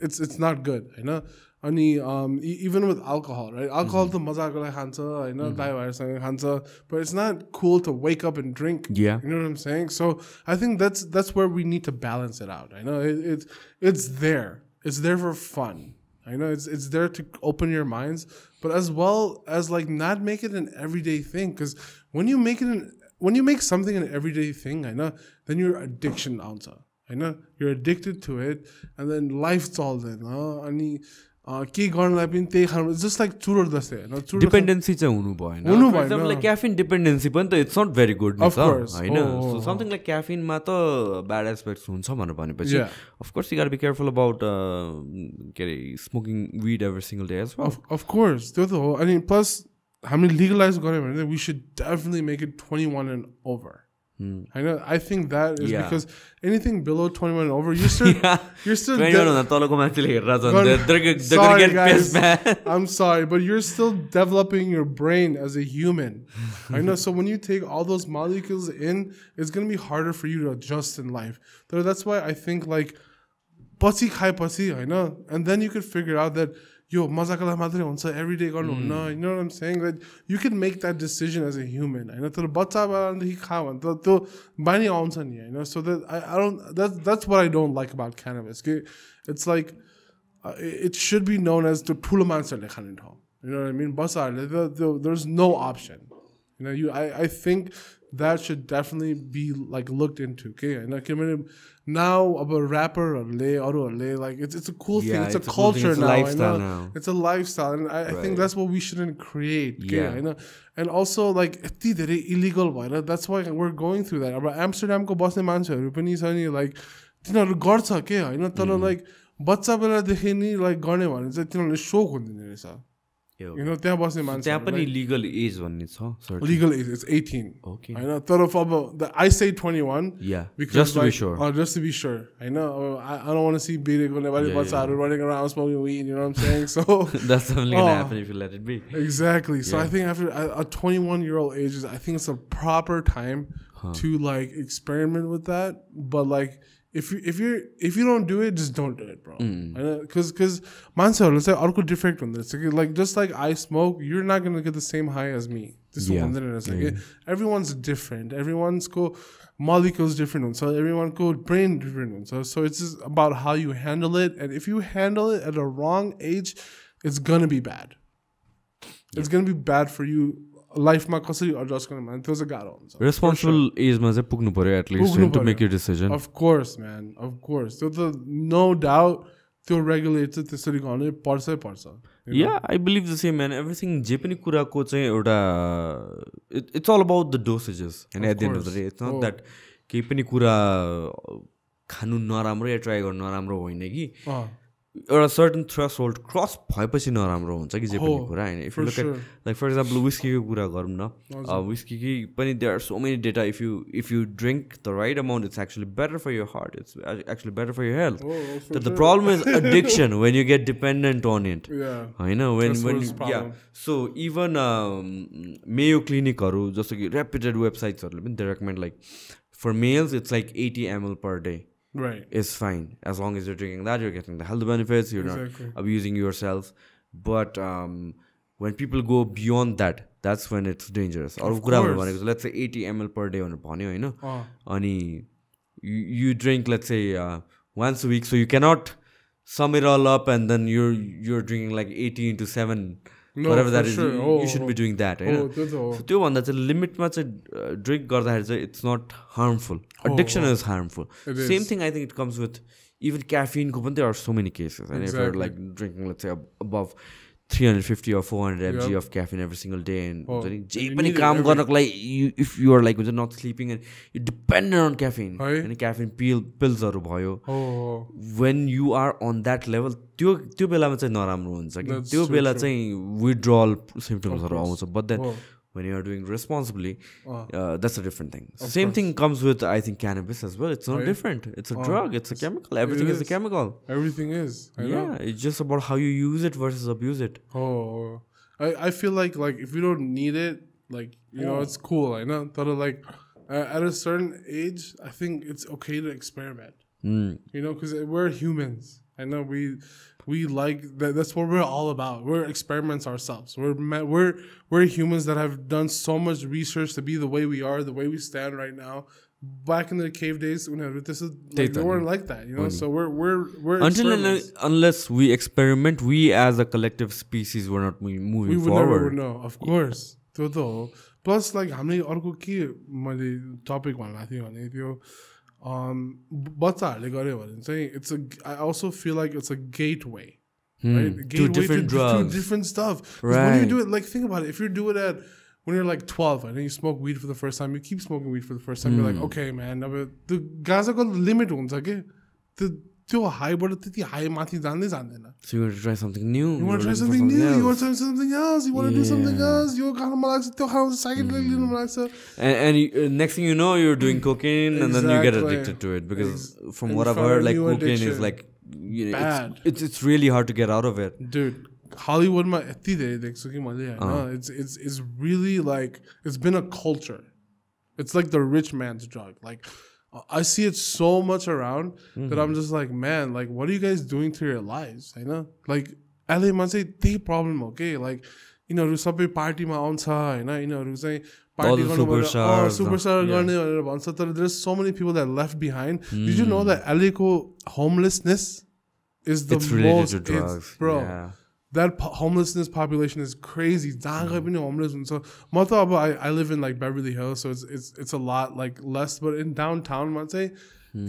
it's not good हैन अनि even with alcohol right alcohol त मजाको लागि खान्छ हैन दाइ भाइसँग खान्छ but it's not cool to wake up and drink you know what I'm saying so I think that's where we need to balance it out I know it's there for fun I know it's there to open your minds but as well as like not make it an everyday thing because when you make something an everyday thing I know then your addiction answer I know you're addicted to it and then life's all then अनि के गर्नलाई पनि त्यही खानु just like चुरोट जस्तै हैन dependency चाहिँ हुनु भएन लाइक क्याफिन डिपेन्डेन्सी पनि त इट्स नट भेरी गुड नि त हैन सो समथिङ लाइक क्याफिनमा त ब्याड एस्पेक्ट्स हुन्छ भनेर भनेपछि of course you got be careful about के अरे smoking weed every single day as well of course त्यो त हो अनि प्लस हामीले लिगलाइज गर्यो भने we should definitely make it 21 and over I think that is because anything below 21 and over you're still 21 sorry guys I'm sorry but you're still developing your brain as a human I know so when you take all those molecules in it's going to be harder for you to adjust in life so that's why I think like पछि खाएपछि हैन and then you could figure out that yo मजाको लागि मात्रै हुन्छ every day गर्नु हुन्न you know what I'm saying like you can make that decision as a human हैन तर बच्चा बेलादेखि खा भने त त्यो बानी आउँछ नि हैन so that I don't that's what I don't like about cannabis it's like it should be known as the ठुलो मान्छेहरुले खाने ठाउँ you know what I mean बच्चाहरुले there's no option you know I think that should definitely be like looked into okay and now about rapper or like it's a cool thing it's a culture it's a lifestyle now it's a lifestyle and I think that's what we shouldn't create okay I know and also like illegal that's why we're going through that about Amsterdam ko basne मान्छेहरु पनि छ नि like तिनीहरु गर्छ के हैन तर like बच्चा बेला देखि नि like गर्ने भने चाहिँ तिनीहरुले शोक हुँदैन रहेछ you know त्यहाँ बस्ने मान्छे त्यहाँ पनि legal age भन्ने छ legal age it's 18 okay हैन तर अब I say 21 yeah because just to like, be sure just to be sure Hahn I don't want to see बिरेको Nepali बच्चाहरु running around smoking weed you know what I'm saying so that's only going to happen if you let it be exactly so I think after a 21-year-old age I think it's a proper time to like experiment with that but like if you don't do it just don't do it bro because मान्छेहरुले चाहिँ अर्को defect हुँदैछ कि like just like I smoke you're not going to get the same high as me this one like everyone's different everyone's ko molecules different हुन्छ everyone ko brain different हुन्छ so it's just about how you handle it and if you handle it at a wrong age it's going to be bad it's going to be bad for you लाइफमा कसरी adjust गर्नु भने त्यो चाहिँ गाह्रो हुन्छ responsible asthma चाहिँ पुग्नु पर्यो at least to make your decision of course man of course त्यो त नो डाउट त्यो रेगुलेट चाहिँ त्यसरी गर्नै पर्छ yeah I believe the same man everything जे पनि कुराको चाहिँ एउटा it's all about the dosages and at the end of the day it's not that केही पनि कुरा खानु नराम्रो या ट्राई गर्नु नराम्रो होइन कि एउटा सर्टन थ्रेसहोल्ड क्रस भएपछि नराम्रो हुन्छ कि जे पनि कुरा होइन if you look at like for example विस्कीको कुरा गरौँ न विस्की पनि there are so many data if you drink the right amount it's actually better for your heart it's actually better for your health तर the problem is addiction when you get dependent on it होइन when yeah so even Mayo क्लिनिकहरू जस्तो कि reputed वेबसाइट्सहरूले पनि they recommend like for males it's like 80 ml per day right is fine as long as you're drinking that you're getting the health benefits you're not abusing yourself but when people go beyond that that's when it's dangerous or let's say 80 ml per day भन्यो हैन अनि you drink let's say once a week so you cannot sum it all up and then you're drinking like 80 into 7 whatever that is you shouldn't be doing that so त्यो भन्दा चाहिँ लिमिटमा चाहिँ drink गर्दाखेरि चाहिँ it's not harmful addiction is harmful same thing I think it comes with even caffeine ko there are so many cases and if you're like drinking let's say above 350 or 400 mg of caffeine every single day and जे पनि काम गर्नको लागि if you are like not sleeping and you dependent on caffeine and caffeine pills हरु भयो when you are on that level त्यो बेलामा चाहिँ नराम्रो हुन्छ कि त्यो बेला चाहिँ withdrawal symptoms हरु आउँछ but then when you are doing responsibly that's a different thing same thing comes with I think cannabis as well it's not different it's a drug it's a chemical everything is a chemical everything is it's just about how you use it versus abuse it I feel like if you don't need it like you know it's cool I know but like at a certain age I think it's okay to experiment you know because we're humans I know we like that. That's what we're all about. We're experiments ourselves. We're humans that have done so much research to be the way we are, the way we stand right now. Back in the cave days, this is like, they weren't like that, you know. So we're until unless we experiment, we as a collective species were not moving forward. Never know, of course. Plus, like how many arko ki मैले topic भन्नु थियो भने त्यो बच्चाहरूले गर्यो भने चाहिँ it's a I also feel like it's a gateway right gateway to different drugs to different stuff right. When you do it like think about it if you do it at when you're like 12 and then you smoke weed for the first time you keep smoking weed for the first time you're like okay man the गाजाको limit हुन्छ के त्यो हाईबाट त्यति high माथि जान्दै जान्दैन so you want to try something new you want to try something new you want to try something else you want to do something else यो खान मन लाग्छ त्यो Khan psychedelic लिन मन लाग्छ and next thing you know you're doing cocaine and then you get addicted to it because from what I've heard like cocaine is like you know, it's really hard to get out of it dude Hollywood ma यति धेरै देख्छु कि मैले हैन it's really like it's been a culture it's like the rich man's drug like I see it so much around that I'm just like, man, like, what are you guys doing to your lives? I know, like, LA मा चाहिँ त्यही problem हो के like यिनीहरू सबै पार्टीमा आउँछ होइन यिनीहरू चाहिँ पार्टी गर्नु सुपरस्टार गर्ने भनेर भन्छ तर there so many people that left behind did you know that LA को homelessness is the most bro that homelessness population is crazy. जहाँ गए पनि homeless हुन्छ म त अब I live in like Beverly Hills so it's a lot like less but in downtown मा चाहिँ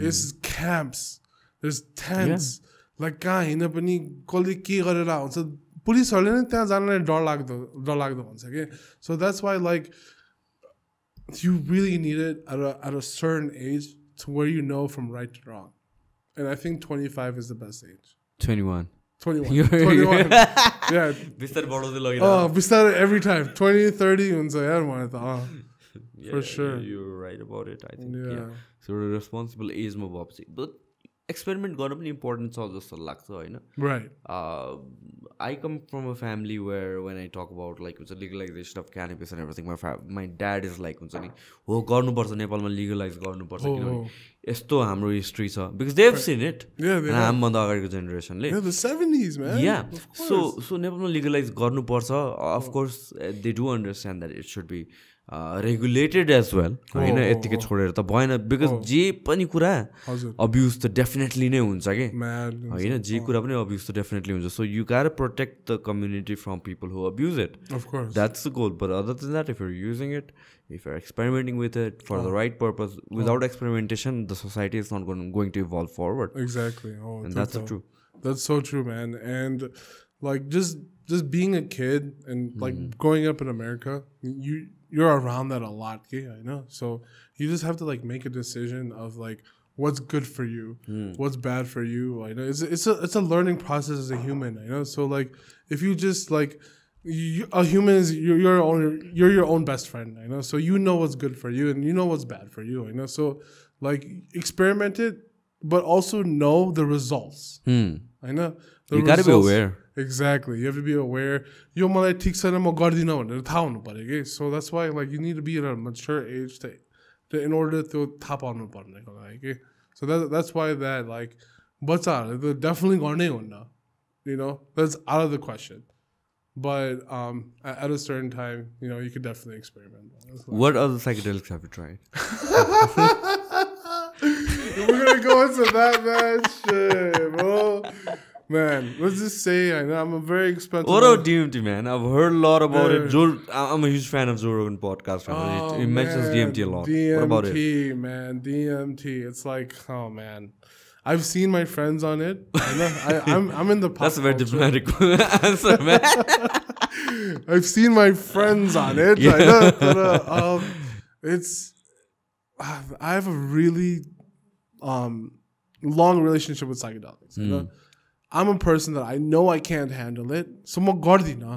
it's camps there's tents like कहाँ हिँड्न पनि कसले के गरेर हुन्छ पुलिसहरूले नै त्यहाँ जानलाई डरलाग्दो हुन्छ के so that's why like you really need it at a certain age to where you know from right to wrong and I think 25 is the best age. 21 yeah बिस्तारै बढाउँदै लगिरहेको बिस्तारै every time 20 30 हुन्छ यार मलाई त for sure you're right about it I think yeah so responsible age मा भएपछि but experiment गर्न पनि important छ जस्तो लाग्छ हैन right I come from a family where when I talk about like the legalization of cannabis and everything my dad is like हुन्छ नि हो गर्नुपर्छ नेपालमा legalize गर्नुपर्छ किनभने यस्तो हाम्रो हिस्ट्री छ because they have seen it हामीभन्दा अगाडिको जेनेरेसनले the 70s man yeah so नेपालमा legalize गर्नुपर्छ of course they do understand that it should be regulated as well हैन यतिकै छोडेर त भएन बिकज जे पनि कुरा अब्युज त डेफिनेटली नै हुन्छ के हैन जे कुरा पनि अब्युज त डेफिनेटली हुन्छ so you got protect the community from people who abuse it that's the goal but other than that if you're using it if you're experimenting with it for the right purpose without experimentation the society is not going to evolve forward exactly and that's true that's so true man and like just being a kid and like growing up in America you're around that a lot okay I know so you just have to like make a decision of like what's good for you what's bad for you I know it's a learning process as a human I know so like if you just like a human is you're your own best friend I know so you know what's good for you and you know what's bad for you I know so like experiment it but also know the results I know you got to be aware exactly you have to be aware yo malai thik chaina ma gardina bhanera thaha hunu paryo ke so that's why like you need to be at a mature age to in order to thaha paunu parne ko लागि ke so that's why that like bachhaharule definitely garnai hunna you know that's out of the question but at a certain time you know you could definitely experiment what other psychedelics have you tried we're gonna go into that man shit bro man let's just say I know I'm a very expensive what about DMT man I've heard a lot about it I'm a huge fan of Joe Rogan podcast he mentions DMT a lot what about it man DMT it's like oh man I've seen my friends on it. I'm in the pop That's a very diplomatic answer, man. I've seen my friends on it. I know, but, I have a really long relationship with psychedelics. You know? I'm a person that I know I can't handle it. So I'm gardina.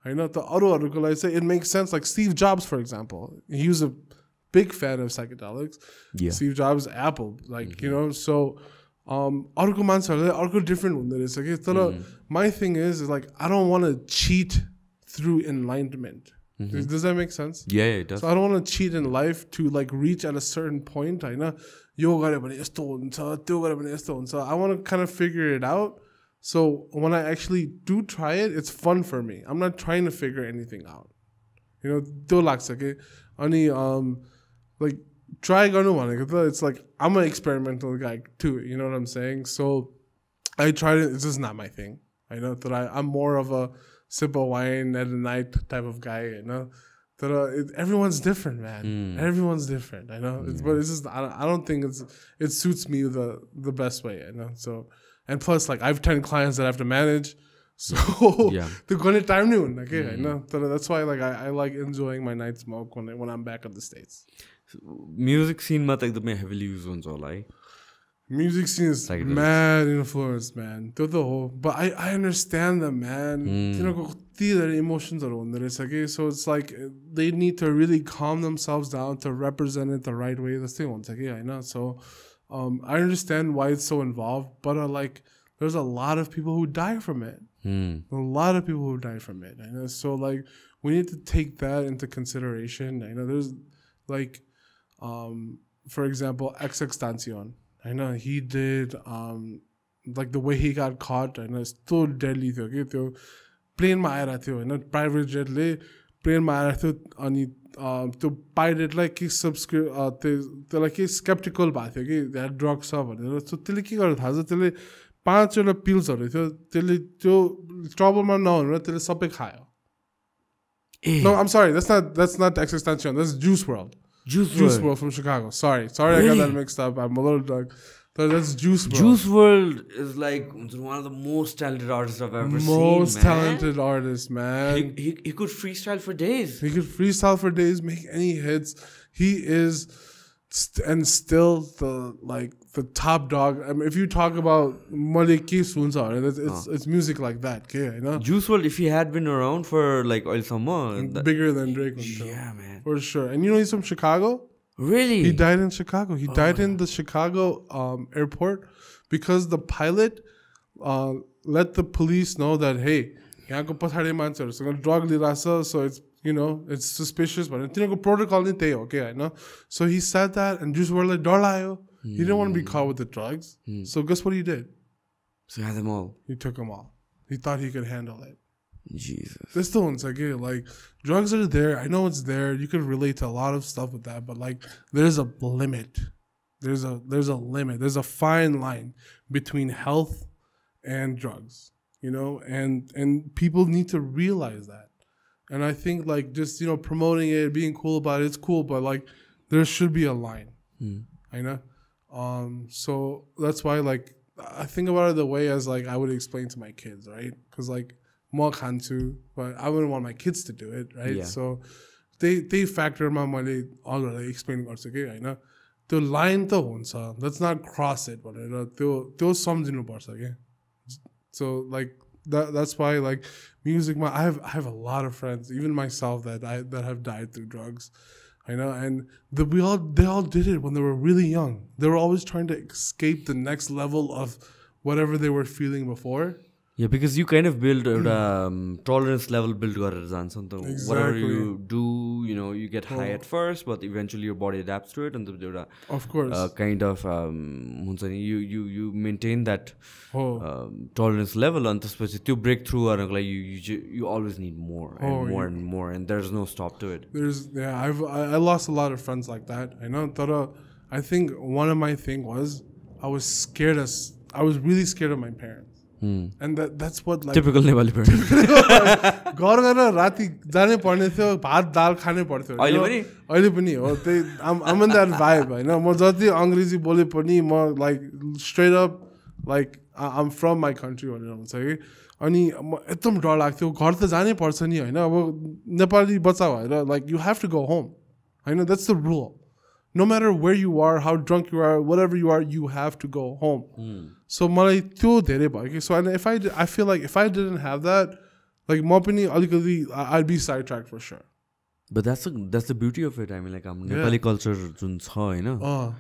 I know it makes sense. Like Steve Jobs, for example, he was a big fan of psychedelics. Yeah. Steve Jobs, Apple, like you know, so. अर्को मान्छेहरूले अर्को different हुँदो रहेछ कि तर my thing is like I don't want to cheat through enlightenment. Does that make sense? Yeah, it does. So I don't want to cheat in life to like reach at a certain point. I know yo गरे भने यस्तो हुन्छ त्यो गरे भने यस्तो हुन्छ I want to kind of figure it out. So when I actually do try it, it's fun for me. I'm not trying to figure anything out. You know, त्यो लाग्छ के अनि like try गर्नु भनेको त it's like I'm an experimental guy too, you know what I'm saying? So I tried it, it's just not my thing. I know that I'm more of a sip of wine at the night type of guy, you know? That everyone's different, man. Everyone's different, I know. But it's just I don't think it suits me the best way, you know? So and plus like I have 10 clients that I have to manage. So the going time new, okay, I know. That's why like I like enjoying my night smoke when I'm back at the States. Music scene ma ta ekdamai heavily use huncha hola hai music scene is mad influence man त्यो हो but I understand them man तिनीहरुको कति धेरै emotions हरु हुँदै रहेछ के so it's like they need to really calm themselves down to represent it the right way त्यस्तै हुन्छ के हैन so I understand why it's so involved but like there's a lot of people who die from it a lot of people who die from it I know so like we need to take that into consideration I know there's like for example XXXTentacion I know he did like the way he got caught and it's so deadly थियो के त्यो प्लेनमा आएर थियो हैन private Jetley प्लेनमा आएर थियो अनि त्यो पाइलटलाई के त्यसलाई के स्केप्टिकल भएको थियो कि द्याट ड्रग छ भनेर सो त्यसले के गर्यो थाहा छ त्यसले 5वटा पिल्सहरू थियो त्यसले त्यो ट्रबलमा नहुनु त्यसले सबै खायो No, I'm sorry. That's not Existential. That's Juice WRLD. Juice WRLD from Chicago. Sorry, I got that mixed up. I'm a little drunk. That's Juice WRLD. Juice WRLD is like one of the most talented artists I've ever seen. Most talented artist, man. He could freestyle for days. He could freestyle for days, make any hits. He is and still the top dog. I mean, if you talk about Maliki Sunsa, it's music like that. Okay, you know? Juice WRLD, if he had been around for like oil summer, bigger than Drake. Yeah, man, for sure. And you know he's from Chicago. Really? He died in Chicago. He died in the Chicago airport because the pilot let the police know that hey, yahanko pathade manchaharuसँग drug lirasa, so it's it's suspicious, but tinako protocol ni त्यही हो के हैन. So he said that and Juice WRLD डर लाग्यो. He didn't want to be caught with the drugs. So guess what he did? So he had them all. He took them all. He thought he could handle it. Jesus. This the one's like drugs are there. I know it's there. You can relate to a lot of stuff with that, but like there's a limit. There's a limit. There's a fine line between health and drugs. And people need to realize that. And I think like just promoting it, being cool about it, it's cool, but like there should be a line. I know. So that's why like I think about it the way as like I would explain to my kids, right? Because like more khanchu, but I wouldn't want my kids to do it, right? Yeah. So they factor my money already explaining what's okay, I know. The line to huncha, let's not cross it, but त्यो सम्झिनु पर्छ के. So like that's why like music, I have a lot of friends, even myself, that have died through drugs. I know, and they all did it when they were really young. They were always trying to escape the next level of whatever they were feeling before. Yeah, because you kind of build a tolerance level build गरेर जान्छ नि त. Whatever you do, you get high at first, but eventually your body adapts to it, and the of course kind of you maintain that tolerance level, and त्यसपछि त्यो breakthrough गर्नको लागि you always need more and more and more, and there's no stop to it. I lost a lot of friends like that. I know, but I think one of my thing was I was really scared of my parents. And that's what like typical Nepali parents. घर गएर राति जानै पर्ने थियो, भात दाल खानै पर्थ्यो. अहिले पनि हो त्यही. I'm in that vibe हैन. म जति अंग्रेजी बोले पनि म like straight up like I'm from my country भनेर हुन्छ कि. अनि एकदम डर लाग्थ्यो. घर त जानै पर्छ नि हैन. अब नेपाली बच्चा भएर like you have to go home. Hahn, that's the rule. No matter where you are, how drunk you are, whatever you are, you have to go home. So मलाई त्यो धेरै भयो. So and I feel like if I didn't have that, like म पनि अलिकति I'd be sidetracked for sure. But that's the beauty of it. I mean, like Nepali culture जुन छ हैन.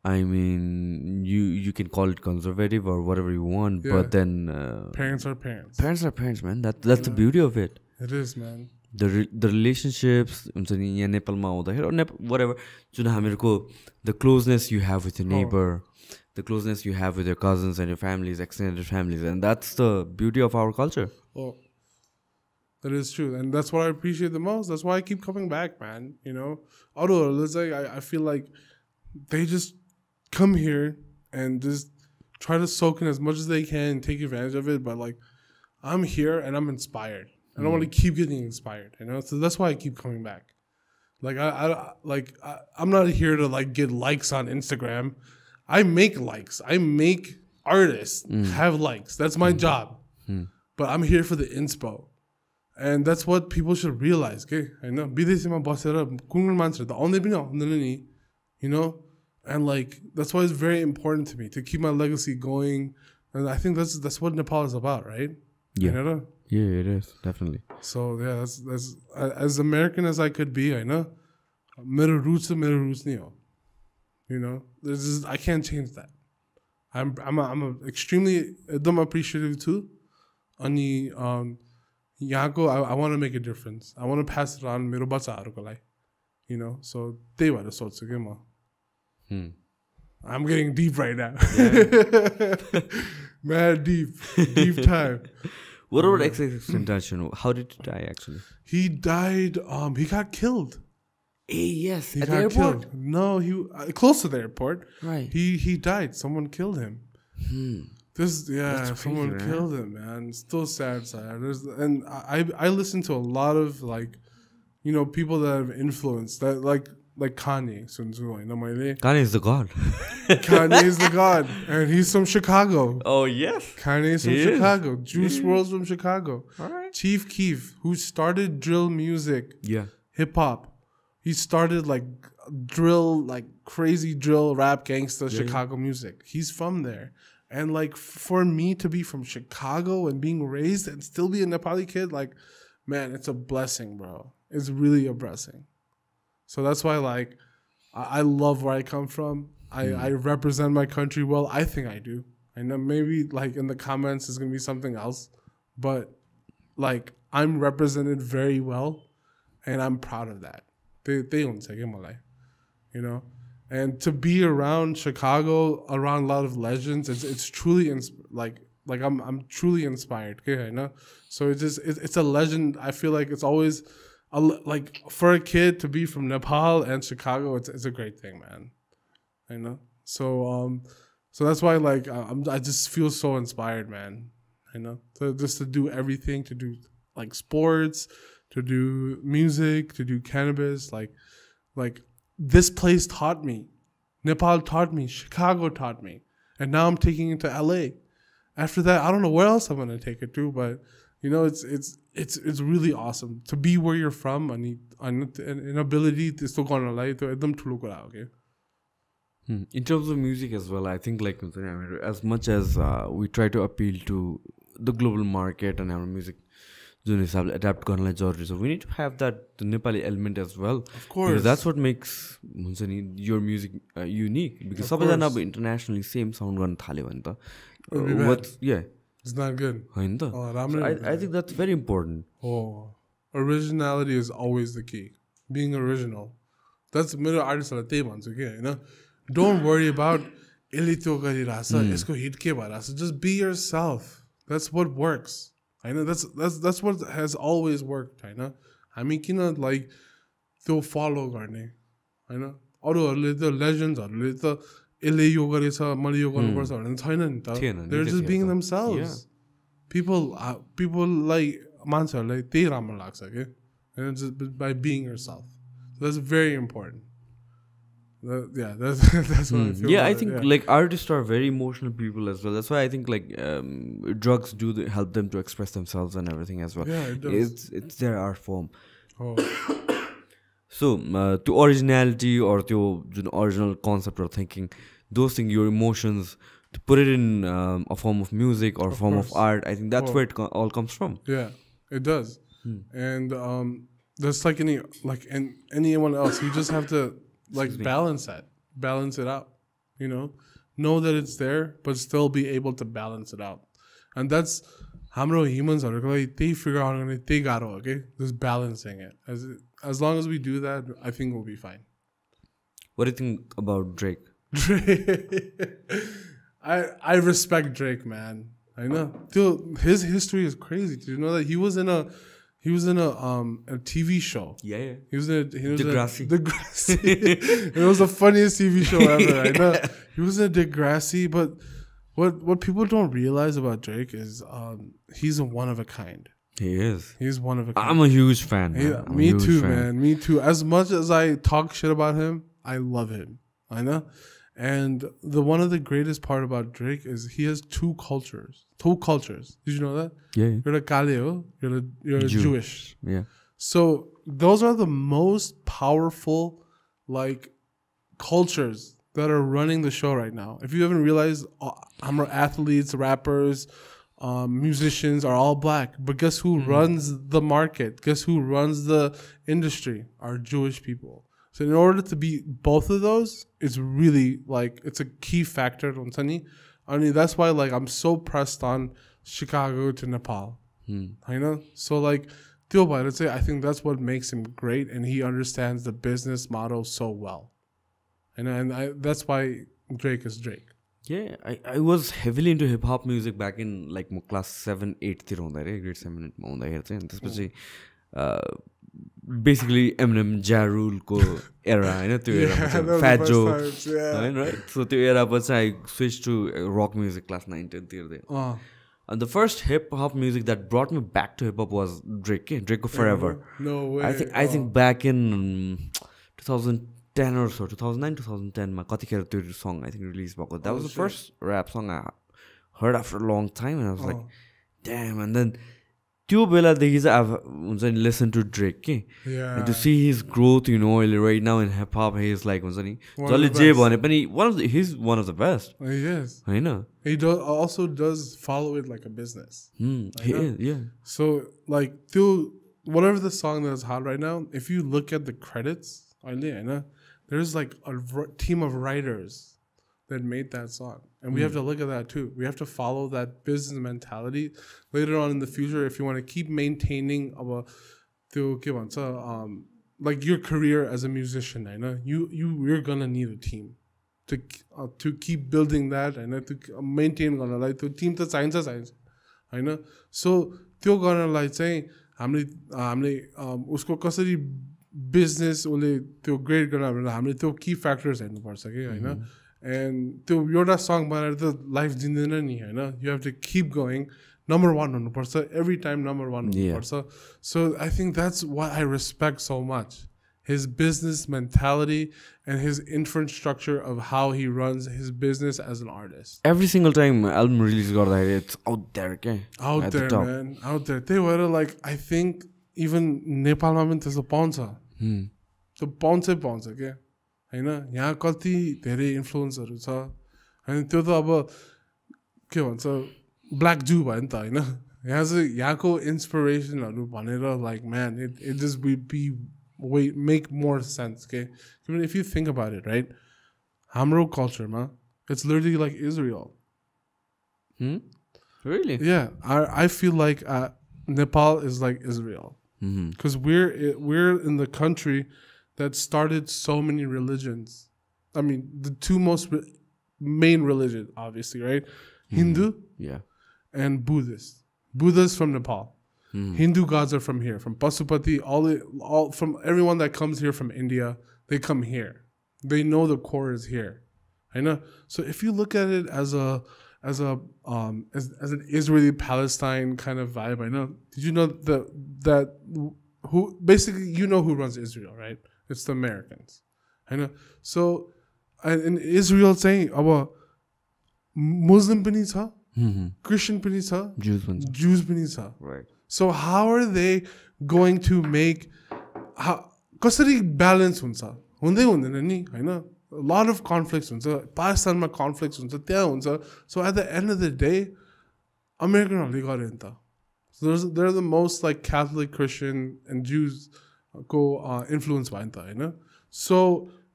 I mean, you can call it conservative or whatever you want, but then parents are parents. Parents are parents, man. That's the beauty of it. It is, man. The relationships हुन्छ नि यहाँ नेपालमा आउँदाखेरि or whatever जुन हामीहरूको the closeness you have with your neighbor, the closeness you have with your cousins and your families, extended families, and that's the beauty of our culture. That is true, and that's what I appreciate the most. That's why I keep coming back, man. Although let's say I feel like they just come here and just try to soak in as much as they can and take advantage of it, but like I'm here and I'm inspired. I don't want to keep getting inspired, so that's why I keep coming back. Like I'm not here to like get likes on Instagram. I make likes. I make artists have likes. That's my job. But I'm here for the inspo. And that's what people should realize, okay? I know. Bidesima basera kungun mansra ta aunde pani aunदैन ni, and like that's why it's very important to me to keep my legacy going. And I think that's what Nepal is about, right? Yeah. Yeah, it is, definitely. So yeah, that's as American as I could be, I know. Mero roots ni ho. I can't change that. I'm a extremely appreciative too. Ani yahako I want to make a difference. I want to pass it on mero bachaharuko lai. So त्यही भएर सोच्छु के म. I'm getting deep right now. Yeah. Mad deep time. What about XXXTentacion? How did he die actually? He died. He got killed. Yes, He at got the airport. killed. No, he close to the airport. Right. He died. Someone killed him. Someone crazy, killed him, man. It's still sad. And I listen to a lot of like, people that have influenced that like Kanye. Kanye is the god. Kanye is the god, and he's from Chicago. Oh yes, Kanye is from Chicago. Juice WRLD's from Chicago. All right. Chief Keef, who started drill music, Yeah. hip hop. He started like drill, like crazy drill, rap, gangsta, Chicago music. He's from there. And like for me to be from Chicago and being raised and still be a Nepali kid, like, man, it's a blessing, bro. It's really a blessing. So that's why like I love where I come from. I represent my country well. I think I do. I know maybe like in the comments it's gonna be something else. But like I'm represented very well and I'm proud of that. They don't take it, Malay. And to be around Chicago, around a lot of legends, it's truly I'm truly inspired. Okay, so it's a legend. I feel like it's always like for a kid to be from Nepal and Chicago, it's a great thing, man. So that's why like I just feel so inspired, man. To do everything, to do like sports, to do music, to do cannabis, like this place taught me. Nepal taught me. Chicago taught me. And now I'm taking it to LA. After that, I don't know where else I'm gonna take it to, but it's really awesome to be where you're from. An ability to still go on LA to ekdam thulo kura, okay? In terms of music as well, I think like as much as we try to appeal to the global market and our music जुन हिसाबले adapt गर्नलाई जरुरी छ, we need to have that the Nepali element as well. Of course. Because that's what makes हुन्छ नि your music unique. Because सबैजना अब internationally same sound गर्न थाल्यो भने त it's not good. हैन त. I think that's very important. Originality is always the key. Being original. That's मेरो आर्टिस्टहरुलाई त्यही भन्छु के हैन. Don't worry about यसले त्यो गरिराछ, यसको हिट के भइराछ. Just be yourself. That's what works. I know that's what has always worked. I know. I mean, like they'll follow गर्ने. I know. अरूहरूले त लेजेन्ड्सहरूले त यसले यो गरेछ मैले यो गर्नुपर्छ भन्ने छैन नि त. They're just being themselves. People like मान्छेहरूलाई त्यही राम्रो लाग्छ के. And just by being yourself. So that's very important. That's what I feel. I think like artists are very emotional people as well. That's why I think like drugs do help them to express themselves and everything as well. Yeah, it does. It's their art form. So to originality or to original concept or thinking, those things, your emotions, to put it in a form of music or form of art, I think that's where it all comes from. Yeah, it does. And that's like anyone else. You just have to balance it out, know that it's there, but still be able to balance it out. And that's hamro humans are they figure out they got okay, just balancing it. As long as we do that, I think we'll be fine. What do you think about Drake? I respect Drake, man. I know. Dude, his history is crazy. Did you know that he was in a TV show? Yeah. He was Degrassi. It was the funniest TV show ever. I know. He was in Degrassi, but what people don't realize about Drake is he's a one of a kind. He is. He's one of a kind. I'm a huge fan. Me too, man. Me too. As much as I talk shit about him, I love him. I know. And one of the greatest part about Drake is he has two cultures. Did you know that? Yeah. You're a Kaleo, you're a Jewish. Yeah. So those are the most powerful cultures that are running the show right now. If you haven't realized, athletes, rappers, musicians are all black. But guess who runs the market? Guess who runs the industry? Are Jewish people. So in order to be both of those, it's really it's a key factor. I mean, that's why I'm so pressed on Chicago to Nepal. I know. So I think that's what makes him great, and he understands the business model so well. And that's why Drake is Drake. Yeah, I was heavily into hip hop music back in like class 7, 8 तिर हुँदा रे grade 7, 8 मा हुँदाखेरि चाहिँ त्यसपछि basically Eminem, Ja Rule को era हैन त्यो era Fat Joe हैन right so त्यो era पछि I switched to rock music class 9, 10 तिर and the first hip hop music that brought me back to hip hop was Drake Forever. No way. I think back in 2010 or so 2009 2010 मा कतिखेर त्यो song I think release भएको that was the first rap song I heard after a long time and I was like damn and then त्यो बेलादेखि चाहिँ I've हुन्छ नि listen to Drake के and to see his growth you know right now in hip hop he is like हुन्छ नि जसले जे भने पनि he's one of the best. Yes. Hahn he also does follow it like a business. He is, yeah. So like whatever the song that is hot right now if you look at the credits there's like a team of writers that made that song and we have to look at that too. We have to follow that business mentality later on in the future if you want to keep maintaining like your career as a musician. I know you're gonna need a team to keep building that and to maintain like the team to science. I know so त्यो गर्नलाई चाहिँ हामीले उसको कसरी business उसले त्यो grade गर्न भने हामीले त्यो की फ्याक्टर्स हेर्नुपर्छ कि हैन and त्यो एउटा song बनाएर त लाइफ दिँदैन नि हैन you have to keep going number 1 हुनुपर्छ every time number 1 हुनुपर्छ. So I think that's what I respect so much, his business mentality and his infrastructure of how he runs his business as an artist. Every single time album release गर्दाखेरि it's out there के out there the man out there त्यही भएर like I think even नेपालमा पनि त्यस्तो पाउँछ त्यो पाउँछ के हैन यहाँ कति धेरै इन्फ्लुएन्सहरू छ हैन त्यो त अब के भन्छ ब्ल्याक जू भयो नि त हैन यहाँ चाहिँ यहाँको इन्स्पिरेसनहरू भनेर लाइक म्यान it just be make more sense okay I mean if you think about it right हाम्रो कल्चरमा it's literally like Israel. Really? Yeah, I feel like Nepal is like Israel because we're in the country that started so many religions. I mean, the two most main religions, obviously, right? Hindu, and Buddhist. Buddhists from Nepal. Hindu gods are from here, from Pasupati, all from everyone that comes here from India. They come here. They know the core is here. I know. So if you look at it as an Israeli Palestine kind of vibe, I know. Did you know that who basically you know who runs Israel, right? It's the Americans. I know. So in Israel saying about Muslim पनि छ, Christian पनि छ, Jews पनि छ. Right. So how are they going to make कसरी balance हुन्छ? हुँदै हुँदैन नि हैन? A lot of conflicts हुन्छ. पाकिस्तानमा conflicts हुन्छ, त्यहाँ हुन्छ. So at the end of the day Americanहरूले गरे नि त. So they're the most like Catholic, Christian and Jews को इन्फ्लुएन्स भयो नि त हैन. सो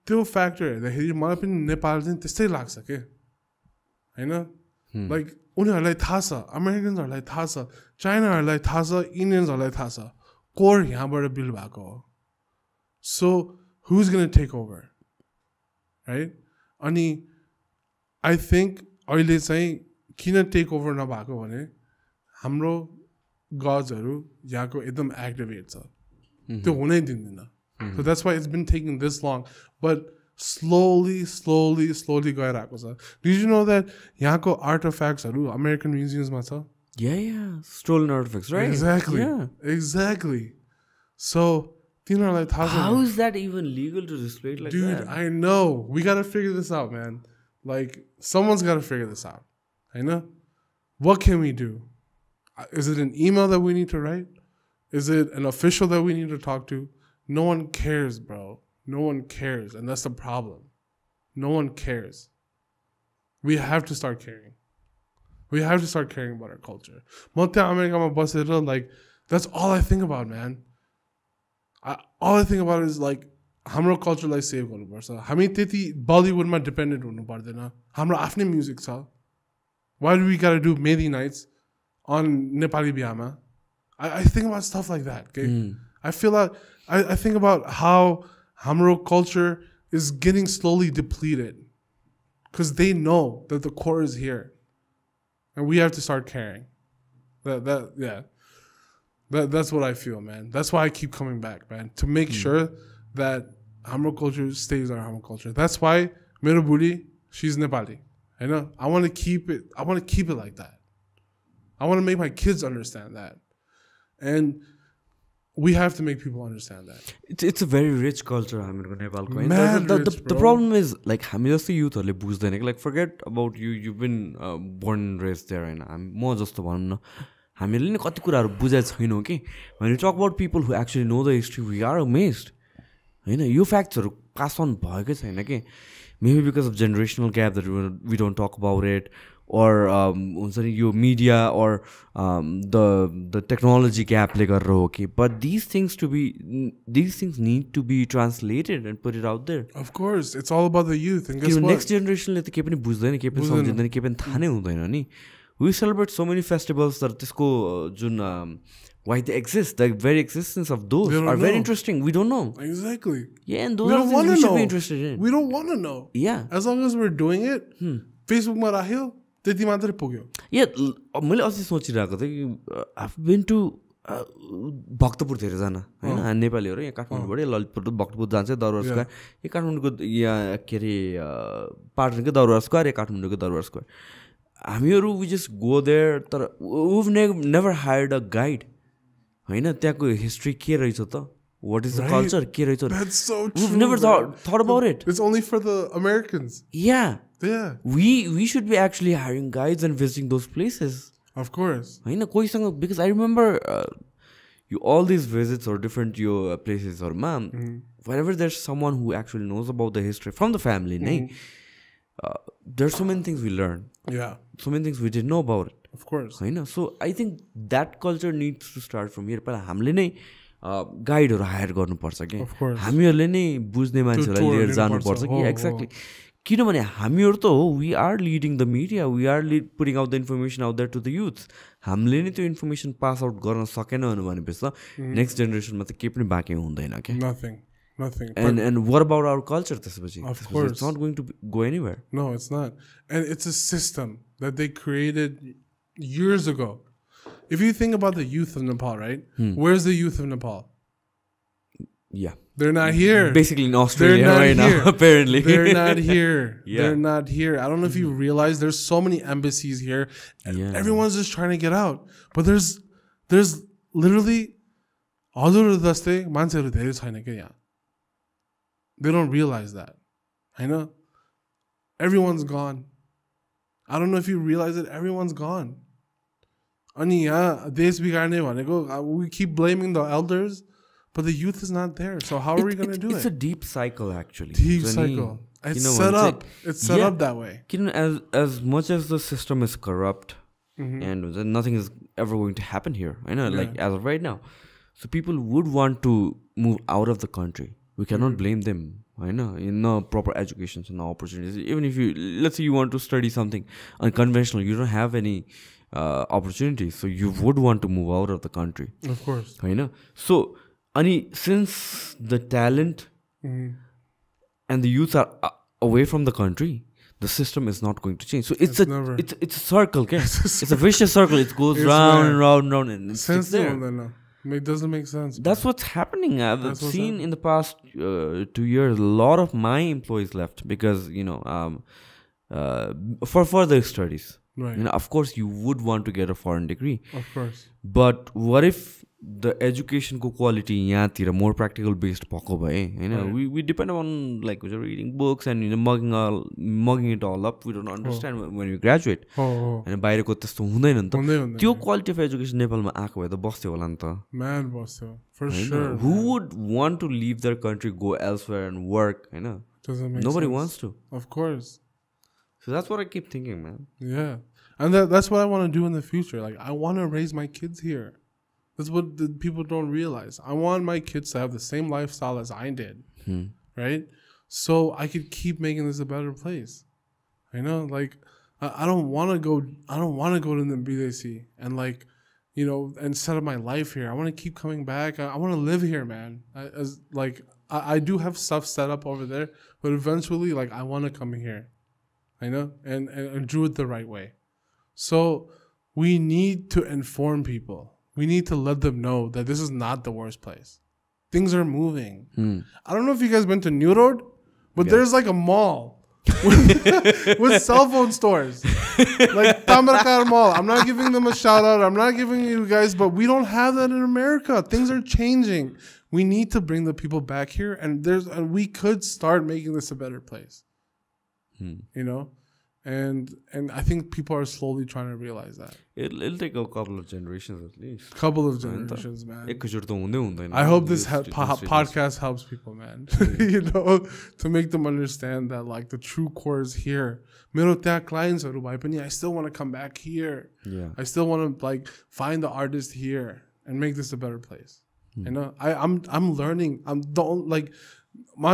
त्यो फ्याक्टर हेर्दाखेरि मलाई पनि नेपाल चाहिँ त्यस्तै लाग्छ के हैन लाइक उनीहरूलाई थाहा छ अमेरिकन्सहरूलाई थाहा छ चाइनाहरूलाई थाहा छ इन्डियन्सहरूलाई थाहा छ कोर यहाँबाट बिल्ड भएको हो. So who is gonna take over right अनि आई थिङ्क अहिले चाहिँ किन टेक ओभर नभएको भने हाम्रो गजहरू यहाँको एकदम एक्टिभेट छ त्यो हुनै दिँदैन. So that's why it's been taking this long. But slowly गएर आएको छ. Did you know that यहाँको artifactsहरू American museumsमा छ? Yeah. Stolen artifacts, right? Exactly. Yeah. Exactly. So तिनीहरूलाई थाहा छ. How is that even legal to display it like Dude, that? Dude, I know. We gotta figure this out, man. Like, someone's gotta figure this out. I know. What can we do? Is it an email that we need to write? Is it an official that we need to talk to? No one cares, bro. No one cares. And that's the problem. No one cares. We have to start caring. We have to start caring about our culture. Like, that's all I think about, man. All I think about is like, हाम्रो culture save गर्नुपर्छ. हामी त्यति Bollywoodमा dependent हुनु पर्दैन. हाम्रो आफ्नै music छ. Why do we gotta do Mehdi nights on Nepali biama? I think about stuff like that. Okay, I feel like I think about how Hamro culture is getting slowly depleted because they know that the core is here, and we have to start caring. That's what I feel, man. That's why I keep coming back, man, to make sure that Hamro culture stays our Hamro culture. That's why Mero Buri, she's Nepali. I know. I want to keep it. I want to keep it like that. I want to make my kids understand that, and we have to make people understand that. It's a very rich culture. Nepal. The problem is like हामी जस्तो youthहरूले बुझ्दैन. Like forget about you. You've been born and raised there, and म जस्तो भनौँ न. हामीले नि कति कुराहरू बुझेको छैनौँ कि. When you talk about people who actually know the history, we are amazed. हैन यो फ्याक्ट्सहरू पास अन भएकै छैन कि. Maybe because of generational gap that we don't talk about it, or हुन्छ नि यो media or the technology gap ले गरेर हो कि. But these things need to be translated and put it out there. Of course, it's all about the youth. And guess what? Next generation ले त केही पनि बुझ्दैन, केही पनि सम्झिँदैन, केही पनि थाहा नै हुँदैन नि. We celebrate so many festivals that त्यसको जुन why they exist, the very existence of those are very interesting. We don't know. Exactly. Yeah, and those are things we should be interested in. We don't want to know. Yeah. As long as we're doing it, Facebook ma राख्यो त्यति मात्रै पुग्यो. Yeah, मैले अस्ति सोचिरहेको थिएँ कि I've been to Bhaktapur धेरै जान हैन नेपालीहरु यहाँ काठमाडौँबाट ललितपुर भक्तपुर जान्छ दरबार स्क्वायर यो काठमाडौँको यहाँ के रे पाटनको दरबार स्क्वायर या काठमाडौँको दरबार square हामीहरु we just go there तर we've never hired a guide हैन त्यहाँको हिस्ट्री के रहेछ त what is the culture के रहेछ That's so true. We've never thought about it. It's only for the Americans. Yeah. We should be actually hiring guides and visiting those places. Of course. Hahn कोहीसँग because I remember all these visits or different places or whenever there's someone who actually knows about the history from the family there's so many things we learn. Yeah. So many things we didn't know about it. Of course. So I think that culture needs to start from here. पहिला हामीले नै गाइडहरु higher गर्नुपर्छ के हामीहरुले नै बुझ्ने मान्छेहरुलाई लिएर जानुपर्छ कि एक्ज्याक्टली किनभने हामीहरु त हो we are leading the media, we are putting out the information out there to the youth. हामीले नै त्यो इन्फर्मेसन पास आउट गर्न सकेन भनेपछि त नेक्स्ट जेनेरेसनमा त केही पनि बाँकी हुँदैन के. Nothing. And what about our culture त्यसपछि? Of course. It's not going to go anywhere. No, it's not. And it's a system that they created years ago. If you think about the youth of Nepal, right? Where's the youth of Nepal? Yeah. They're not here. Basically in Australia right now, apparently. They're not here. Yeah. They're not here. I don't know if you realize there's so many embassies here. And everyone's just trying to get out. But there's literally they don't realize that. I know. Everyone's gone. I don't know if you realize it. Everyone's gone. We keep blaming the elders, but the youth is not there. So how are we going to do it? It's a deep cycle, actually. Deep cycle. It's set up. It's set up that way. As much as the system is corrupt, and nothing is ever going to happen here. I know, like as of right now. So people would want to move out of the country. We cannot blame them. I know, no proper education, no opportunities. Even if let's say you want to study something unconventional, you don't have any opportunities, so you would want to move out of the country. Of course. I know. So, since the talent and the youth are away from the country, the system is not going to change. So it's a circle, okay? It's a vicious circle. It goes round and round and round, and it's there. It doesn't make sense. That's what's happening. I've seen in the past 2 years, a lot of my employees left because, for further studies. Right. Of course, you would want to get a foreign degree. Of course. But what if the education quality yahatira more practical based bhako bhaye? We depend on like reading books and mugging it all up. We don't understand when we graduate. And बाहिरको त्यस्तो हुँदैन नि त. त्यो quality of education नेपालमा आएको भए त बस्थ्यो होला नि त. Man बस्थ्यो. For sure. Who would want to leave their country, go elsewhere and work? Doesn't make Nobody sense. wants to. Of course. So that's what I keep thinking, man. Yeah. And that's what I want to do in the future. Like, I want to raise my kids here. That's what the people don't realize. I want my kids to have the same lifestyle as I did. Right? So I could keep making this a better place. Like, I don't want to go to the BDC and like, and set up my life here. I want to keep coming back. I want to live here, man. I do have stuff set up over there, but eventually, like, I want to come here. I know, and drew it the right way. So we need to inform people. We need to let them know that this is not the worst place. Things are moving. I don't know if you guys been to New Road, but there's like a mall with cell phone stores. Like Tamrakar Mall. I'm not giving them a shout out. I'm not giving you guys, but we don't have that in America. Things are changing. We need to bring the people back here, and we could start making this a better place. You know? And I think people are slowly trying to realize that. It'll take a couple of generations at least. Couple of generations, man. I I hope this podcast helps people, man. You know, to make them understand that like the true core is here. Mero tya clients haru bhaye pani I still want to come back here. Yeah. I still want to like find the artist here and make this a better place. You know, I'm learning. I'm don't like. No,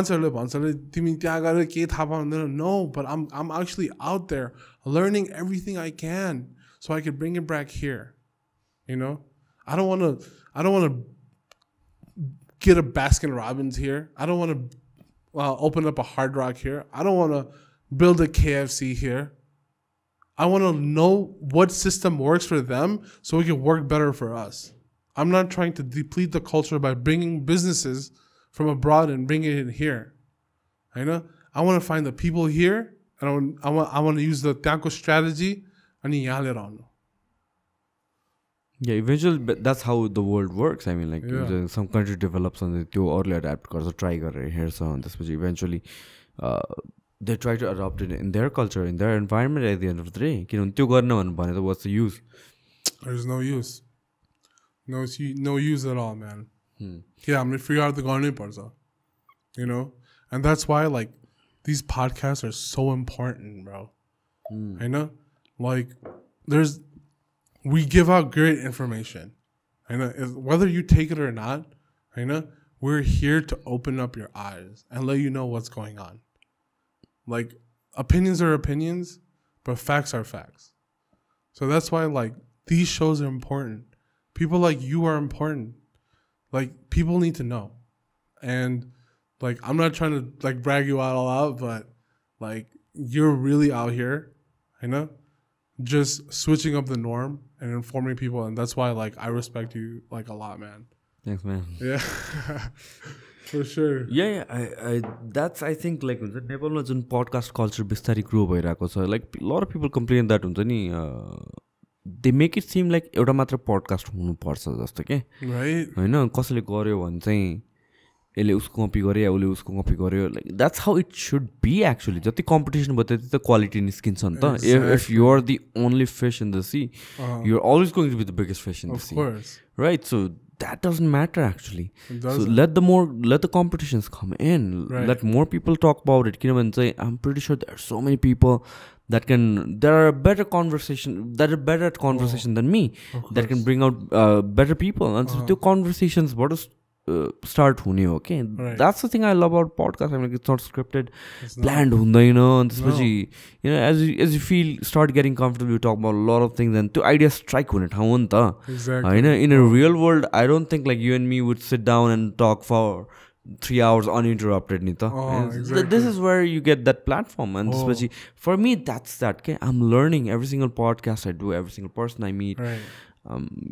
but I'm actually out there learning everything I can so I could bring it back here. You know, I don't want to get a Baskin Robbins here. I don't want to open up a Hard Rock here. I don't want to build a KFC here. I want to know what system works for them so we can work better for us. I'm not trying to deplete the culture by bringing businesses from abroad and bring it in here. I know. I want to find the people here, and I want to use the Tanko strategy and Yeah, eventually, but that's how the world works. I mean, like some country develops and they early adapt or try here, so on this. Eventually, they try to adopt it in their culture, in their environment. At the end of the day, what's the use? There's no use. No use at all, man. Yeah, I'm free out the garne parcha. You know? And that's why like these podcasts are so important, bro. I know? Like we give out great information. I know whether you take it or not, I know we're here to open up your eyes and let you know what's going on. Like opinions are opinions, but facts are facts. So that's why like these shows are important. People like you are important. Like, people need to know. And, like, I'm not trying to, like, brag you all out, but, like, you're really out here, you know, just switching up the norm and informing people. And that's why, like, I respect you, like, a lot, man. Thanks, man. Yeah. For sure. Yeah. That's, I think, like, Nepal podcast culture bistari grow bhayirako cha. Like, a lot of people complain that they make it seem like एउटा मात्र podcast हुनु पर्छ जस्तो के हैन कसैले गर्यो भने चाहिँ यसले उसको कपी गर्यो या उसले उसको कपी गर्यो like that's how it should be actually जति competition भयो त्यति त quality निस्किन्छ नि त if you are the only fish in the sea you're always going to be the biggest fish in the sea right so that doesn't matter actually so let the competitions come in let more people talk about it किनभने चाहिँ I'm pretty sure there are so many people that are better at conversation than me that can bring out better people and so the conversations what is start hune okay that's the thing I love about podcast I mean it's not scripted planned hundaina and you know as you feel start getting comfortable you talk about a lot of things and two ideas strike hune thau ni ta exactly in a real world I don't think like you and me would sit down and talk for 3 hours uninterrupted nita exactly. This is where you get that platform and especially for me that's that okay I'm learning every single podcast I do every single person I meet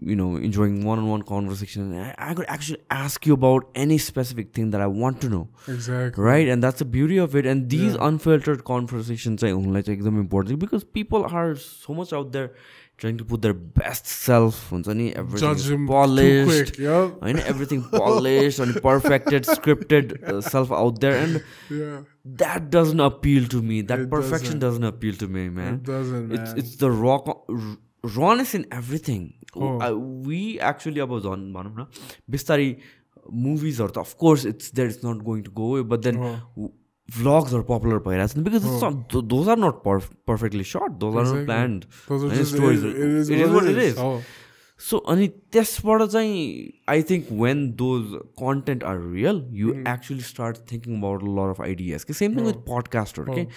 you know enjoying one-on-one conversation I could actually ask you about any specific thing that I want to know exactly right and that's the beauty of it and these unfiltered conversations are important because people are so much out there trying to put their best self everything polished everything polished and perfected scripted self out there and that doesn't appeal to me that perfection doesn't appeal to me man it doesn't man. It's the rawness in everything we actually about bistari movies are of course it's there it's not going to go away but then vlogs are popular because it's not, those are not perfectly shot those are not planned those are just stories it is what it is so I think when those content are real you actually start thinking about a lot of ideas same thing with podcaster okay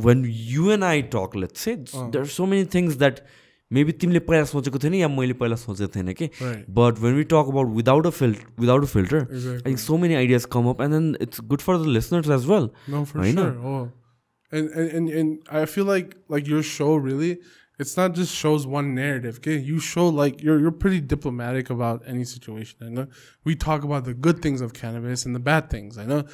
when you and I talk let's say there are so many things that maybe तिमीले पहिला सोचेको थिएन या मैले पहिला सोचेको थिएन के but when we talk about without a filter I think so many ideas come up and then it's good for the listeners as well no for sure And I feel like your show really, it's not just shows one narrative. Okay, you show like you're pretty diplomatic about any situation. I know we talk about the good things of cannabis and the bad things. I know,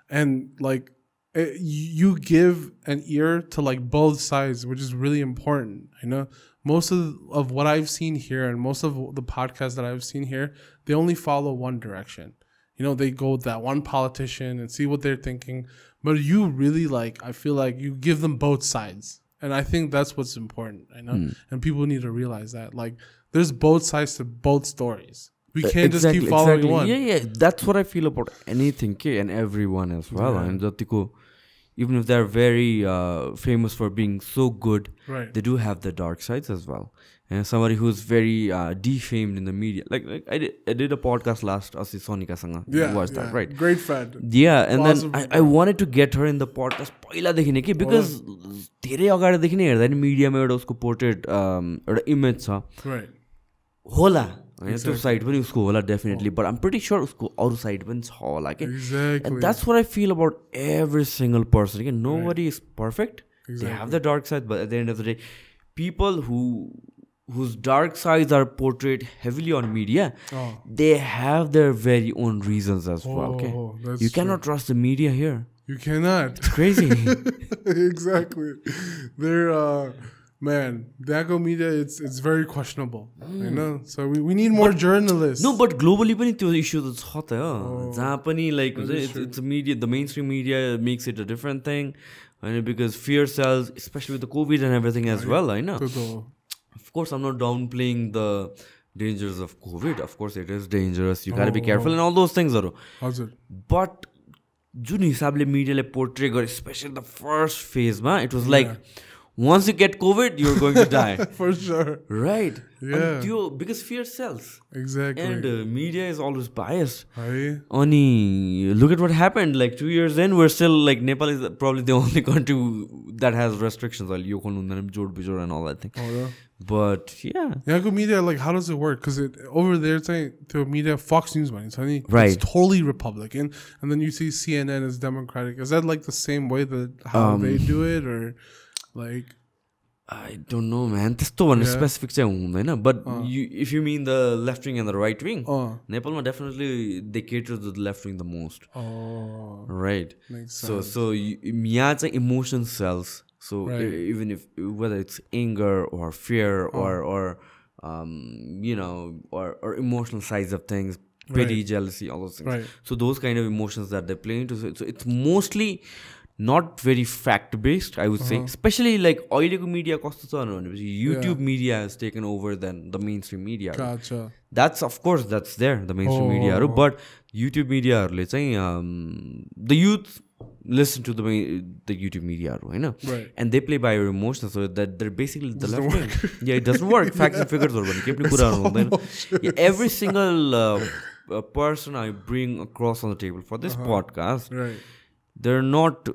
and like you give an ear to like both sides, which is really important. I know most of what I've seen here and most of the podcasts that I've seen here, they only follow one direction. You know, they go with that one politician and see what they're thinking. But you really I feel like you give them both sides. And I think that's what's important, I know. And people need to realize that. Like, there's both sides to both stories. We can't just keep following one. Yeah. That's what I feel about anything, and everyone as well. And even if they're very famous for being so good, they do have the dark sides as well. And somebody who's very defamed in the media. Like I did a podcast last, Sonika Sanga. Watched that, right? Great friend. Yeah, and then I wanted to get her in the podcast पहिलादेखि नै because धेरै अगाडिदेखि नै हेर्दा नि मिडियामा एउटा उसको पोर्ट्रेट एउटा इमेज छ होला हैन त्यो साइड पनि उसको होला definitely but I'm pretty sure उसको अरु साइड पनि छ होला के and that's what I feel about every single person. Again, nobody is perfect. They have the dark side, but at the end of the day, people whose dark sides are portrayed heavily on media, they have their very own reasons as well. Okay, you cannot trust the media here. You cannot. It's crazy. Exactly. They're man, the Agro media, it's very questionable. You know, so we need more journalists. No, but globally, pani त्यो issue that's hot. जहाँ पनि like it's a media, the mainstream media makes it a different thing, and because fear sells, especially with the COVID and everything as well. I know. Of course, I'm not downplaying the dangers of COVID. Of course, it is dangerous. You gotta be careful and all those things. But जुन हिसाबले मिडियाले portray गरे, especially the first phase ma, it was like once you get COVID, you're going to die. For sure. Right. Yeah. Because fear sells. Exactly. And media is always biased. Ani, look at what happened. Like 2 years in, we're still like Nepal is probably the only country that has restrictions. Like and all that thing. But yeah. Yeah, media, like how does it work? Because over there, it's like the media, Fox News money. Right. It's totally Republican. And then you see CNN is Democratic. Is that like the same way that how they do it, or like I don't know, man. त्यस्तो भन्ने specific चाहिँ हुँदैन. But if you mean the left wing and the right wing, Nepalमा definitely they cater to the left wing the most. Right. Makes sense. So यहाँ चाहिँ emotion sells. So even if whether it's anger or fear or you know or emotional sides of things, pity, jealousy, all those things. So those kind of emotions that they play into. So it's mostly not very fact-based, I would say. Especially like oileko media kasto cha bhanepachi YouTube media has taken over than the mainstream media. Gotcha. That's of course that's there, the mainstream media, but YouTube media haruले चाहिँ the youth listen to the YouTube media, right? And they play by your emotions, so that they're basically the left wing. Yeah, it doesn't work. Facts and figures are भन्ने केही पनि कुरा हुँदैन. Every single person I bring across on the table for this podcast, they're not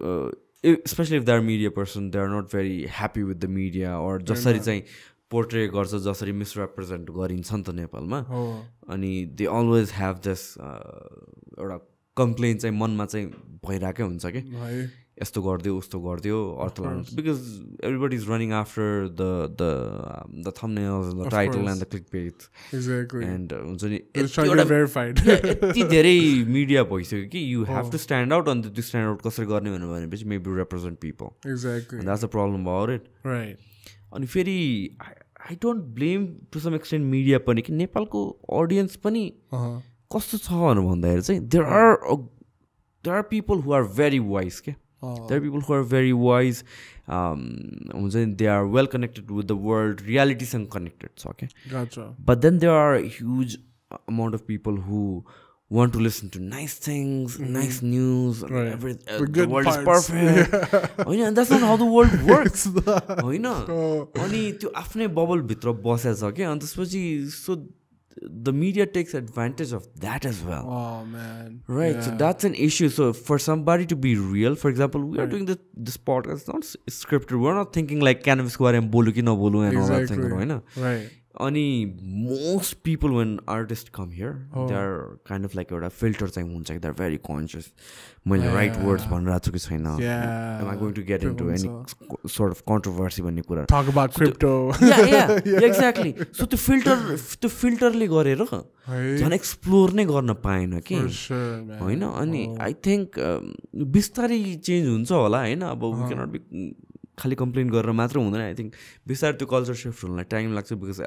especially if they're a media person, they're not very happy with the media or जसरी चाहिँ portray गर्छ, जसरी misrepresent गरिन्छ नि त नेपालमा. अनि they always have this एउटा complaint चाहिँ मनमा चाहिँ भइराकै हुन्छ के यस्तो गर्दियो उस्तो गर्दियो अर्थ लाग्नु, because everybody is running after the thumbnails and the title and the clickbait. Exactly. And हुन्छ नि it's trying to get verified. यति धेरै media भइसक्यो कि you have to stand out, and त्यो stand out कसरी गर्ने भनेपछि maybe represent people. Exactly. And that's the problem about it. Right. अनि फेरि I don't blame to some extent media पनि कि नेपालको audience पनि कस्तो छ भनेर भन्दाखेरि चाहिँ there are people who are very wise के. There are people who are very wise. They are well connected with the world, reality and connected. So, okay. Gotcha. But then there are a huge amount of people who want to listen to nice things, nice news, the world is perfect. And that's not how the world works. Only to afne bubble bitra बसेछ के अनि त्यसपछि so the media takes advantage of that as well. Oh man. Right. So that's an issue. So for somebody to be real, for example, we are doing this podcast, it's not scripted. We're not thinking like cannabis ko bare mein bolu ki na bolu and all that thing, Right. अनि most people when artists come here they're kind of like एउटा filter चाहिँ हुन्छ कि they're very conscious मैले right words भनिरहेको छु कि छैन am I going to get into any sort of controversy भन्ने कुरा talk about crypto yeah exactly so त्यो फिल्टरले गरेर झन् एक्सप्लोर नै गर्न पाएन कि होइन अनि आई थिङ्क बिस्तारै चेन्ज हुन्छ होला होइन अब वी क्यानट बी खालि कम्प्लेन गरेर मात्र हुँदैन आई थिङ्क बिस्तारै त्यो कल्चर सिफ्ट हुनलाई टाइम लाग्छ बिकज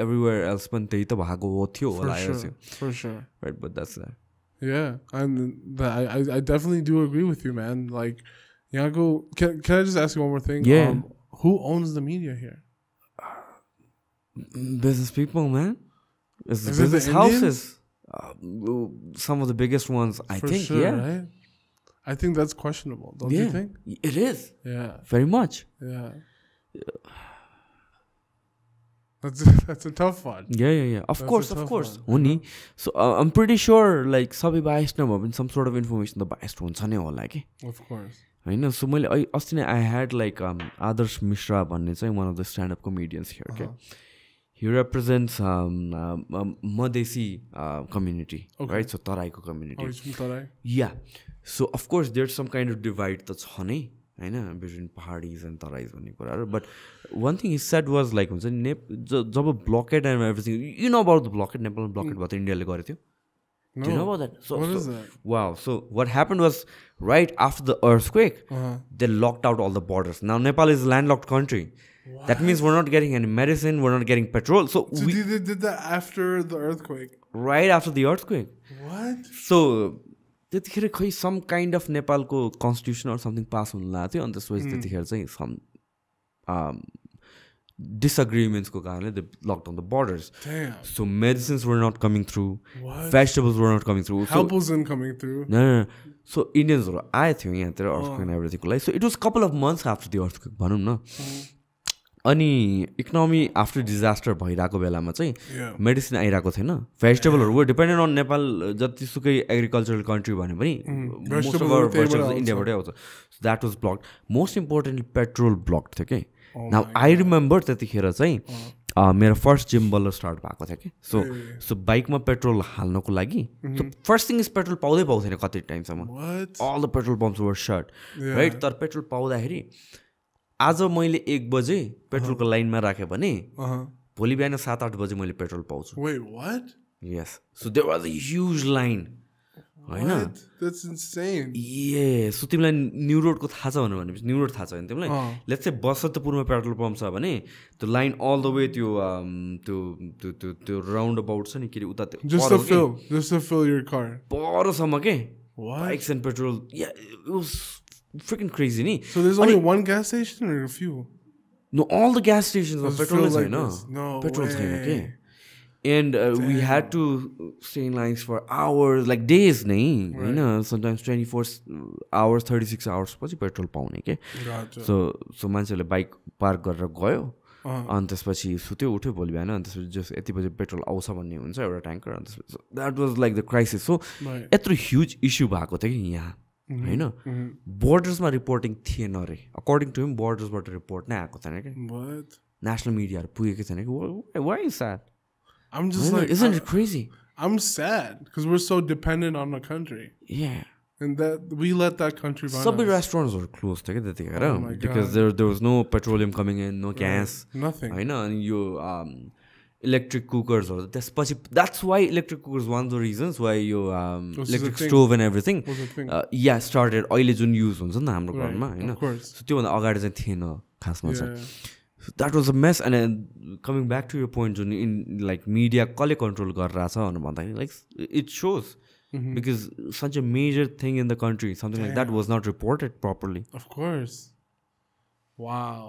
एभ्रिवेयर एल्स पनि त्यही त भएको हो थियो होला right but that's that Yeah, and I definitely do agree with you, man. Like, Yago, can I just ask you one more thing? Yeah. Who owns the media here? Business people, man. It's business houses. Some of the biggest ones, I think. Sure, yeah. Right? I think that's questionable. Don't you think? It is. Yeah. Very much. Yeah. That's a tough one. Yeah. Of course. Only. So I'm pretty sure like sabai biased number in some sort of information the biased ones नै होला के. Of course. I know. So अस्ति नै I had like Adarsh Mishra भन्ने चाहिँ one of the stand-up comedians here. Okay. He represents Madesi community, right? So Taraiko community. Oh, he's from Tarai? Yeah. So of course there's some kind of divide that's honey. I know between Pahadis and Tarais भन्ने कुराहरु but one thing he said was like हुन्छ नि जब blockade and everything you know about the blockade Nepal blockade भयो त इन्डियाले गरेथ्यो do you know about that what is that wow so what happened was right after the earthquake they locked out all the borders now Nepal is a landlocked country that means we're not getting any medicine we're not getting petrol so we did that after the earthquake right after the earthquake what so त्यतिखेर खै सम kind of नेपालको constitution or something पास हुनु लागेको थियो अनि त्यसपछि त्यतिखेर चाहिँ सम disagreements ko karanle they locked on the borders. Damn. So medicines were not coming through. What? Vegetables were not coming through. Help wasn't coming through. No. So Indians were आए थियो यहाँ earthquake and everything like so it was couple of months after the earthquake भनौँ न. अनि economy after disaster भइरहेको बेलामा चाहिँ medicine आइरहेको थिएन भेजिटेबलहरू वर डिपेन्डेन्ट अन नेपाल जतिसुकै एग्रिकल्चरल कन्ट्री भने पनि मोस्ट अफ आवर भेजिटेबल्स इन्डियाबाटै आउँछ so that was blocked most importantly petrol blocked थियो कि नाउ आई रिमेम्बर त्यतिखेर चाहिँ मेरो फर्स्ट जिम बल्ल स्टार्ट भएको थियो कि सो बाइकमा पेट्रोल हाल्नको लागि फर्स्ट थिङ इज पेट्रोल पाउँदैन कति टाइमसम्म all the petrol pumps were shut right तर पेट्रोल पाउँदाखेरि आज मैले 1 बजे पेट्रोलको लाइनमा राखेँ भने भोलि बिहान 7-8 बजे मैले पेट्रोल पाउँछु Wait, what? Yes. So there was a huge line. What? That's insane. Yeah. So तिमीलाई न्यू रोडको थाहा छ भनेपछि न्यू रोड थाहा छ भने तिमीलाई लेट्स से बसन्तपुरमा पेट्रोल पम्प छ भने त्यो लाइन अल द वे त्यो राउन्ड अबाउट छ नि के उता just to fill your car परसम्म के bikes end petrol it was freaking crazy ni. So there's only one gas station or a few? No, all the gas stations are petrol like no petrol okay. And we had to stay in lines for hours like days nahi you know sometimes 24 hours 36 hours पछि petrol पाउने के so मान्छेले bike park गरेर गयो अनि त्यसपछि सुत्यो उठ्यो भोलि बिहान अनि त्यसपछि जस यति बजे पेट्रोल आउँछ भन्ने हुन्छ एउटा ट्याङ्कर अनि त्यसपछि that was like the crisis सो यत्रो ह्युज इस्यु भएको थियो कि यहाँ होइन बोर्डर्समा रिपोर्टिङ थिएन अरे अकर्डिङ टु हिम बोर्डर्सबाट रिपोर्ट नै आएको थिएन कि नेसनल मिडियाहरू पुगेकै छैन कि why is that I'm just like isn't it crazy I'm sad because we're so dependent on the country and that we let that country run some restaurants were closed त्यतिखेर because there was no petroleum coming in no gas nothing होइन अनि यो electric cookers or that's why electric cookers one of the reasons why you electric stove and everything started oil Jun use हुन्छ नि हाम्रो घरमा हैन so त्यो भन्दा अगाडि चाहिँ थिएन खासमा चाहिँ so that was a mess and coming back to your point Jun in like media कसले control गरिरहेछ भनेर भन्दाखेरि like it shows because such a major thing in the country something like that was not reported properly of course wow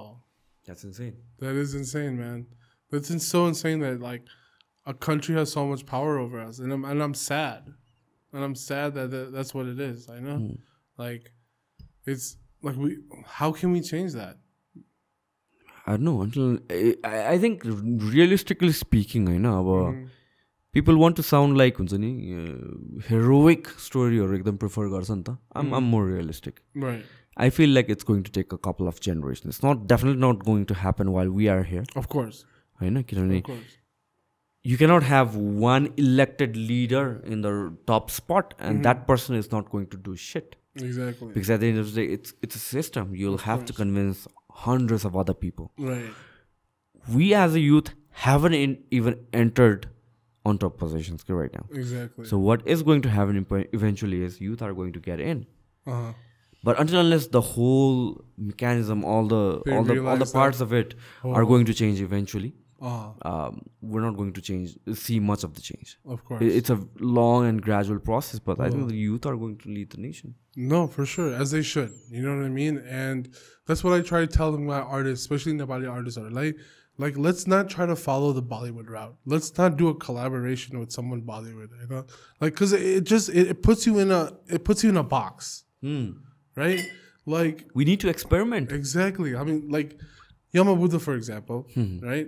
that's insane that is insane man. It's so insane that like a country has so much power over us, and I'm sad, that that's what it is. I know, like it's like how can we change that? I don't know. Until I think realistically speaking, I know people want to sound like heroic story or ekdam prefer garcha ni ta. I'm more realistic. Right. I feel like it's going to take a couple of generations. It's definitely not going to happen while we are here. Of course. होइन किनभने you cannot have one elected leader in the top spot and that person is not going to do shit. Exactly. Because at the end of the day, it's a system. You'll have to convince hundreds of other people. Right. We as a youth haven't even entered on top positions right now. Exactly. So what is going to happen eventually is youth are going to get in. But until unless the whole mechanism, all the parts of it are going to change eventually, we're not going to see much of the change. Of course. It's a long and gradual process, but I think the youth are going to lead the nation. No, for sure, as they should. You know what I mean? And that's what I try to tell my artists, especially Nepali artists, are like let's not try to follow the Bollywood route. Let's not do a collaboration with someone Bollywood. You know, like because it puts you in a box, right? Like we need to experiment. Exactly. I mean, like Yama Buddha, for example, right?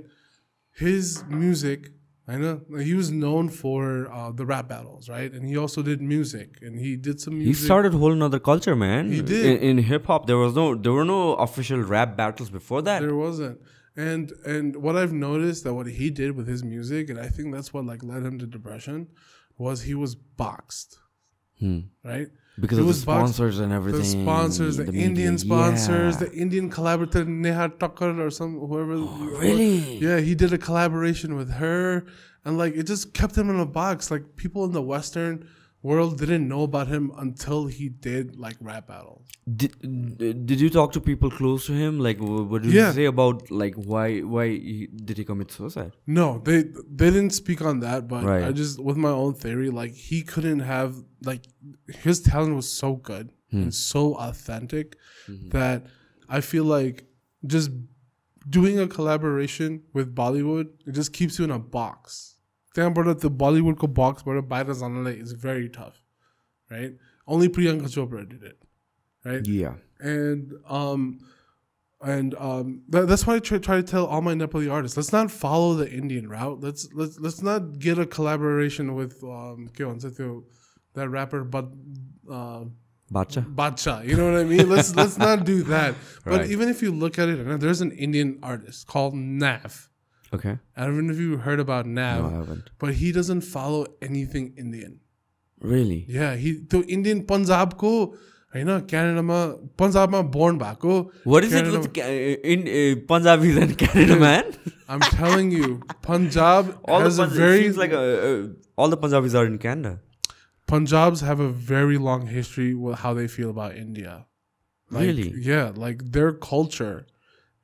His music, I know he was known for the rap battles, right? And he also did music, and he did some music. He started a whole nother culture, man. He did. In hip hop, there were no official rap battles before that. There wasn't. And what I've noticed that what he did with his music, and I think that's what like led him to depression, was he was boxed, right? Because of the sponsors and everything. The sponsors, the Indian sponsors, the Indian collaborator Neha Tucker or whoever. Oh, really? Yeah, he did a collaboration with her, and like it just kept him in a box. Like people in the Western world didn't know about him until he did like rap battles. Did you talk to people close to him? Like, what did you say about like why did he commit suicide? No, they didn't speak on that. But I just, with my own theory, like he couldn't have, like his talent was so good and so authentic that I feel like just doing a collaboration with Bollywood, it just keeps you in a box. The Bollywood ko box is very tough, right? Only Priyanka Chopra did it, right? Yeah. And that's why I try to tell all my Nepali artists, let's not follow the Indian route. Let's not get a collaboration with that rapper, but Bacha. You know what I mean? Let's not do that. But even if you look at it, there's an Indian artist called Nav. Okay. I don't know if you heard about Nav. No, I haven't. But he doesn't follow anything Indian. Really? Yeah. The Indian Punjab ko, Canada ma, Punjab ma born bako. What is Canada it with Punjabis and Canada, man? I'm telling you, Punjab has a very... It seems like all the Punjabis are in Canada. Punjabs have a very long history with how they feel about India. Like, really? Yeah. Like their culture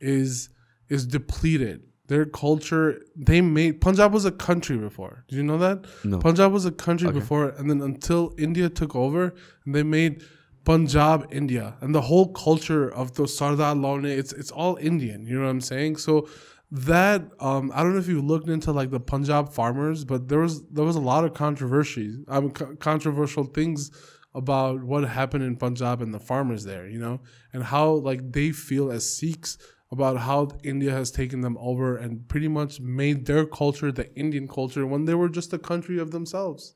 is depleted. Their culture, Punjab was a country before. Did you know that? No. Punjab was a country before, and then until India took over, and they made Punjab India. And the whole culture of the Sardar Laune, it's all Indian. You know what I'm saying? So that, I don't know if you looked into like the Punjab farmers, but there was a lot of controversial things about what happened in Punjab and the farmers there, and how like they feel as Sikhs about how India has taken them over and pretty much made their culture the Indian culture when they were just a country of themselves.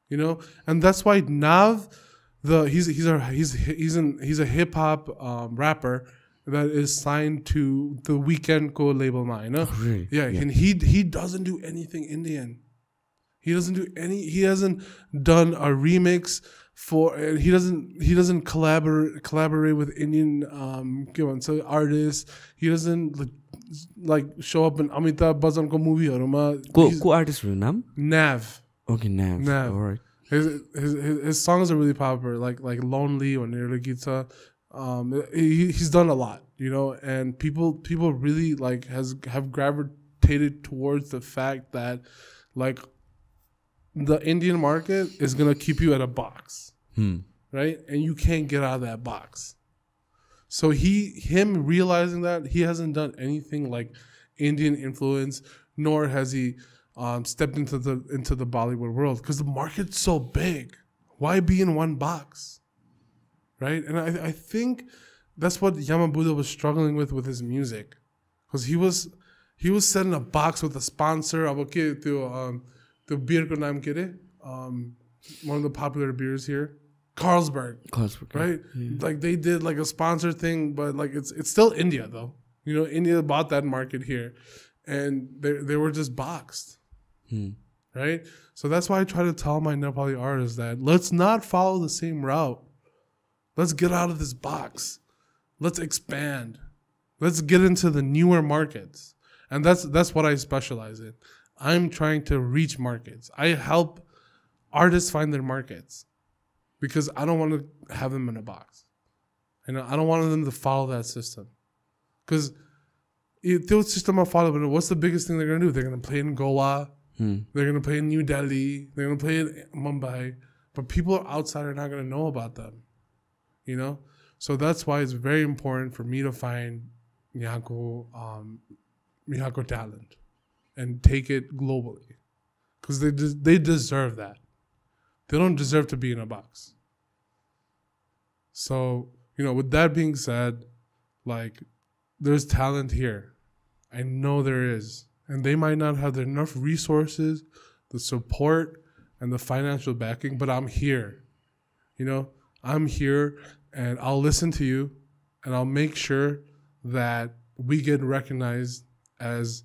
And that's why Nav, he's a hip hop rapper that is signed to the Weekend Co label now. Really? Yeah, and he doesn't do anything Indian. He hasn't done a remix he doesn't collaborate with Indian artists. He doesn't like show up in Amitabh Bachchan ko movie Ko artist name? Nav. Okay, Nav. All right. His songs are really popular, like Lonely or Niragita. He's done a lot, and people really like have gravitated towards the fact that like the Indian market is gonna keep you at a box, right? And you can't get out of that box. So him realizing that, he hasn't done anything like Indian influence, nor has he stepped into the Bollywood world, because the market's so big. Why be in one box, right? And I think that's what Yamabuddha was struggling with his music, because he was set in a box with a sponsor. The beer ko naam kya re? One of the popular beers here, Carlsberg, right? Yeah. Like they did like a sponsor thing, but like it's still India though. India bought that market here, and they were just boxed. Right? So that's why I try to tell my Nepali artists that let's not follow the same route. Let's get out of this box. Let's expand. Let's get into the newer markets. And that's what I specialize in. I'm trying to reach markets. I help artists find their markets because I don't want to have them in a box. And I don't want them to follow that system. Because the system of follow, but what's the biggest thing they're going to do? They're going to play in Goa. They're going to play in New Delhi. They're going to play in Mumbai. But people outside are not going to know about them. You know? So that's why it's very important for me to find Miyako talent and take it globally. Because they deserve that. They don't deserve to be in a box. So, you know, with that being said, like, there's talent here. I know there is. And they might not have enough resources, the support, and the financial backing, but I'm here. You know, I'm here, and I'll listen to you, and I'll make sure that we get recognized as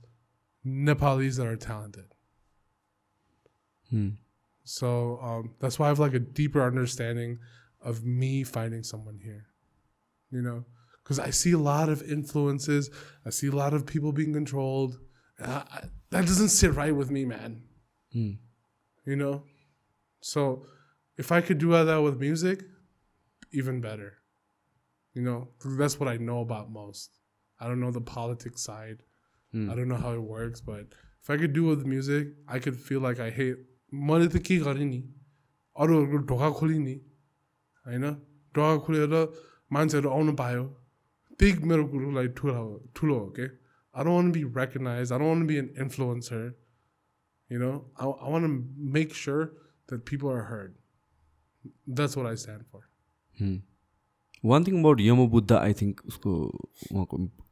Nepalis that are talented. So that's why I have like a deeper understanding of me finding someone here. You know, because I see a lot of influences. I see a lot of people being controlled. That doesn't sit right with me, man. You know? So if I could do that with music, even better. You know? That's what I know about most. I don't know the politics side. I don't know how it works, but if I could do it with music, I could feel like I hate. मैले त के गरे नि अरूहरुको ढोका खोली नि हैन ढोका खोलेर मान्छेहरु आउन पायो त्यही मेरो कुरोलाई ठुलो हो के I don't want to be recognized. I don't want to be an influencer. You know, I want to make sure that people are heard. That's what I stand for. One thing about Yama Buddha, I think,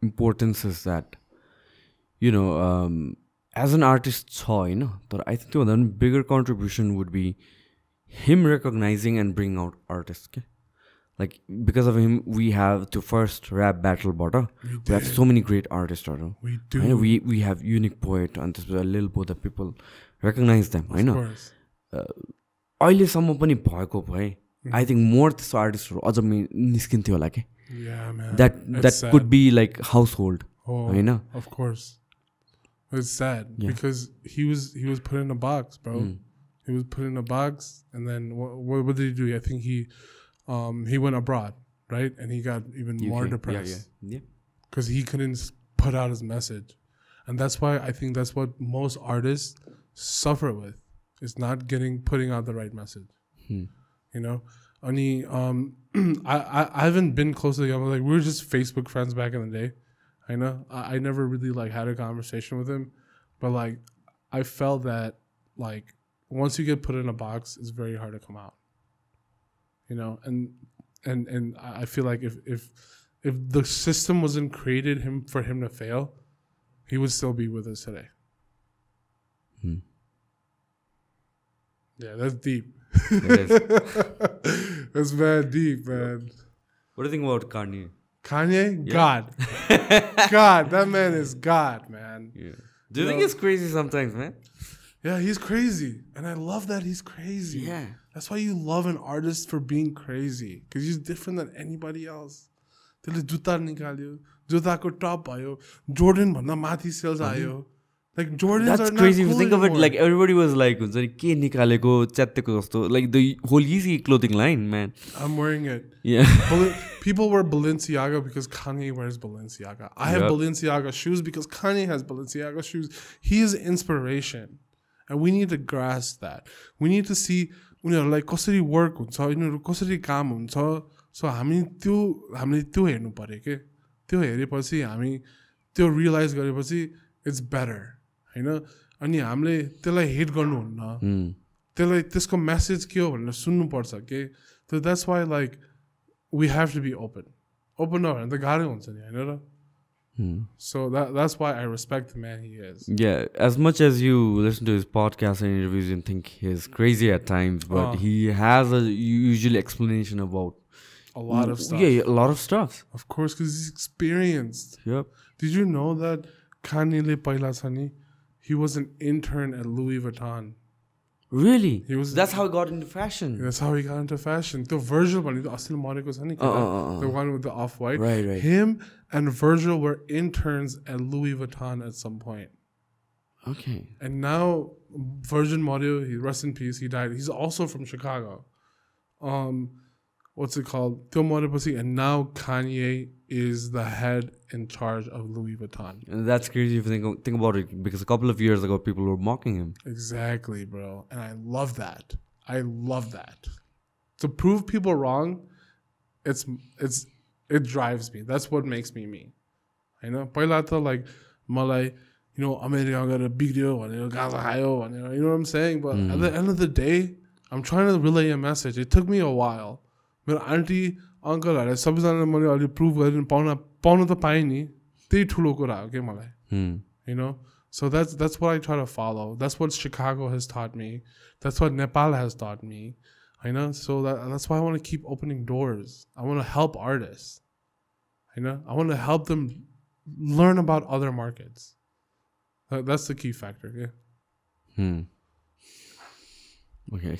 importance is that, you know, as an artist, you know, but I think the bigger contribution would be him recognizing and bringing out artists. Okay? Like, because of him, we have to first rap battle butter. We have so many great artists. We do. I know, we have unique poet and this a little bit that people recognize them. I know. अहिले सम्म पनि भएको भए I think more this artists अझ निस्किन्थ्यो होला के. Yeah, man. That could be like household. Oh, you know? Of course. It's sad because he was put in a box, bro. He was put in a box, and then what did he do? I think he went abroad, right? And he got even more depressed. Yeah. Because he couldn't put out his message. And that's why I think that's what most artists suffer with. Is not putting out the right message. You know? I haven't been close to him. Like, we were just Facebook friends back in the day. I know. I never really like had a conversation with him. But like I felt that like once you get put in a box, it's very hard to come out. You know, and I feel like if the system wasn't created for him to fail, he would still be with us today. Yeah, that's deep. It is. That's bad deep, man. What do you think about Kanye? Kanye? Yeah. God. God, that man is God, man. Yeah. Do you think he's crazy sometimes, man? Yeah, he's crazy. And I love that he's crazy. Yeah. That's why you love an artist for being crazy. Because he's different than anybody else. त्यसले जुत्ता निकाल्यो जुत्ताको टप भयो Jordan भन्दा माथि sales आयो. Like Jordans that's are crazy not if you think cool of it. anymore. Like everybody was like ke nikaleko च्यात्तेको जस्तो like the whole Yeezy clothing line, man. I'm wearing it. Yeah. People wear Balenciaga because Kanye wears Balenciaga. I have Balenciaga shoes because Kanye has Balenciaga shoes. He is inspiration. And we need to grasp that. We need to see like कसरी work हुन्छ उनीहरु कसरी काम हुन्छ. So हामीले त्यो हेर्नु पर्यो के. त्यो हेरेपछि हामी त्यो realize गरेपछि it's better. हैन अनि हामीले त्यसलाई हेट गर्नुहुन्न त्यसलाई त्यसको मेसेज के हो भनेर सुन्नु पर्छ के. So that's why like we have to be open नभए त गाह्रो हुन्छ नि हैन र. So that's why I respect the man he is. Yeah, as much as you listen to his podcast and interviews and think he's crazy at times, but he has a usual explanation about a lot of stuff. Yeah, a lot of stuff. Of course, because he's experienced. Yep. Did you know that Kanye le पहिला छ नि he was an intern at Louis Vuitton. Really? He was. That's how he got into fashion. That's how he got into fashion. The Virgil one, the one with the off-white. Right. Him and Virgil were interns at Louis Vuitton at some point. Okay. And now Virgin Mario, he rest in peace. He died. He's also from Chicago. What's it called? And now Kanye is the head in charge of Louis Vuitton. And that's crazy if you think about it, because a couple of years ago people were mocking him. Exactly, bro. And I love that. To prove people wrong, it drives me. That's what makes me me. I know. Paila ta like malai, America got a big deal, you know what I'm saying? But at the end of the day, I'm trying to relay a message. It took me a while. My auntie, uncle, सबैजनाले मैले अलि प्रुभ गरिदिनु pound त पाएँ नि त्यही ठुलो कुरा हो के मलाई. So that's what I try to follow. That's what Chicago has taught me. That's what Nepal has taught me. So that's why I want to keep opening doors. I want to help artists. I want to help them learn about other markets. That's the key factor. Yeah. Okay.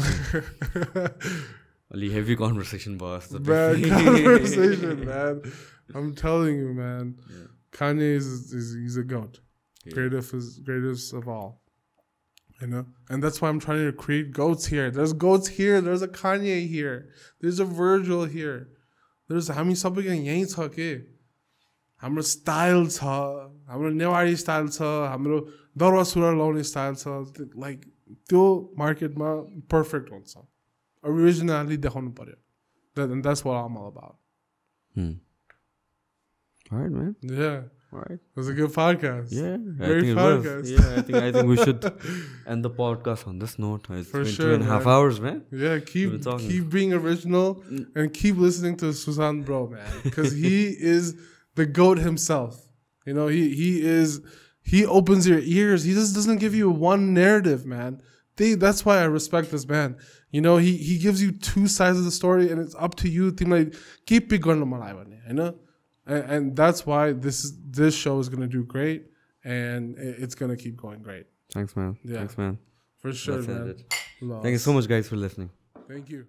Ali heavy conversation, boss. Bad conversation, man. I'm telling you, man. Yeah. Kanye he's a goat. Yeah. Greatest of all. And that's why I'm trying to create goats here. There's goats here. There's a Kanye here. There's a Virgil here. There's हामी सबैको यही छ के. हाम्रो style छ, हाम्रो Newari style छ, हाम्रो दरवा सुरुवाल लाउने स्टाइल छ. Like त्यो मार्केटमा पर्फेक्ट हुन्छ. Originally देखाउनु पर्यो. And that's what I'm all about. All right, man. Yeah. All right. It was a good podcast. Yeah. Great podcast. Yeah, I think we should end the podcast on this note. It's been 2.5 hours, man. Yeah, keep being original and keep listening to Sushant, bro, man. Because he is the GOAT himself. He opens your ears. He just doesn't give you one narrative, man. That's why I respect this man. He gives you two sides of the story, and it's up to you. Keep it going, and that's why this show is gonna do great, and it's gonna keep going great. Thanks, man. Yeah. Thanks, man. For sure, man. Thank you so much, guys, for listening. Thank you.